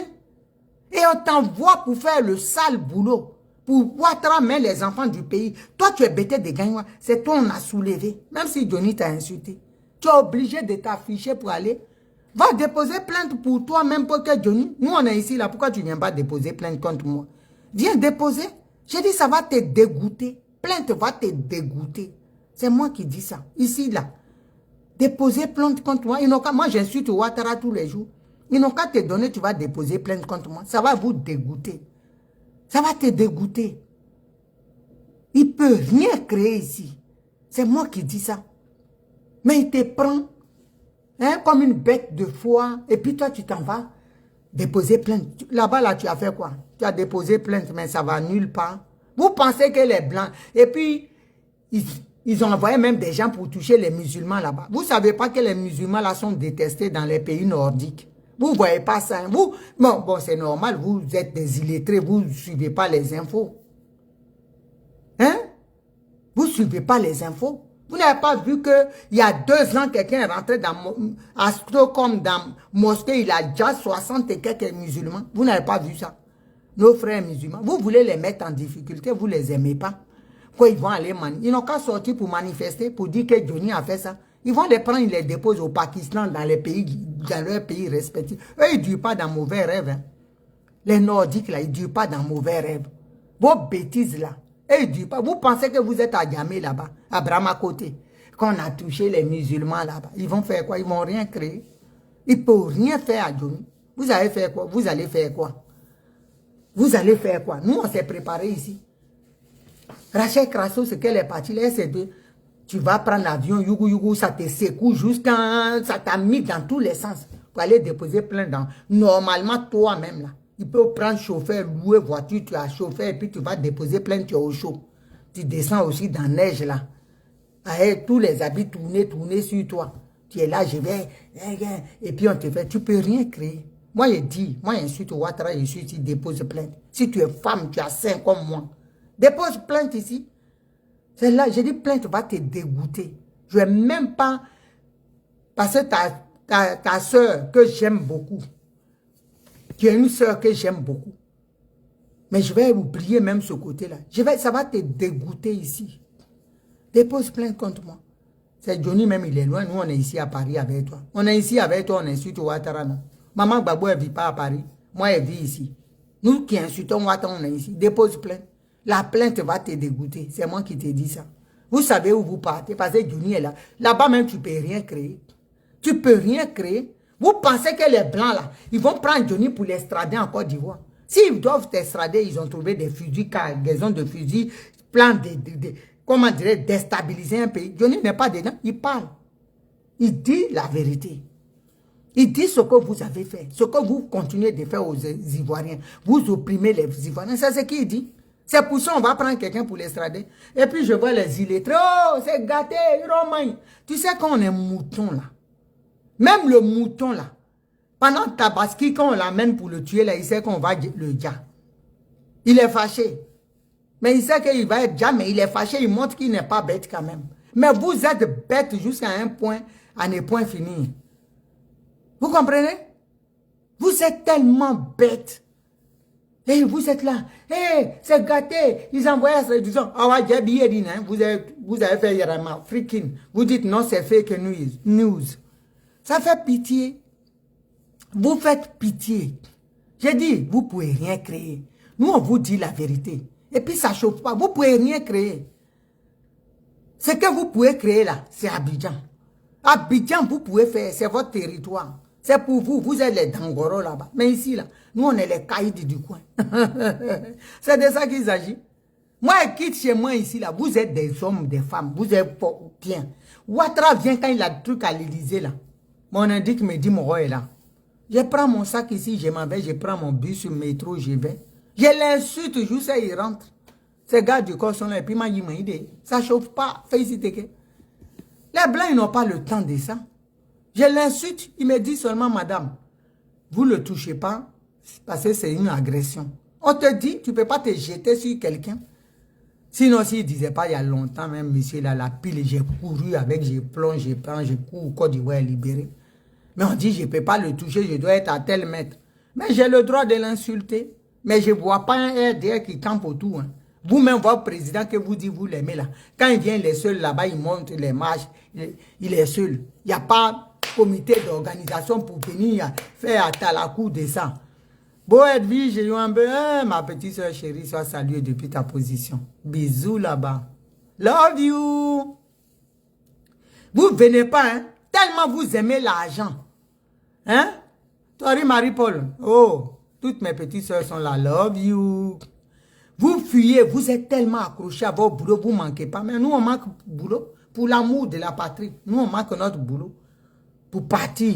Et on t'envoie pour faire le sale boulot. Pour Ouattara mettre les enfants du pays. Toi, tu es bêté de gagner. C'est toi, on a soulevé. Même si Johnny t'a insulté. Tu es obligé de t'afficher pour aller. Va déposer plainte pour toi, même pour que Johnny. Nous, on est ici, là. Pourquoi tu ne viens pas déposer plainte contre moi? Viens déposer. J'ai dit, ça va te dégoûter. Plainte va te dégoûter. C'est moi qui dis ça. Ici, là. Déposer plainte contre moi. Moi, j'insulte Ouattara tous les jours. Ils n'ont qu'à te donner, tu vas déposer plainte contre moi. Ça va vous dégoûter. Ça va te dégoûter. Il ne peut rien créer ici. C'est moi qui dis ça. Mais il te prend comme une bête de foie. Et puis toi, tu t'en vas déposer plainte. Là-bas, là, tu as fait quoi? Tu as déposé plainte, mais ça va nulle part. Vous pensez que les Blancs... Et puis, ils ont envoyé même des gens pour toucher les musulmans là-bas. Vous ne savez pas que les musulmans là sont détestés dans les pays nordiques. Vous ne voyez pas ça. Vous, bon c'est normal, vous êtes des illettrés, vous ne suivez pas les infos. Hein? Vous ne suivez pas les infos. Vous n'avez pas vu qu'il y a 2 ans, quelqu'un est rentré à Stockholm, dans la mosquée, il a déjà 60 et quelques musulmans. Vous n'avez pas vu ça. Nos frères musulmans, vous voulez les mettre en difficulté, vous ne les aimez pas. Quand ils vont aller, ils n'ont qu'à sortir pour manifester, pour dire que Johnny a fait ça. Ils vont les prendre, ils les déposent au Pakistan, dans leurs pays respectifs. Eux, ils ne durent pas dans mauvais rêves. Hein. Les Nordiques, là, ils ne durent pas dans mauvais rêves. Vos bêtises, là, eux, ils ne durent pas. Vous pensez que vous êtes à Djamé, là-bas, à Brahma-Côté, qu'on a touché les musulmans, là-bas. Ils vont faire quoi? Ils ne vont rien créer. Ils ne peuvent rien faire à Johnny. Vous allez faire quoi? Vous allez faire quoi? Vous allez faire quoi? Nous, on s'est préparés ici. Rachel Crasso, ce qu'elle est partie, là, c'est de... Tu vas prendre l'avion, ça te secoue jusqu'à... Ça t'a mis dans tous les sens pour aller déposer plainte dans... Normalement, toi-même, là, il peut prendre chauffeur, louer voiture, tu as chauffeur, et puis tu vas déposer plainte, tu es au chaud. Tu descends aussi dans la neige, là. Avec tous les habits tournés sur toi. Tu es là, je vais... Et puis on te fait... Tu ne peux rien créer. Moi, je dis, moi, j'insulte Ouattara, tu déposes plainte. Si tu es femme, tu as 5 comme moi. Dépose plainte ici. C'est là, j'ai dit, plainte va te dégoûter. Je ne vais même pas... Parce que ta soeur, que j'aime beaucoup, tu as une soeur que j'aime beaucoup. Mais je vais oublier même ce côté-là. Ça va te dégoûter ici. Dépose plainte contre moi. C'est Johnny même, il est loin. Nous, on est ici à Paris avec toi. On est ici avec toi, on insulte Ouattara, non. Maman Gbagbo, elle ne vit pas à Paris. Moi, elle vit ici. Nous qui insultons Ouattara, on est ici. Dépose plainte. La plainte va te dégoûter. C'est moi qui te dis ça. Vous savez où vous partez parce que Johnny est là. Là-bas même, tu ne peux rien créer. Tu ne peux rien créer. Vous pensez que les Blancs, là, ils vont prendre Johnny pour l'extrader en Côte d'Ivoire. S'ils doivent t'extrader, ils ont trouvé des fusils, cargaisons de fusils, plan comment dirais, déstabiliser un pays. Johnny n'est pas dedans. Il parle. Il dit la vérité. Il dit ce que vous avez fait. Ce que vous continuez de faire aux Ivoiriens. Vous opprimez les Ivoiriens. C'est ce qu'il dit. C'est pour ça qu'on va prendre quelqu'un pour l'extrader. Et puis je vois les illettrés. Oh, c'est gâté, Romain. Tu sais quand on est mouton là. Même le mouton là. Pendant Tabaski, quand on l'amène pour le tuer là, il sait qu'on va le dire. Il est fâché. Mais il sait qu'il va être jamais, il est fâché, il montre qu'il n'est pas bête quand même. Mais vous êtes bête jusqu'à un point, à ne point finir. Vous comprenez? Vous êtes tellement bête. Et vous êtes là. Hey, c'est gâté. Ils envoient ça. Disons, vous avez fait Yarama, freaking. Vous dites non, c'est fake news. Ça fait pitié. Vous faites pitié. J'ai dit, vous ne pouvez rien créer. Nous, on vous dit la vérité. Et puis, ça ne chauffe pas. Vous ne pouvez rien créer. Ce que vous pouvez créer là, c'est Abidjan. Abidjan, vous pouvez faire, c'est votre territoire. C'est pour vous, vous êtes les Dangoro là-bas. Mais ici, là, nous, on est les caïds du coin. C'est de ça qu'il s'agit. Moi, je quitte chez moi ici, là. Vous êtes des hommes, des femmes. Vous êtes bien. Ouattara vient quand il a le truc à l'Élysée, là. Mon indique me dit, mon roi est là. Je prends mon sac ici, je m'en vais, je prends mon bus sur le métro, je vais. Je l'insulte, juste il rentre. Ces gars du corps sont là, et puis il m'a dit, ça chauffe pas, félicité. Les blancs, ils n'ont pas le temps de ça. Je l'insulte, il me dit seulement, madame, vous ne le touchez pas, parce que c'est une agression. On te dit, tu ne peux pas te jeter sur quelqu'un. Sinon, s'il ne disait pas il y a longtemps, même monsieur, là, la pile, j'ai couru avec, je plonge, je prends, je cours, Côte d'Ivoire est libéré. Mais on dit, je ne peux pas le toucher, je dois être à tel mètre. Mais j'ai le droit de l'insulter. Mais je ne vois pas un RDR qui campe autour. Hein. Vous-même, votre président, que vous dites, vous l'aimez là. Quand il vient, il est seul là-bas, il monte les marches, il est seul. Il n'y a pas comité d'organisation pour venir faire à Talakou de ça. Beau Edwige, j'ai eu un peu, ma petite soeur chérie, sois saluée depuis ta position. Bisous là-bas. Love you. Vous ne venez pas, hein, tellement vous aimez l'argent. Hein? Toi, Marie-Paul, oh, toutes mes petites soeurs sont là. Love you. Vous fuyez, vous êtes tellement accrochés à votre boulot, vous ne manquez pas. Mais nous, on manque de boulot pour l'amour de la patrie. Nous, on manque notre boulot pour partir.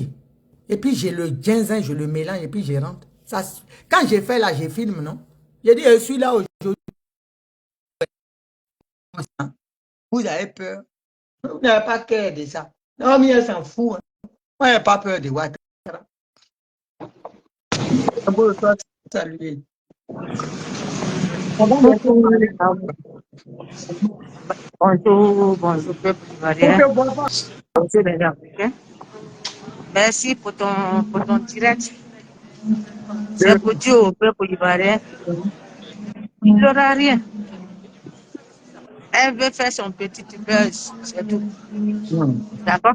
Et puis, j'ai le ginzin, je le mélange et puis je rentre. Ça, quand j'ai fait là, je filme, non? J'ai dit, je suis là aujourd'hui. Vous avez peur. Vous n'avez pas peur de ça. Non, mais elle s'en fout. Hein. Moi, je n'ai pas peur de Ouattara. Salut. Bonjour, peuple ivoirien. Bonjour les Africains. Merci pour ton direct. C'est pour dire au peuple ivoirien, il n'aura rien. Elle veut faire son petit buzz, c'est tout. D'accord?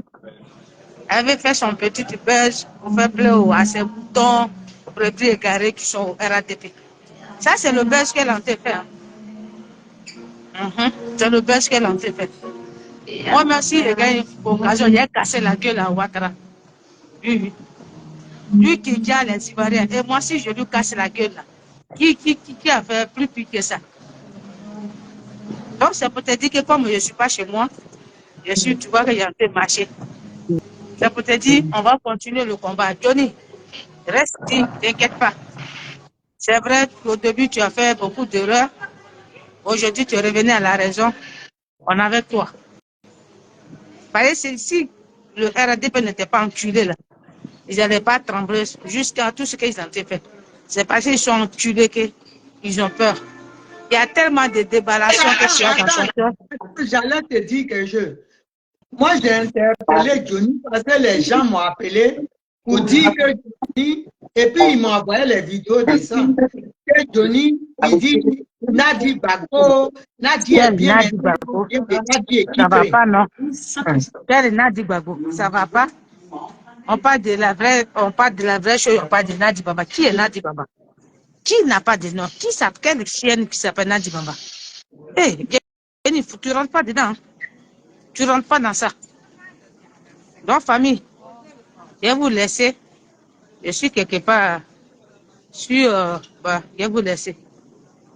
Elle veut faire son petit buzz pour faire plaisir à ses boutons, aux brebis égarés qui sont au RATP. Ça, c'est le buzz qu'elle a en train de faire. C'est le buzz qu'elle a en train de faire. Moi, merci, les gars, occasion, il a cassé la gueule à Ouattara. Oui. Lui qui a les Ivoiriens. Et moi, si je lui casse la gueule, là, qui a fait plus pire que ça? Donc, c'est pour te dire que comme je ne suis pas chez moi, tu vois qu'il y a un peu marché. C'est pour te dire, on va continuer le combat. Johnny, reste dit, t'inquiète pas. C'est vrai qu'au début, tu as fait beaucoup d'erreurs. Aujourd'hui, tu es revenu à la raison. On est avec toi. Parce que si le RADP n'était pas enculé là, ils n'allaient pas trembler jusqu'à tout ce qu'ils ont fait. C'est parce qu'ils sont enculés qu'ils ont peur. Il y a tellement de déballations que tu as dans son cœur. J'allais te dire quelque chose. Moi, j'ai interpellé Johnny parce que les gens m'ont appelé pour dire que Johnny, et puis ils m'ont envoyé les vidéos de ça. Que Johnny, il dit Nadi Bagbo, Nadi est bien, Nadi Bagbo. Ça va pas, non? Quel est Nadi Bagbo? Ça va pas? On parle de la vraie chose, on parle de Nadi Baba. Qui est Nadi Baba? Qui n'a pas de nom? Quelle chienne qui s'appelle Nadi Baba? Hey, tu rentres pas dedans. Tu rentres pas dans ça. Donc, famille, je vais vous laisser. Je suis quelque part. Je vais vous laisser.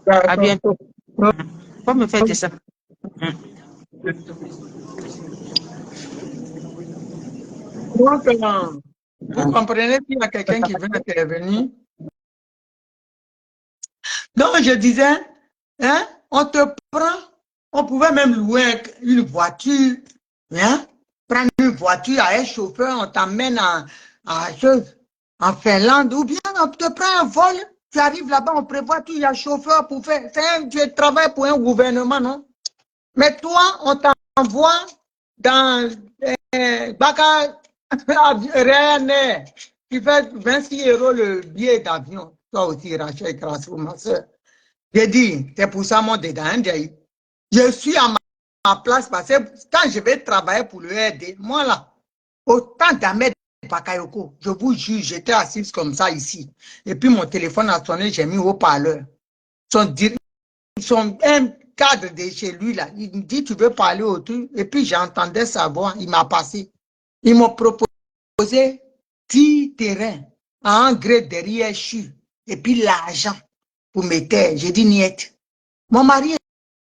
À bientôt. Faut me faire de ça. Donc, vous comprenez qu'il y a quelqu'un qui veut intervenir? Donc, je disais, hein, on te prend, on pouvait même louer une voiture, hein, prendre une voiture à un chauffeur, on t'emmène en Finlande, ou bien on te prend un vol, Tu arrives là-bas, on prévoit tout, il y a chauffeur pour faire. Tu travailles pour un gouvernement, non? Mais toi, on t'envoie dans Baka Ryanair qui fait 26 € le billet d'avion. Toi aussi, Rachel Krasso, ma soeur. J'ai dit, c'est pour ça mon dédain. Je suis à ma place parce que quand je vais travailler pour le RD, moi là, autant d'Ahmed Bakayoko, je vous jure, j'étais assise comme ça ici. Et puis mon téléphone a sonné, j'ai mis haut-parleur. Un cadre de chez lui là, il me dit, tu veux parler autour? Et puis j'entendais sa voix, il m'a passé. Ils m'ont proposé 10 terrains à un gré derrière CHU. Et puis l'argent pour me taire. J'ai dit, niet. Mon mari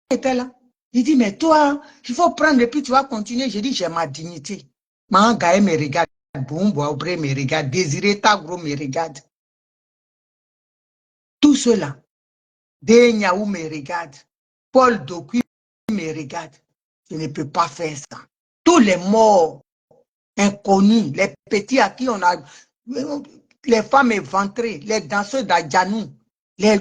était là. Il dit, mais toi, il faut prendre et puis tu vas continuer. J'ai dit, j'ai ma dignité. Mangaï me regarde, Boumbo Aubrey me regarde, Désiré Tagro me regarde. Tout cela, Denyahou me regarde, Paul Dokui me regarde. Je ne peux pas faire ça. Tous les morts inconnus, les petits à qui on a, les femmes éventrées, les danseurs d'Adjanou, les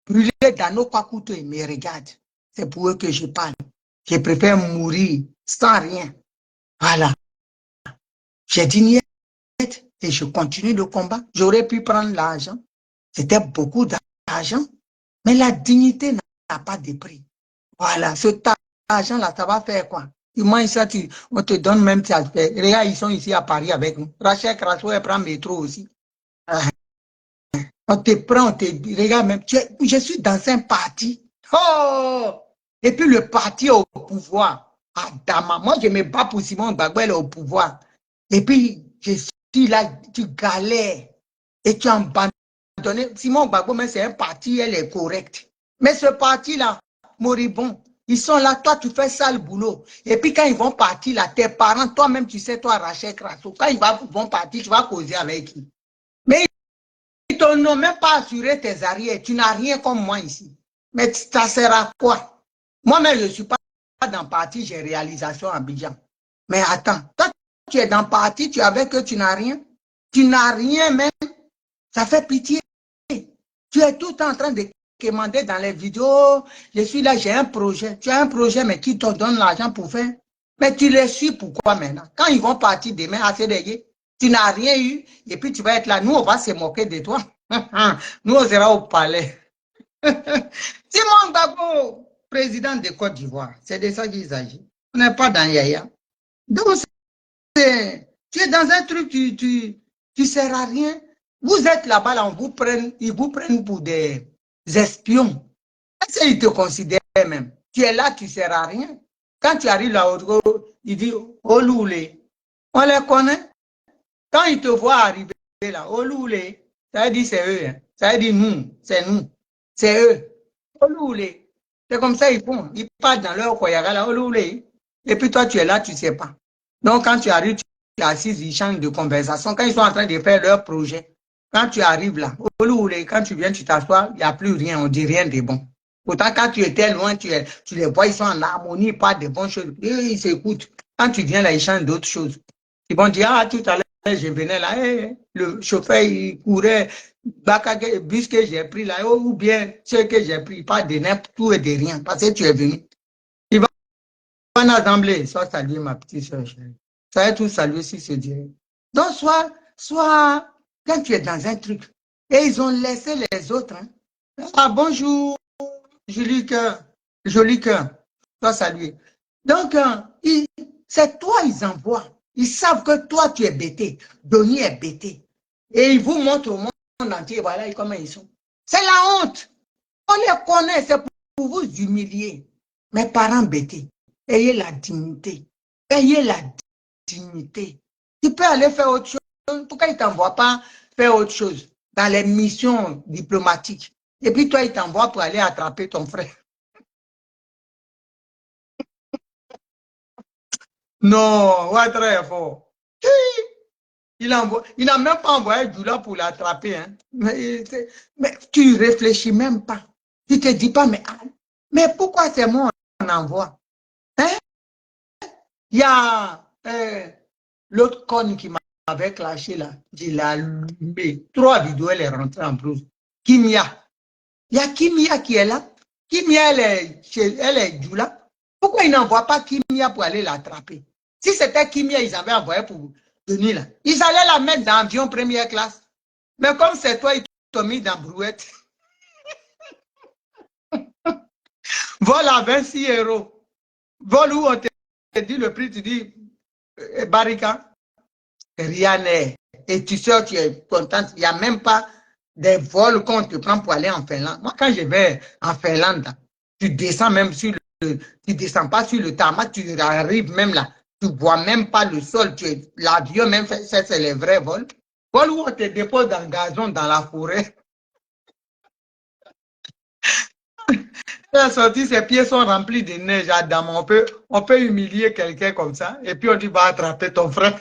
brûlés dans nos Kwakuto, ils me regardent. C'est pour eux que je parle. Je préfère mourir sans rien. Voilà. J'ai dit niet et je continue le combat. J'aurais pu prendre l'argent. C'était beaucoup d'argent. Mais la dignité n'a pas de prix. Voilà. Cet argent-là, ça va faire quoi? Moi, ça, on te donne même ça. Les gars, ils sont ici à Paris avec nous. Rachel Krasso, elle prend métro aussi. On te prend, on te dit, regarde même, je suis dans un parti. Oh! Et puis le parti au pouvoir. Adama. Moi, je me bats pour Simon Gbagbo, elle est au pouvoir. Et puis, je suis là, tu galères. Et tu as abandonné. Simon Gbagbo, mais c'est un parti, elle est correcte. Mais ce parti-là, moribond, ils sont là, toi, tu fais ça le boulot. Et puis, quand ils vont partir, là, tes parents, toi-même, tu sais, toi, Rachel Krasso, quand ils vont partir, tu vas causer avec qui? Mais ils t'ont même pas assuré tes arrières. Tu n'as rien comme moi ici. Mais ça sert à quoi? Moi-même, je ne suis pas dans le parti, j'ai réalisation à Abidjan. Mais attends, toi, tu es dans le parti, tu es avec eux, tu n'as rien. Tu n'as rien même. Ça fait pitié. Tu es tout en train de commander dans les vidéos. Je suis là, j'ai un projet. Tu as un projet, mais qui te donne l'argent pour faire? Mais tu les suis pourquoi maintenant? Quand ils vont partir demain à CDG, tu n'as rien eu et puis tu vas être là. Nous, on va se moquer de toi. Nous, on sera au palais. Simon Gbagbo, président de Côte d'Ivoire, c'est de ça qu'il s'agit. On n'est pas dans Yaya. Donc, tu es dans un truc, tu ne sers à rien. Vous êtes là-bas, là, ils vous prennent pour des espions. Est-ce qu'ils te considèrent même? Tu es là, tu ne sers à rien. Quand tu arrives là, ils disent Oloulé. On les connaît. Quand ils te voient arriver là, Oloulé, ça veut dire c'est eux. Hein. Ça veut dire nous, c'est nous. C'est eux. Oloulé. C'est comme ça ils font. Ils partent dans leur koyaga là, Oloulé. Et puis toi, tu es là, tu ne sais pas. Donc quand tu arrives, tu es assis, ils changent de conversation. Quand ils sont en train de faire leur projet, quand tu arrives là, Oloulé, quand tu viens, tu t'assois, il n'y a plus rien, on ne dit rien de bon. Pourtant, quand tu étais loin, tu les vois, ils sont en harmonie, pas de bonnes choses. Et ils s'écoutent. Quand tu viens là, ils changent d'autres choses. Ils vont dire, ah, tout à l'heure, je venais là, le chauffeur, il courait, bus que j'ai pris là, ou bien ce que j'ai pris, pas de n'importe tout et de rien, parce que tu es venu. Ils vont en assembler, soit saluer ma petite soeur chérie. Ça va tout saluer si c'est Dieu. Donc, soit, quand tu es dans un truc, et ils ont laissé les autres, hein. Ah, bonjour. Joli cœur, toi saluer. Donc, c'est toi, ils envoient. Ils savent que toi, tu es bêté. Denis est bêté. Et ils vous montrent au monde entier, voilà comment ils sont. C'est la honte. On les connaît, c'est pour vous humilier. Mes parents bêtés, ayez la dignité. Ayez la dignité. Tu peux aller faire autre chose. Pourquoi ils ne t'envoient pas faire autre chose dans les missions diplomatiques? Et puis toi, il t'envoie pour aller attraper ton frère. Non, Ouattara est fort. Il n'a même pas envoyé Djoula pour l'attraper. Hein. Mais tu ne réfléchis même pas. Tu ne te dis pas, mais pourquoi c'est moi qu'on envoie? Hein? Il y a l'autre conne qui m'avait clashé là. Il a allumé. 3 vidéos, elle est rentrée en prose. Kimia. Il y a Kimia qui est là. Kimia, elle est Djoula. Pourquoi ils n'envoient pas Kimia pour aller l'attraper? Si c'était Kimia, ils avaient envoyé pour venir là. Ils allaient la mettre dans l'avion première classe. Mais comme c'est toi, ils t'ont mis dans brouette. Vol à 26 €. Vol où on te dit le prix, tu dis Barika, rien n'est. Et tu sais, tu es contente. Il n'y a même pas des vols qu'on te prend pour aller en Finlande. Moi, quand je vais en Finlande, tu descends même sur tu descends pas sur le tarmac, tu arrives même là. Tu vois même pas le sol. L'avion même, c'est les vrais vols. Vol où on te dépose dans le gazon, dans la forêt. La sortie, ses pieds sont remplis de neige. Adam, on peut humilier quelqu'un comme ça. Et puis on dit, va attraper ton frère.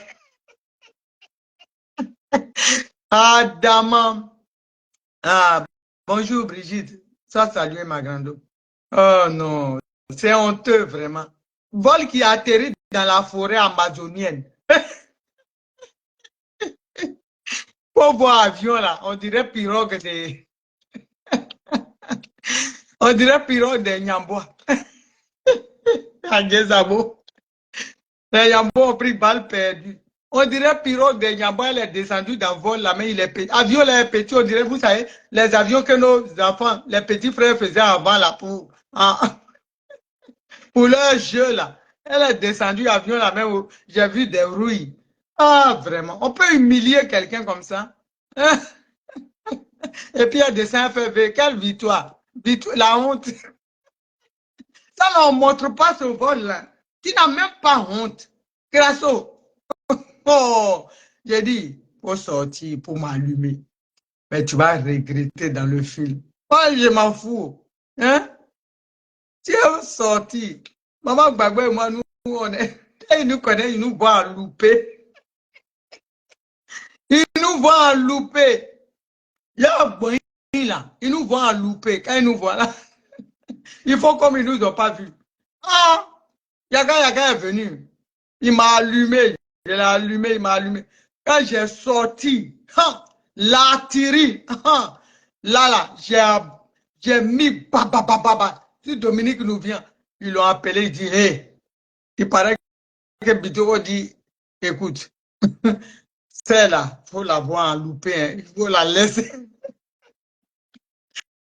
Adam. Ah, bonjour Brigitte. Ça, salut ma grande. Oh non, c'est honteux vraiment. Vol qui atterrit dans la forêt amazonienne. Pour voir avion là, on dirait pirogue de... On dirait pirogue de Nyambois. À Gezabo. Les Nyambois ont pris balle perdue. On dirait pirogue de Nyambois, elle est descendue dans le vol là, mais il est petit. Avion là est petit, on dirait, vous savez, les avions que nos enfants, les petits frères faisaient avant là pour leur jeu là. Elle est descendue avion là, même où j'ai vu des rouilles. Ah, vraiment. On peut humilier quelqu'un comme ça. Et puis elle descend, elle fait quelle victoire? La honte. Ça, là, on ne montre pas ce vol-là. Tu n'as même pas honte. Grasso. Oh, j'ai dit, faut sortir pour m'allumer. Mais tu vas regretter dans le film. Oh, je m'en fous. Hein? Tu es sorti. Maman Gbagbo et moi, nous, on est. Ils nous connaissent, ils nous voient en loupé. Ils nous voient en loupé. Il y a un bon là. Ils nous voient en loupé. Quand ils nous voient là, ils font comme ils ne nous ont pas vus. Ah! Yaga est venu. Il m'a allumé. Je l'ai allumé, il m'a allumé. Quand j'ai sorti, l'artillerie, là, j'ai mis baba. Si Dominique nous vient, ils l'ont appelé, il dit, hé, il paraît que Bidoro dit, écoute, celle-là, il faut la voir en loupé, hein, il faut la laisser.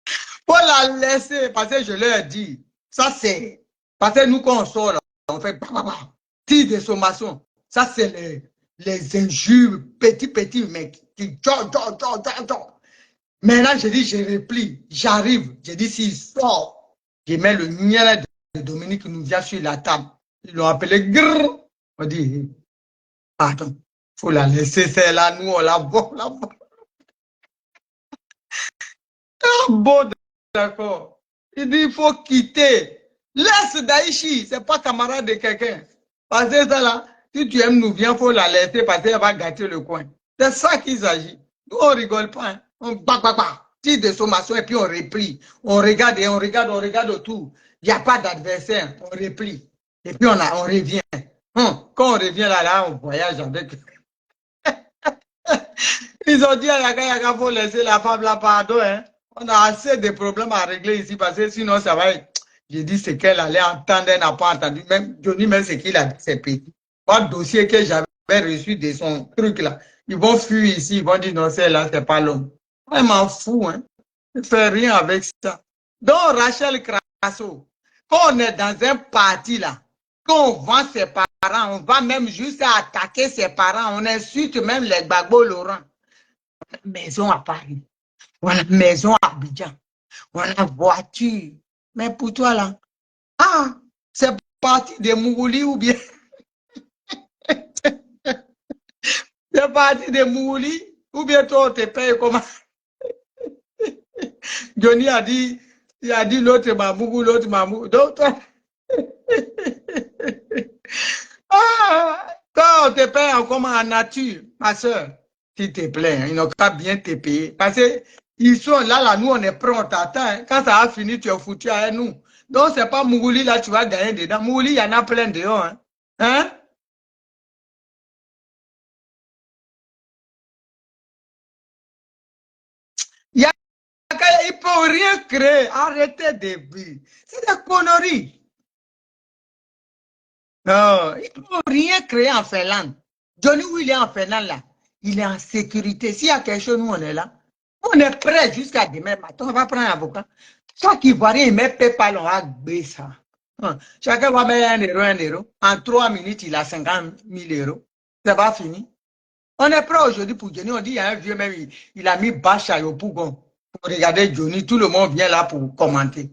Il faut la laisser, parce que je leur ai dit, ça c'est, parce que nous quand on sort là, on fait tir de sommation. Ça c'est les injures, petits mecs, qui Maintenant, je dis, je replie, j'arrive, je dis, s'il sort, je mets le niel de Dominique qui nous vient sur la table. Ils l'ont appelé grrr. On dit, attends, il faut la laisser celle-là, nous on la voit, Ah bon, d'accord. Il dit, il faut quitter. Laisse Daïchi, c'est pas camarade de quelqu'un. Parce que ça là, si tu aimes nous, viens, il faut la laisser parce qu'elle va gâter le coin. C'est ça qu'il s'agit. Nous, on rigole pas. Hein. On tire des sommations et puis on replie. On regarde et on regarde autour. Il n'y a pas d'adversaire. On replie. Et puis on revient. Quand on revient là, on voyage avec. Ils ont dit à Yaga, il faut laisser la femme là, pardon. Hein. On a assez de problèmes à régler ici parce que sinon ça va être. J'ai dit ce qu'elle allait entendre, elle n'a pas entendu. Même Johnny, même ce qu'il a dit, c'est petit. Moi, le dossier que j'avais reçu de son truc là, ils vont fuir ici, ils vont dire non, c'est là, c'est pas l'homme. Moi, je m'en fous, hein. Je ne fais rien avec ça. Donc, Rachel Crasso, quand on est dans un parti là, quand on vend ses parents, on va même juste attaquer ses parents, on insulte même les Gbagbo Laurent. On a maison à Paris, on a maison à Abidjan, on a voiture. Mais pour toi là, c'est parti de Mourouli ou bien c'est parti de Mourouli ou bien toi on te paye comment? Johnny a dit, il a dit l'autre Mamougou, l'autre Mamougou. Donc toi, toi on te paye en comment en nature, ma soeur. S'il te plaît, hein, ils n'ont qu'à bien te payer. Parce que ils sont là, nous on est prêts, on t'attend. Hein. Quand ça a fini, tu es foutu avec nous. Donc c'est pas Mourouli là, tu vas gagner dedans. Mourouli, il y en a plein dehors. Hein? Hein? il ne peut rien créer. Arrêtez de vivre. C'est des conneries. Non, il ne peut rien créer en Finlande. Johnny, où il est en Finlande, là, il est en sécurité. S'il y a quelque chose, nous, on est là. On est prêt jusqu'à demain matin. On va prendre un avocat. Chaque Ivoirien, il met PayPal, on va baisser ça. Chacun va mettre 1 euro, 1 euro. En 3 minutes, il a 50 000 euros. Ça va finir. On est prêt aujourd'hui pour Johnny. On dit, il y a un vieux même, il a mis bâche à Yopougon pour regarder Johnny. Tout le monde vient là pour commenter.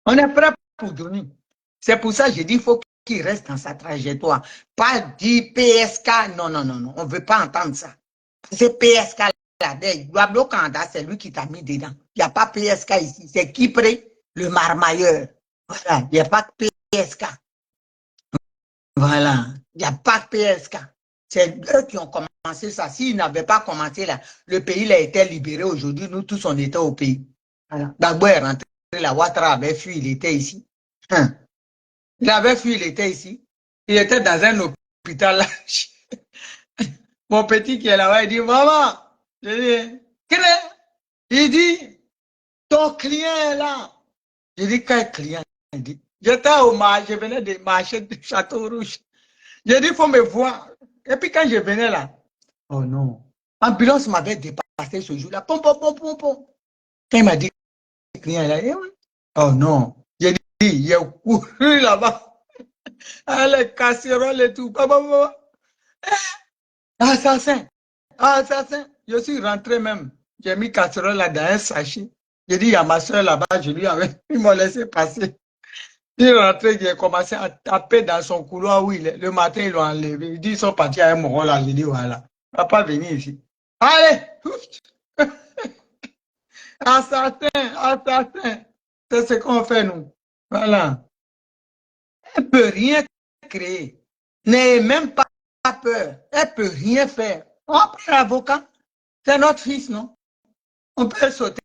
On est prêt pour Johnny. C'est pour ça que je dis, il faut qu'il reste dans sa trajectoire. Pas dire PSK. Non, non, non, non. On ne veut pas entendre ça. C'est PSK là. Guablo Kanda, c'est lui qui t'a mis dedans. Il n'y a pas PSK ici. C'est Kipré, le marmailleur. Voilà. Il n'y a pas que PSK. Voilà. Il n'y a pas que PSK. C'est eux qui ont commencé ça. S'ils n'avaient pas commencé là, le pays a été libéré aujourd'hui. Nous tous, on était au pays. Voilà. D'abord, est rentré. La Ouattara avait fui, il était ici. Il avait fui, il était ici. Il était dans un hôpital là. Mon petit qui est là-bas, il dit, maman, je dis, il dit, ton client est là. Je dis, quel client? Il dit, j'étais au marché, je venais de marcher du Château Rouge. Je dis, il faut me voir. Et puis quand je venais là, oh non, l'ambulance m'avait dépassé ce jour-là. Pom, pom, pom, pom, pom. Quand il m'a dit, le client est là, eh oui. Oh non, j'ai dit, il a couru là-bas. Ah, les casseroles et tout. Assassin, assassin. Je suis rentré même. J'ai mis casserole là dans un sachet. J'ai dit, il y a ma soeur là-bas, je lui avais, ils m'ont laissé passer. Il est rentré, j'ai commencé à taper dans son couloir où il est. Le matin, ils l'ont enlevé. Ils disent, ils sont partis à un moment là. J'ai dit, voilà, il ne va pas venir ici. Allez! Assassin, assassin. C'est ce qu'on fait, nous. Voilà. Elle ne peut rien créer. N'ayez même pas peur. Elle ne peut rien faire. On prend l'avocat. C'est notre fils, non? On peut sauter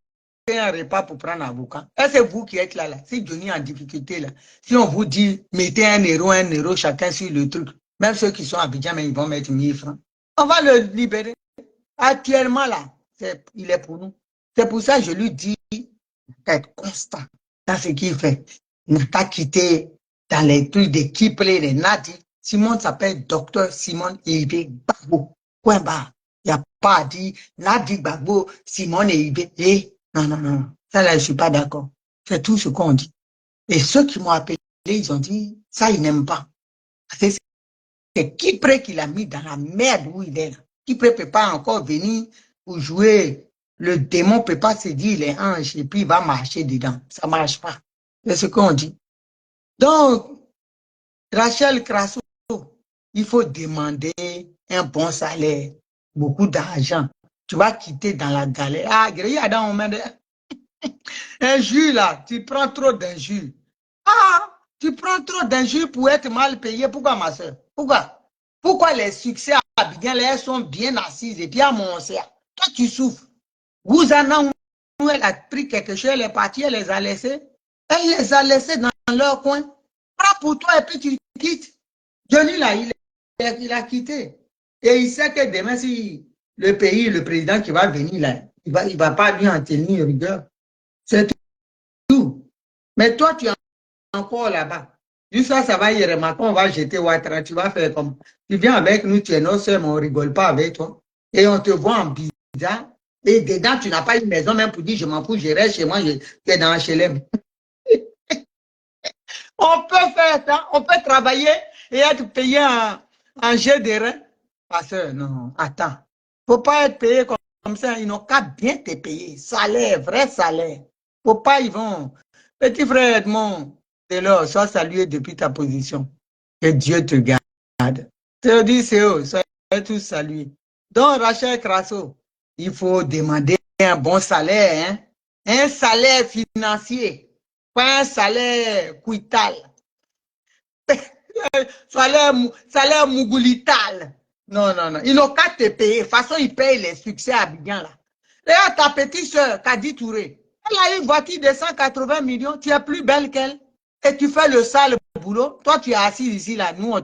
un repas pour prendre un avocat. Et c'est vous qui êtes là, là. Si Johnny est en difficulté, là, si on vous dit, mettez 1 euro chacun sur le truc, même ceux qui sont à Abidjan, mais ils vont mettre 1000 francs. On va le libérer. Actuellement, là, il est pour nous. C'est pour ça que je lui dis d'être constant dans ce qu'il fait. Il n'a pas quitté dans les trucs de Kiplé, les Nadi. Simon s'appelle Docteur Simon Ibé Gbagbo. Point barre. Il n'y a pas à dire Nadi Gbagbo, Simon et Ibé. Non, non, non. Ça, là, je ne suis pas d'accord. C'est tout ce qu'on dit. Et ceux qui m'ont appelé, ils ont dit, ça, ils n'aiment pas. C'est Kipré qui l'a mis dans la merde où il est là. Kipré ne peut pas encore venir pour jouer. Le démon ne peut pas se dire, il est ange, et puis il va marcher dedans. Ça ne marche pas. C'est ce qu'on dit. Donc, Rachel Crasso, il faut demander un bon salaire, beaucoup d'argent. Tu vas quitter dans la galère. Ah, il y a dans un jus là, tu prends trop d'injures. Ah, tu prends trop d'injures pour être mal payé. Pourquoi, ma soeur? Pourquoi? Pourquoi les succès à Abidjan, elles sont bien assises et puis à Montserrat? Toi, tu souffres. Gouzana, elle a pris quelque chose, elle est partie, elle les a laissés. Elle les a laissés dans leur coin. Prends pour toi et puis tu quittes. Johnny, là, il a quitté. Et il sait que demain, si le pays, le président qui va venir, là, il va pas lui en tenir rigueur. C'est tout. Mais toi, tu es encore là-bas. Jusqu'à ça va y remarquer, on va jeter Ouattara, tu vas faire comme. Tu viens avec nous, tu es non seul, mais on ne rigole pas avec toi. Et on te voit en bizarre. Et dedans, tu n'as pas une maison même pour dire, je m'en fous, je reste chez moi, tu es dans HLM. On peut faire ça, on peut travailler et être payé en jet de rein. Parce que non, attends. Il ne faut pas être payé comme ça, ils n'ont qu'à bien te payer. Salaire, vrai salaire. Il ne faut pas, ils vont. Petit frère Edmond, Taylor, sois salué depuis ta position. Que Dieu te garde. Te dis, c'est eux, soyez tous salués. Donc, Rachel Crasso, il faut demander un bon salaire, hein? Un salaire financier, pas un salaire cuital. salaire mougulital. Non, non, non. Ils n'ont qu'à te payer. De toute façon, ils payent les succès à Abidjan, là. Regarde ta petite soeur, Kadi Touré. Elle a une voiture de 180 millions. Tu es plus belle qu'elle. Et tu fais le sale boulot. Toi, tu es assis ici, là. Nous,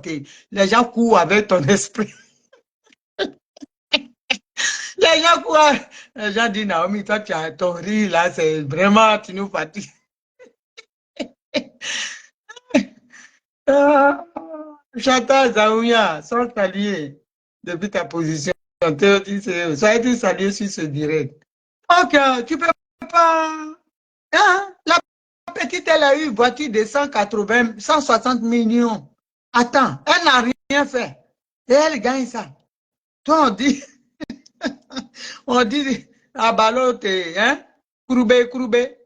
les gens courent avec ton esprit. Les gens quoi? Les gens disent, Naomi, toi, tu as ton rire là, c'est vraiment, tu nous fatigues. Ah, Chantal Zaouya, sans saluer depuis ta position. Soyez salué sur ce direct. Donc, tu peux pas. Hein? La petite, elle a eu une voiture de 180, 160 millions. Attends, elle n'a rien fait. Et elle gagne ça. Toi, on dit, ah bah l'autre, hein? Courbé, courbé.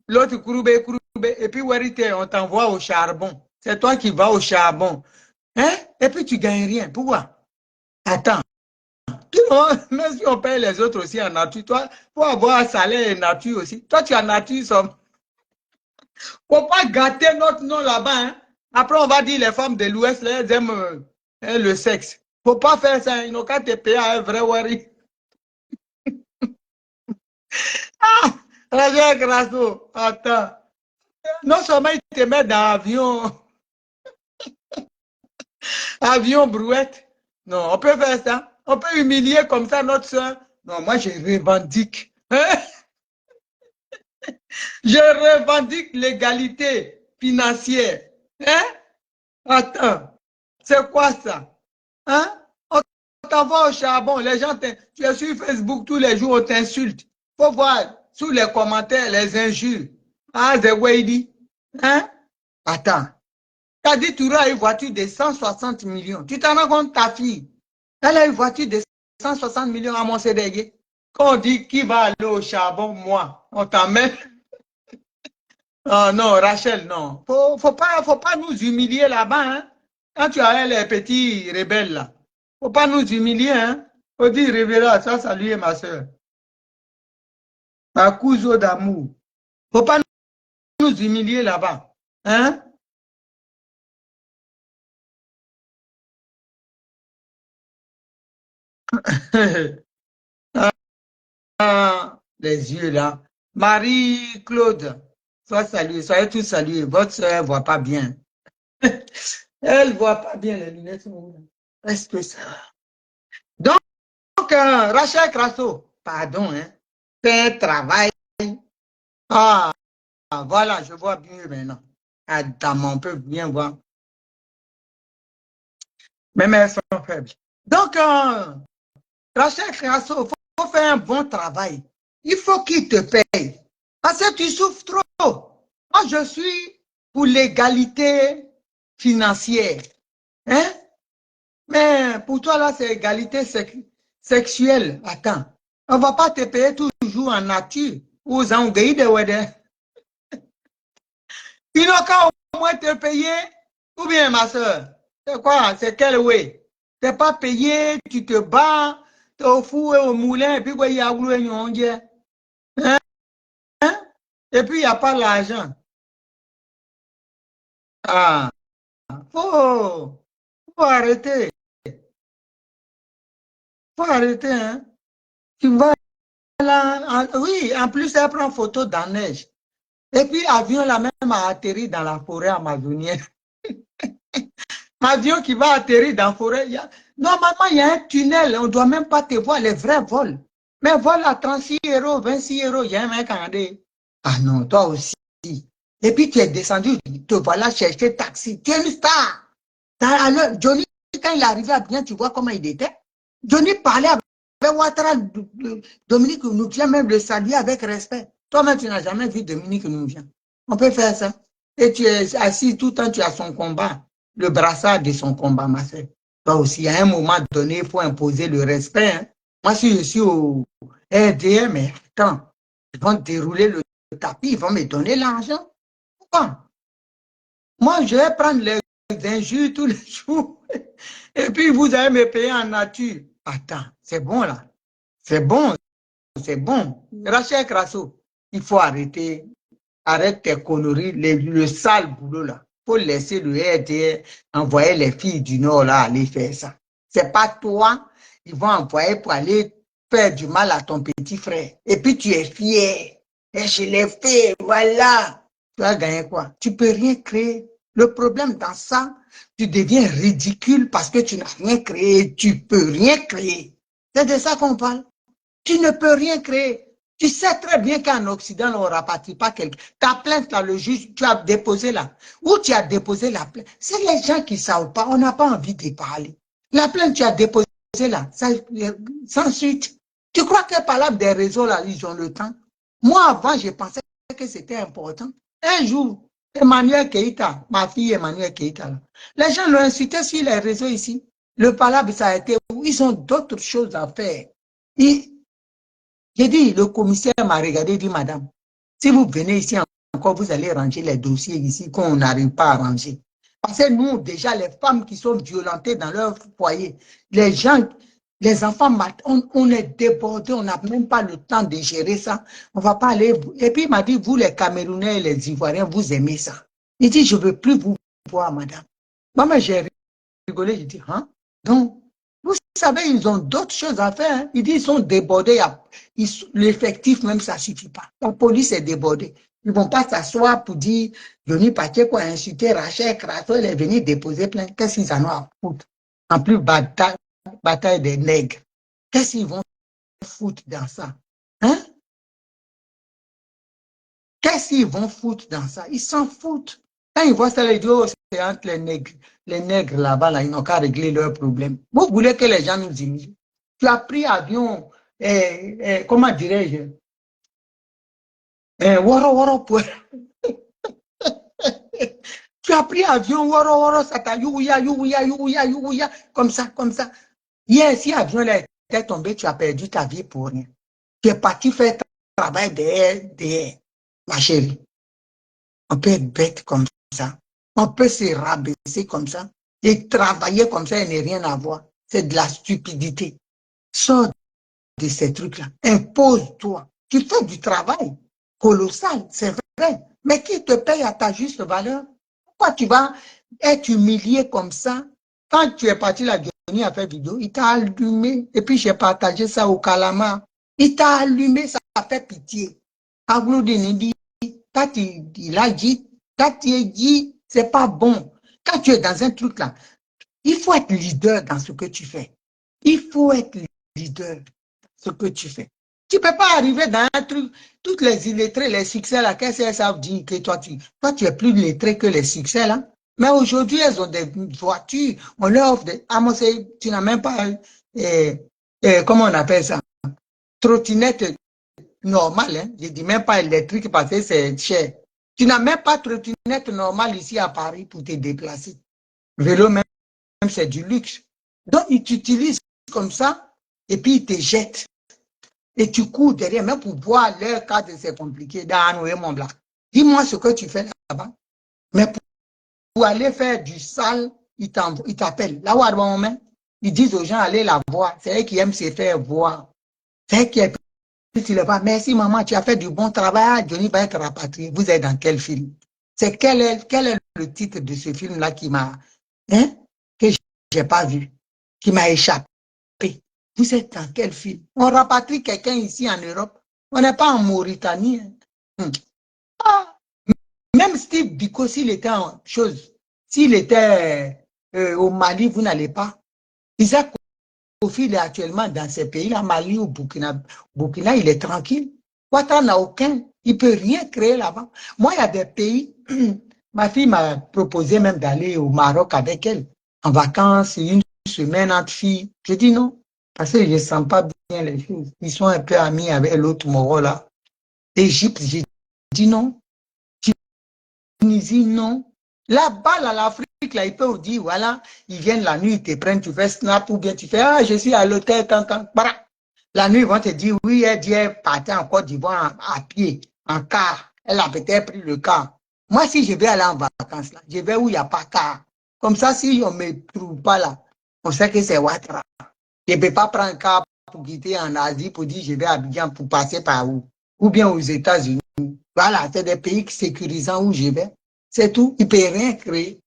L'autre courbé, courbé. Et puis, Warité, on t'envoie au charbon. C'est toi qui vas au charbon. Hein? Et puis, tu gagnes rien. Pourquoi? Attends. Même si on paye les autres aussi en nature, toi, pour avoir un salaire en nature aussi. Toi, tu es en nature, somme. Faut pas gâter notre nom là-bas. Hein. Après, on va dire les femmes de l'Ouest, elles aiment le sexe. Faut pas faire ça. Ils n'ont qu'à te payer à un vrai wari. Ah, Roger Grasso, attends. Non seulement ils te mettent dans l'avion, avion brouette. Non, on peut faire ça. On peut humilier comme ça notre soeur. Non, moi, je revendique. Hein? Je revendique l'égalité financière. Hein? Attends, c'est quoi ça? Hein? On t'envoie au charbon, les gens, tu es sur Facebook tous les jours, on t'insulte. Faut voir sous les commentaires les injures. Ah, c'est Wady. Hein? Attends, tu as dit tu auras une voiture de 160 millions. Tu t'en rends compte, ta fille? Elle a une voiture de 160 millions à Montsédégué. Quand on dit qui va aller au charbon, moi, on t'emmène. Oh non, Rachel, non. Faut pas nous humilier là-bas, hein. Quand tu as les petits rebelles là, faut pas nous humilier, hein. Faut dire révérend, ça saluer ma soeur. Ma cousin d'amour. Faut pas nous humilier là-bas, hein. Ah, les yeux là. Marie-Claude, sois saluée, soyez tous salués. Votre soeur ne voit pas bien. Elle ne voit pas bien les lunettes. Est-ce que ça? Donc, Rachel Crasso, pardon, hein, fait un travail. Ah, voilà, je vois bien maintenant. Attends, on peut bien voir. Même elles sont faibles. Donc, Rachel Crasso, il faut faire un bon travail. Il faut qu'il te paye. Parce que tu souffres trop. Moi, je suis pour l'égalité financière. Hein? Mais pour toi, là, c'est égalité sexuelle. Attends, on ne va pas te payer toujours en nature. Aux Anguilles de Wede. Ils n'ont qu'à au moins te payer. Ou bien, ma soeur, c'est quoi? C'est quel way? Tu n'es pas payé, tu te bats, tu es au four et au moulin, et puis, il y a hein? Et puis, il n'y a pas l'argent. Ah, faut arrêter. Faut arrêter, hein? Tu vas là, oui, en plus, elle prend photo dans la neige. Et puis, l'avion là même a atterri dans la forêt amazonienne. Avion qui va atterrir dans la forêt. Normalement, il y a un tunnel. On ne doit même pas te voir les vrais vols. Mais vol à 36 euros, 26 euros, il y a un mec en dé. Ah non, toi aussi. Et puis, tu es descendu, te voilà chercher taxi. Tu es une star. Alors, Johnny, quand il est arrivé à bien, tu vois comment il était. Johnny parlait avec Ouattara. Dominique nous vient même le saluer avec respect. Toi-même, tu n'as jamais vu Dominique nous vient. On peut faire ça. Et tu es assis tout le temps, tu as son combat. Le brassard de son combat, ma soeur. Toi aussi, à un moment donné, il faut imposer le respect. Hein. Moi, si je suis au RDM, mais attends, ils vont dérouler le tapis, ils vont me donner l'argent. Pourquoi? Moi, je vais prendre les injures tous les jours. Et puis, vous allez me payer en nature. Attends, c'est bon là. C'est bon, c'est bon. Rachel Crasso, il faut arrêter. Arrête tes conneries, le sale boulot là. Il faut laisser le RDR envoyer les filles du Nord là aller faire ça. C'est pas toi, ils vont envoyer pour aller faire du mal à ton petit frère. Et puis tu es fier. Et je l'ai fait, voilà. Tu as gagné quoi? Tu peux rien créer. Le problème dans ça, tu deviens ridicule parce que tu n'as rien créé. Tu peux rien créer. C'est de ça qu'on parle. Tu ne peux rien créer. Tu sais très bien qu'en Occident, on ne rapatrie pas quelqu'un. Ta plainte, là, le juge, tu as déposé là. Où tu as déposé la plainte? C'est les gens qui ne savent pas. On n'a pas envie de parler. La plainte, tu as déposé là. Ça, sans suite. Tu crois que par là, des réseaux, là, ils ont le temps? Moi, avant, je pensais que c'était important. Un jour, Emmanuel Keïta, ma fille Emmanuel Keïta, là, les gens l'ont insulté sur les réseaux ici. Le palabre, ça a été où? Ils ont d'autres choses à faire. J'ai dit, le commissaire m'a regardé et dit, madame, si vous venez ici encore, vous allez ranger les dossiers ici qu'on n'arrive pas à ranger. Parce que nous, déjà, les femmes qui sont violentées dans leur foyer, les gens, les enfants, on est débordés, on n'a même pas le temps de gérer ça. On ne va pas aller. Et puis, il m'a dit, vous, les Camerounais et les Ivoiriens, vous aimez ça. Il dit, je ne veux plus vous voir, madame. Moi, j'ai rigolé, j'ai dit, hein? Donc, vous savez, ils ont d'autres choses à faire. Hein. Ils disent qu'ils sont débordés. L'effectif même, ça ne suffit pas. La police est débordée. Ils ne vont pas s'asseoir pour dire, Johnny Pacheco a insulté Rachel Crasso, elle est venue déposer plainte. Qu'est-ce qu'ils en ont à foutre? En plus, bataille des nègres. Qu'est-ce qu'ils vont foutre dans ça? Hein? Qu'est-ce qu'ils vont foutre dans ça? Ils s'en foutent. Quand ils voient ça, ils disent, oh, c'est entre les nègres. Les nègres là-bas, là, ils n'ont qu'à régler leurs problèmes. Vous voulez que les gens nous humilient? Tu as pris avion, comment dirais-je? Tu as pris avion, ça t'a youya, comme ça, comme ça. Hier, si l'avion était tombé, tu as perdu ta vie pour rien. Tu es parti faire travail derrière, ma chérie. On peut être bête comme ça. On peut se rabaisser comme ça et travailler comme ça et ne rien avoir. C'est de la stupidité. Sors de ces trucs-là. Impose-toi. Tu fais du travail colossal, c'est vrai. Mais qui te paye à ta juste valeur? Pourquoi tu vas être humilié comme ça? Quand tu es parti la Guinée à faire vidéo, il t'a allumé. Et puis j'ai partagé ça au Kalama. Il t'a allumé, ça fait pitié. Agloudini dit, il a dit, quand tu dit, c'est pas bon. Quand tu es dans un truc là, il faut être leader dans ce que tu fais. Il faut être leader dans ce que tu fais. Tu ne peux pas arriver dans un truc, toutes les illettrés, les succès là, qu'est-ce qu'elles savent dire que toi tu es plus lettré que les succès là. Mais aujourd'hui, elles ont des voitures, on leur offre des. Ah, moi, tu n'as même pas, comment on appelle ça? Trottinette normale, hein? Je ne dis même pas électrique parce que c'est cher. Tu n'as même pas de trottinette normale ici à Paris pour te déplacer. Vélo même, c'est du luxe. Donc, ils t'utilisent comme ça et puis ils te jettent. Et tu cours derrière, même pour voir leur cadre, c'est compliqué. Mon black. Dis-moi ce que tu fais là-bas. Mais pour aller faire du sale, ils t'appellent. Là où ils disent aux gens, allez la voir. C'est eux qui aiment se faire voir. C'est eux qui aiment. Tu le vois, merci maman, tu as fait du bon travail. Johnny va être rapatrié. Vous êtes dans quel film? C'est quel est le titre de ce film-là qui m'a, hein, que je n'ai pas vu, qui m'a échappé? Vous êtes dans quel film? On rapatrie quelqu'un ici en Europe. On n'est pas en Mauritanie. Hein. Ah. Même Steve Biko, s'il était en chose, s'il était au Mali, vous n'allez pas. Isaac Kofi, il est actuellement dans ces pays-là, Mali ou Burkina. Burkina, il est tranquille. Ouattara n'a aucun. Il ne peut rien créer là-bas. Moi, il y a des pays. Ma fille m'a proposé même d'aller au Maroc avec elle, en vacances, une semaine entre filles. Je dis non. Parce que je ne sens pas bien les choses. Ils sont un peu amis avec l'autre Moro là. Égypte, j'ai dit non. Tunisie, non. Là-bas, là, l'Afrique, là, ils peuvent dire, voilà, ils viennent la nuit, ils te prennent, tu fais snap ou bien tu fais, ah, je suis à l'hôtel, la nuit, ils vont te dire, oui, elle dit, elle partait en Côte d'Ivoire à pied, en car. Elle a peut-être pris le car. Moi, si je vais aller en vacances, là, je vais où il n'y a pas de car. Comme ça, si on ne me trouve pas là, on sait que c'est Ouattara. Je ne peux pas prendre un car pour quitter en Asie pour dire, je vais à Abidjan pour passer par où? Ou bien aux États-Unis. Voilà, c'est des pays sécurisants où je vais. C'est tout. Il ne peut rien créer.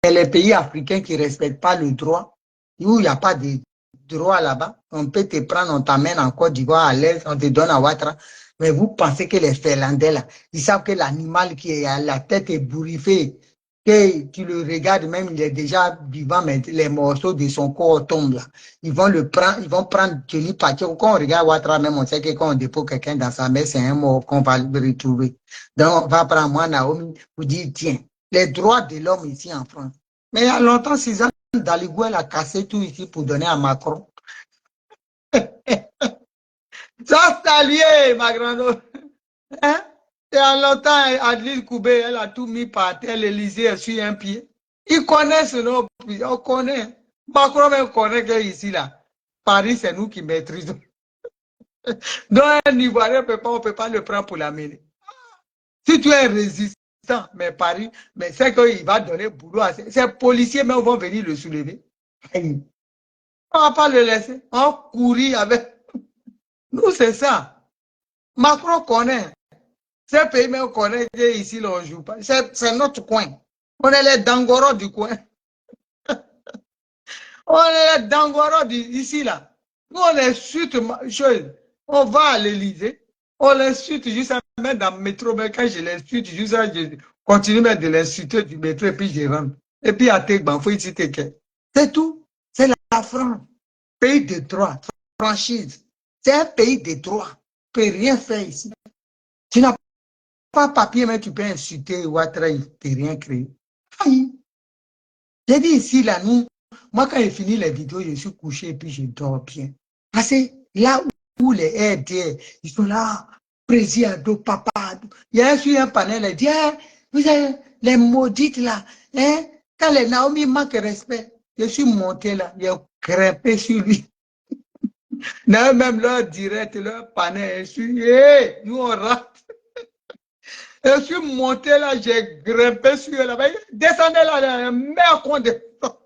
Et les pays africains qui ne respectent pas le droit, où il n'y a pas de droit là-bas, on peut te prendre, on t'amène en Côte d'Ivoire à l'aise, on te donne à Ouattara. Mais vous pensez que les Finlandais, là, ils savent que l'animal qui est à la tête est bourriffé. que tu le regardes, même il est déjà vivant, mais les morceaux de son corps tombent là. Ils vont le prendre, ils vont prendre Kelly Pacho. Quand on regarde Ouattara, même on sait que quand on dépose quelqu'un dans sa mère, c'est un mort qu'on va le retrouver. Donc, on va prendre moi, Naomi, pour dire, tiens, les droits de l'homme ici en France. Mais il y a longtemps, Suzanne Daligouel a cassé tout ici pour donner à Macron. Ça, c'est lié, ma grande. Hein? Et en longtemps, Adeline Koubé, elle a tout mis par terre, l'Élysée sur un pied. Ils connaissent nos pays, on connaît. Macron même connaît qu'ici, là, Paris, c'est nous qui maîtrisons. Donc, un Ivoirien, on ne peut pas le prendre pour l'amener. Si tu es résistant, mais Paris, mais c'est qu'il va donner boulot à ces policiers, même vont venir le soulever. On ne va pas le laisser. On courir avec. Nous, c'est ça. Macron connaît. Ces pays même connaissent qu'ici, on ne joue pas. C'est notre coin. On est les Dangoros du coin. On est les Dangoros ici, là. Nous, on insulte, on va à l'Élysée, on l'insulte juste à mettre dans le métro, mais quand je l'insulte, juste à, je continue de l'insulter du métro et puis je rentre. Et puis à Tegban, il faut ici c'est tout. C'est la France. Pays de droit, franchise. C'est un pays de droit. Tu ne peux rien faire ici. Tu n'as pas papier, mais tu peux insulter Ouattara, il ne peut rien créer. J'ai dit ici, là, nous, moi, quand j'ai fini les vidéos, je suis couché et puis je dors bien. Parce que là où les RD, ils sont là, président, papa. Il y a sur un panel, il dit, hein, vous avez les maudites là, hein, quand les Naomi manquent de respect, je suis monté là, j'ai grimpé sur lui. Même leur direct, leur panel, je suis, hey, nous on rate. Je suis monté là, j'ai grimpé sur eux là, descendez là, merde qu'on descend.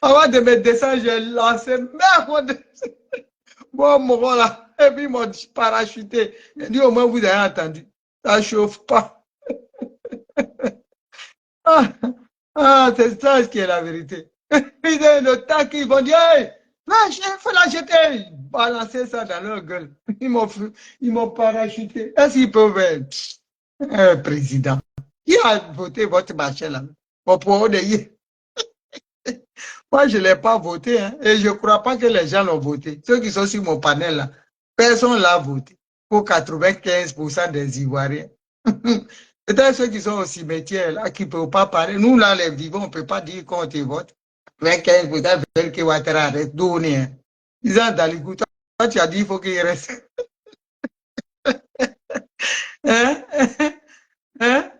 Avant de me descendre, j'ai lancé, merde qu'on descend. Bon, mon là, et puis ils m'ont parachuté. J'ai dit, au moins vous avez entendu, ça ne chauffe pas. Ah, c'est ça ce qui est la vérité. Le temps qu'ils vont dire, hey, il faut la jeter, balancer ça dans leur gueule. Ils m'ont parachuté. Est-ce qu'ils peuvent être président? Qui a voté votre machin là? Moi, je ne l'ai pas voté, hein, et je ne crois pas que les gens l'ont voté. Ceux qui sont sur mon panel là, personne ne l'a voté. Pour 95% des Ivoiriens. Peut-être ceux qui sont au cimetière là, qui ne peuvent pas parler. Nous, là, les vivants, on ne peut pas dire qu'on te vote. 25% veulent que Ouattara reste donné. Hein. Ils ont dans les goûts. Toi, tu as dit qu'il faut qu'il reste. Hein? Hein?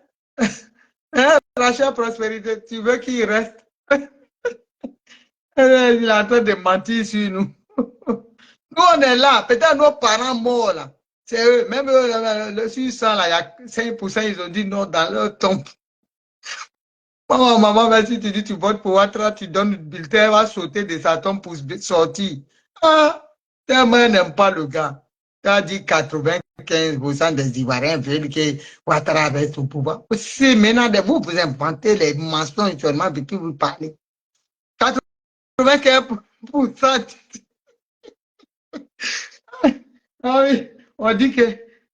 Hein? Rachat Prospérité, tu veux qu'il reste? Il est en train de mentir sur nous. Nous, on est là. Peut-être nos parents morts là. C'est eux. Même eux, le sur 100, là, il y a 5%, ils ont dit non dans leur tombe. Maman, même si tu dis tu votes pour Ouattara, tu donnes le bulletin, elle va sauter de sa tombe pour sortir. Ah, tellement elle n'aime pas le gars. Tu as dit 95% des Ivoiriens veulent que Ouattara reste au pouvoir. Si maintenant, vous inventez les mensonges seulement depuis vous parlez. 95%. Ah oui, on dit que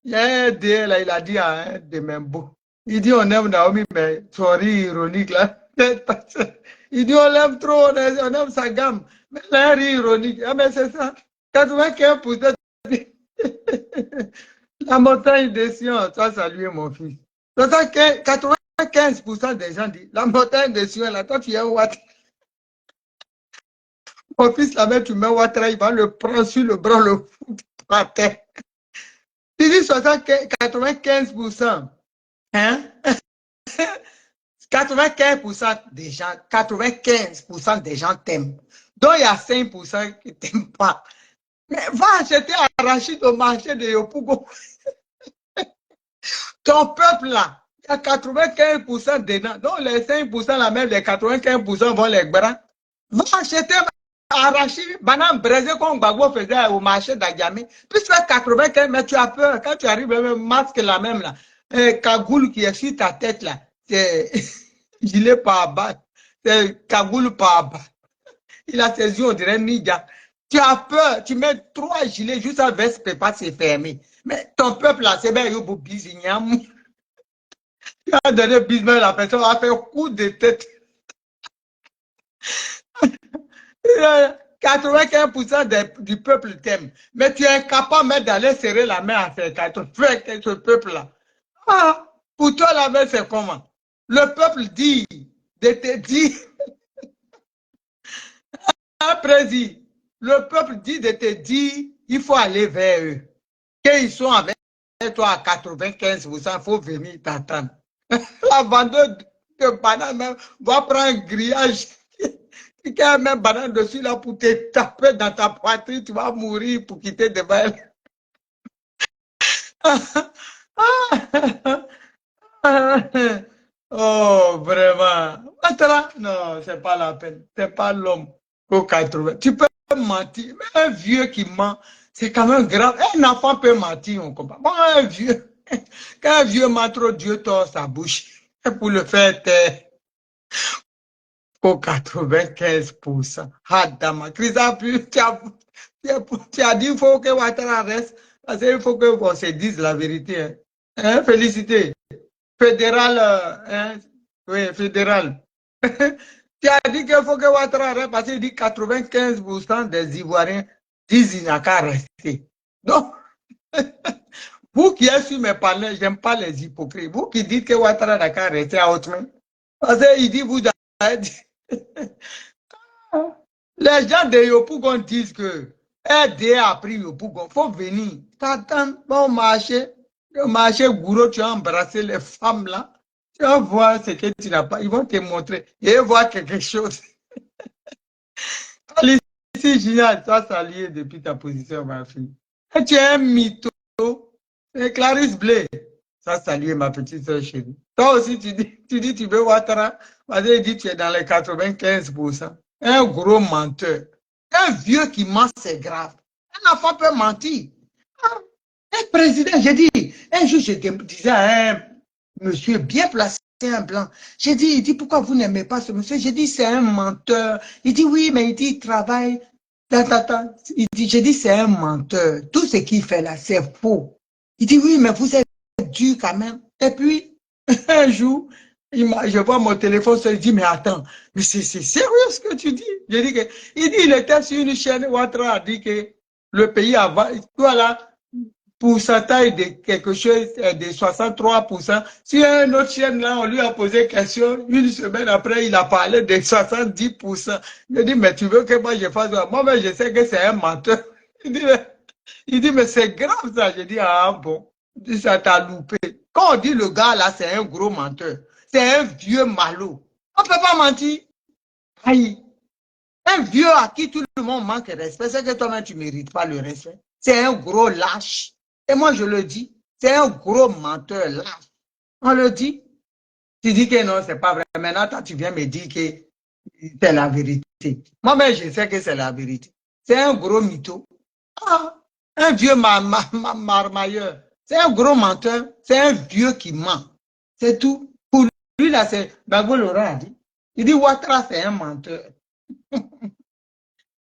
il y a un DL, là, il a dit à un de mes beaux. Il dit on aime Naomi, mais son rire ironique là. Il dit on l'aime trop, on aime sa gamme. Mais là, rire ironique. Ah mais c'est ça. 95%. La montagne des sciences, ça saluer mon fils. 95% des gens disent la montagne des sciences, là, toi tu es Ouattara. Mon fils là-bas, tu mets Ouattara, il va le prendre sur le bras, le foutre par terre. Tu dis 95%. Hein? 95% des gens, 95% des gens t'aiment. Donc, il y a 5% qui ne t'aiment pas. Mais va acheter arachide au marché de Yopougo. Ton peuple là, il y a 95% dedans. Donc, les 5% là, même les 95% vont les bras. Va acheter arachide, banane braisée comme Gbagbo faisait au marché d'Agamé. Puis tu fais 95, mais tu as peur. Quand tu arrives, même masque là même là, cagoule qui est sur ta tête là, c'est gilet par bas, c'est cagoule par bas. Il a ses yeux, on dirait Niga. Tu as peur, tu mets 3 gilets, juste un veste, peut pas se fermer. Mais ton peuple là, c'est bien, il y a Tu as donné bisbal, la personne a fait coup de tête. 95% du peuple t'aime. Mais tu es incapable même d'aller serrer la main à ces 80% ce peuple-là. Ah, pour toi, la main, c'est comment? Le peuple dit, de te dire, président, le peuple dit de te dire, il faut aller vers eux. Qu'ils sont avec toi à 95%, il faut venir t'attendre. La vendeuse de bananes va prendre un grillage. Tu as même banane dessus là pour te taper dans ta poitrine, tu vas mourir pour quitter devant elle. Oh, vraiment. Non, c'est pas la peine. C'est pas l'homme au 80. Tu peux mentir, mais un vieux qui ment, c'est quand même grave. Un enfant peut mentir, on comprend. Bon, un vieux, quand un vieux ment trop, Dieu tord sa bouche pour le faire taire au 95%. Hadama, Christa, tu as dit qu'il faut que Ouattara reste, parce qu'il faut qu'on se dise la vérité. Hein. Hein, félicité. Fédéral, hein, oui, fédéral. Tu as dit qu'il faut que Ouattara reste parce qu'il dit 95% des Ivoiriens disent qu'il n'a qu'à rester. Donc, vous qui êtes sur mes panels, je n'aime pas les hypocrites. Vous qui dites que Ouattara n'a qu'à rester à haute main. Parce qu'il dit, vous avez dit. Les gens de Yopougon disent que RDA a pris Yopougon. Il faut venir. T'attends, bon marché. Le marché gourou, tu as embrassé les femmes là. Tu vas voir ce que tu n'as pas. Ils vont te montrer. Et voir quelque chose. Ici, Gina, tu as salié depuis ta position, ma fille. Et tu es un mytho. C'est Clarisse Blé. Ça, saluer ma petite soeur chérie. Toi aussi, tu dis tu veux Ouattara. Parce qu'il dit tu es dans les 95%. Un gros menteur. Un vieux qui ment, c'est grave. Un enfant peut mentir. Un président, j'ai dit, un jour, je disais à un monsieur bien placé, un blanc. J'ai dit, il dit, pourquoi vous n'aimez pas ce monsieur? J'ai dit, c'est un menteur. Il dit, oui, mais il dit, il travaille. J'ai dit, c'est un menteur. Tout ce qu'il fait là, c'est faux. Il dit, oui, mais vous êtes dur quand même. Et puis, un jour, je vois mon téléphone, il dit, mais attends, mais c'est sérieux ce que tu dis? J'ai dit que, il dit, il était sur une chaîne, Ouattara a dit que le pays avant, voilà, pourcentage de quelque chose de 63%. Sur une autre chaîne, là, on lui a posé question. Une semaine après, il a parlé de 70%. Je dis, mais tu veux que moi je fasse quoi? Moi, mais je sais que c'est un menteur. Il dit, mais c'est grave ça. Je dis, ah bon, ça t'a loupé. Quand on dit le gars là, c'est un gros menteur, c'est un vieux malot. On ne peut pas mentir. Aïe. Un vieux à qui tout le monde manque de respect, c'est que toi-même, tu ne mérites pas le respect. C'est un gros lâche. Et moi, je le dis, c'est un gros menteur lâche. On le dit. Tu dis que non, c'est pas vrai. Maintenant, toi, tu viens me dire que c'est la vérité. Moi-même, je sais que c'est la vérité. C'est un gros mytho. Ah, un vieux marmailleur. C'est un gros menteur. C'est un vieux qui ment. C'est tout. Pour lui, là, c'est Bagbo Laurent a dit. Il dit, Ouattara, c'est un menteur.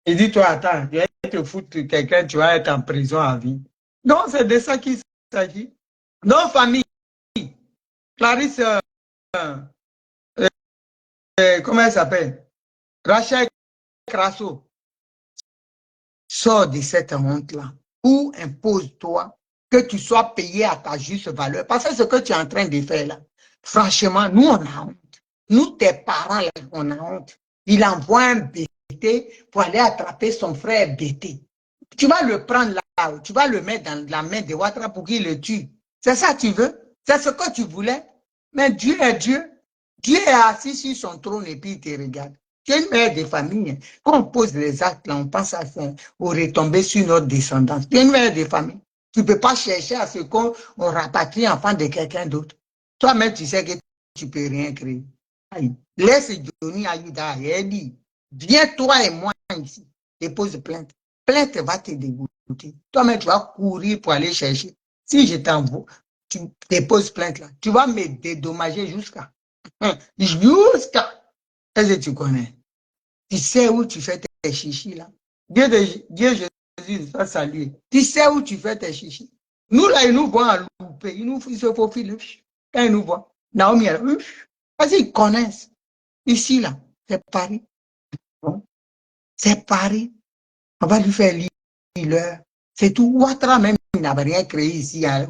Il dit, toi, attends, je vais te foutre quelqu'un, tu vas être en prison à vie. Donc, c'est de ça qu'il s'agit. Nos familles, Clarisse, comment elle s'appelle? Rachel Crasso, sors de cette honte-là. Ou impose-toi que tu sois payé à ta juste valeur. Parce que ce que tu es en train de faire là, franchement, nous, on a honte. Nous, tes parents, là, on a honte. Il envoie un BT pour aller attraper son frère BT. Tu vas le prendre là, tu vas le mettre dans la main de Ouattara pour qu'il le tue. C'est ça que tu veux? C'est ce que tu voulais? Mais Dieu est Dieu. Dieu est assis sur son trône et puis il te regarde. Tu es une mère de famille. Quand on pose les actes, là, on pense à ça, aux retombées sur notre descendance. Tu es une mère de famille. Tu ne peux pas chercher à ce qu'on rapatrie l'enfant de quelqu'un d'autre. Toi-même, tu sais que tu ne peux rien créer. Laisse Johnny Aïda et dit, viens toi et moi ici, dépose plainte. Plainte va te dégoûter. Toi-même, tu vas courir pour aller chercher. Si je t'envoie, tu déposes plainte là, tu vas me dédommager jusqu'à. Est-ce que tu connais? Tu sais où tu fais tes chichis là? Dieu Jésus va saluer. Tu sais où tu fais tes chichis? Nous là, ils nous voient en loupé. Ils se faufilent. Quand ils nous voient. Naomi, vas-y, ils connaissent. Ici, là, c'est Paris. Bon, c'est Paris. On va lui faire lire l'heure. C'est tout. Ouattara, même, il n'avait rien créé ici à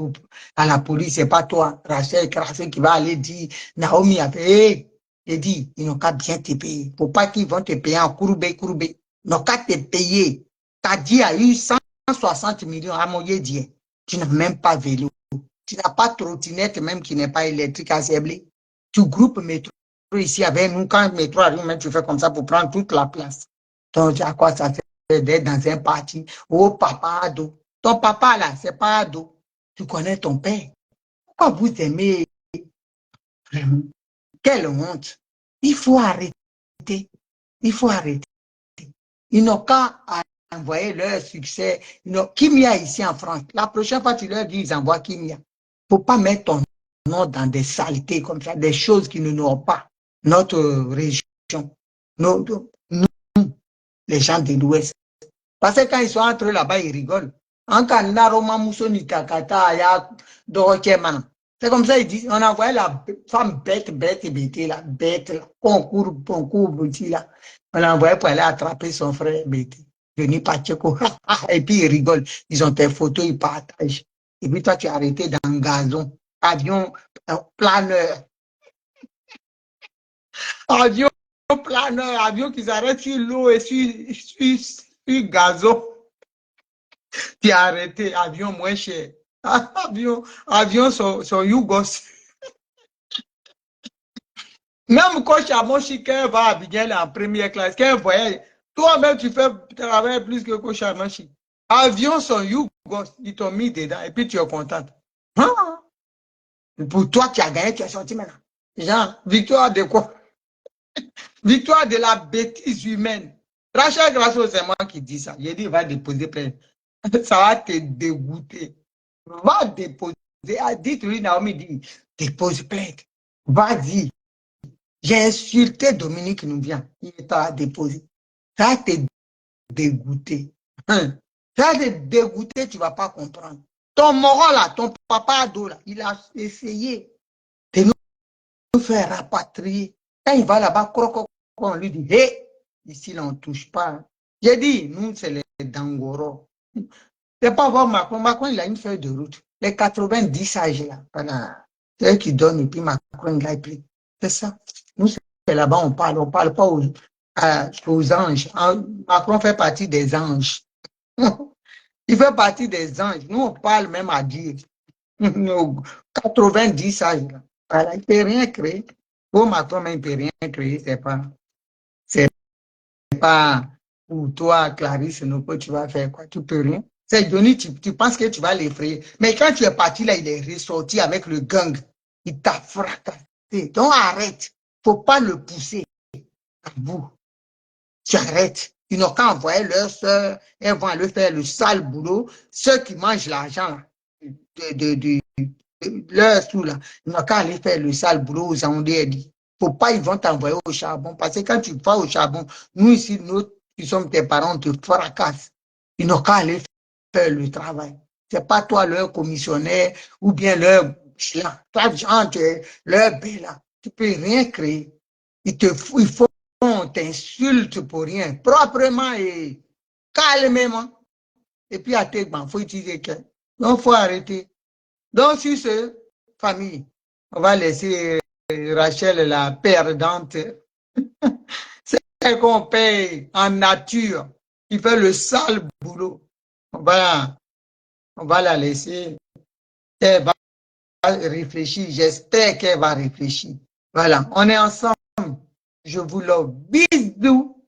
la police. C'est pas toi, Rachel Krasé, qui va aller dire, Naomi a fait, j'ai dit, ils n'ont qu'à bien te payer. Faut pas qu'ils vont te payer en courbé. Ils n'ont qu'à te payer. T'as dit a eu 160 millions à mon Dieu. Tu n'as même pas vélo. Tu n'as pas de trottinette même qui n'est pas électrique à Zéblé. Tu groupes métro ici avec nous. Quand le métro arrive, même tu fais comme ça pour prendre toute la place. Donc, à quoi ça fait d'être dans un parti? Oh, papa ado. Ton papa, là, c'est pas ado. Tu connais ton père. Pourquoi vous aimez? Quelle honte. Il faut arrêter. Il faut arrêter. Ils n'ont qu'à envoyer leur succès. Kimia ici en France. La prochaine fois, tu leur dis, ils envoient Kimia. Il ne faut pas mettre ton nom dans des saletés comme ça, des choses qui ne n'ont pas. Notre région, nous, les gens de l'Ouest. Parce que quand ils sont entre eux là-bas, ils rigolent. C'est comme ça, ils disent, on envoie la femme bête, là, concours, là. On l'a envoyé pour aller attraper son frère bête. Venu Pacheco. Et puis ils rigolent. Ils ont des photos, ils partagent. Et puis toi, tu es arrêté dans un gazon. Avion planeur. Avion planeur, avion qui s'arrête sur l'eau et sur gazon. Tu es arrêté, avion moins cher. Avion son Yougos. Même quand Chamonchi, quand va à Abidjan en première classe, quand voyage, toi-même tu fais travailler plus que Chamonchi. Avion son Yougos, ils t'ont mis dedans et puis tu es content. Hein? Pour toi, tu as gagné, tu es sorti maintenant. Genre, victoire de quoi? Victoire de la bêtise humaine. Rachel Grasso, c'est moi qui dis ça. J'ai dit, va déposer plainte. Ça va te dégoûter. Va déposer. Dites-lui, Naomi, dit, dépose plainte. Vas-y. J'ai insulté Dominique Nouvien. Il t'a déposé. Ça va te dégoûter. Ça va te dégoûter, tu ne vas pas comprendre. Ton moral là, ton papa ado là, il a essayé de nous faire rapatrier. Quand il va là-bas, on lui dit, hé, ici là, on ne touche pas. J'ai dit, nous, c'est les Dangoro. C'est pas voir Macron. Macron, il a une feuille de route. Les 90 sages là, voilà. C'est eux qui donnent et puis Macron, il a pris. C'est ça. Nous, c'est là-bas, on parle pas aux anges. Macron fait partie des anges. Il fait partie des anges. Nous, on parle même à Dieu. 90 sages là. Voilà, il ne peut rien créer. Pour Macron, mais il ne peut rien créer. C'est pas pour toi, Clarisse, tu vas faire quoi? Tu peux rien. C'est Johnny, tu penses que tu vas l'effrayer. Mais quand tu es parti là, il est ressorti avec le gang. Il t'a fracassé. Donc arrête. Il ne faut pas le pousser à bout. Tu arrêtes. Ils n'ont qu'à envoyer leur soeur. Elles vont aller faire le sale boulot. Ceux qui mangent l'argent de leur sous là, ils n'ont qu'à aller faire le sale boulot aux Andéens. Faut pas, ils vont t'envoyer au charbon. Parce que quand tu vas au charbon, nous ici, nous qui sommes tes parents, on te fracasse. Ils n'ont qu'à aller faire le travail. C'est pas toi leur commissionnaire ou bien leur leur là. Tu peux rien créer. Il faut on t'insulte pour rien. Proprement et calmement. Et puis à tes bancs, il faut utiliser quelqu'un. Donc, il faut arrêter. Donc, sur ce, famille, on va laisser Rachel la perdante. C'est elle qu'on paye en nature, qui fait le sale boulot. On va la laisser. Elle va réfléchir. J'espère qu'elle va réfléchir. Voilà, on est ensemble. Je vous love. Bisous.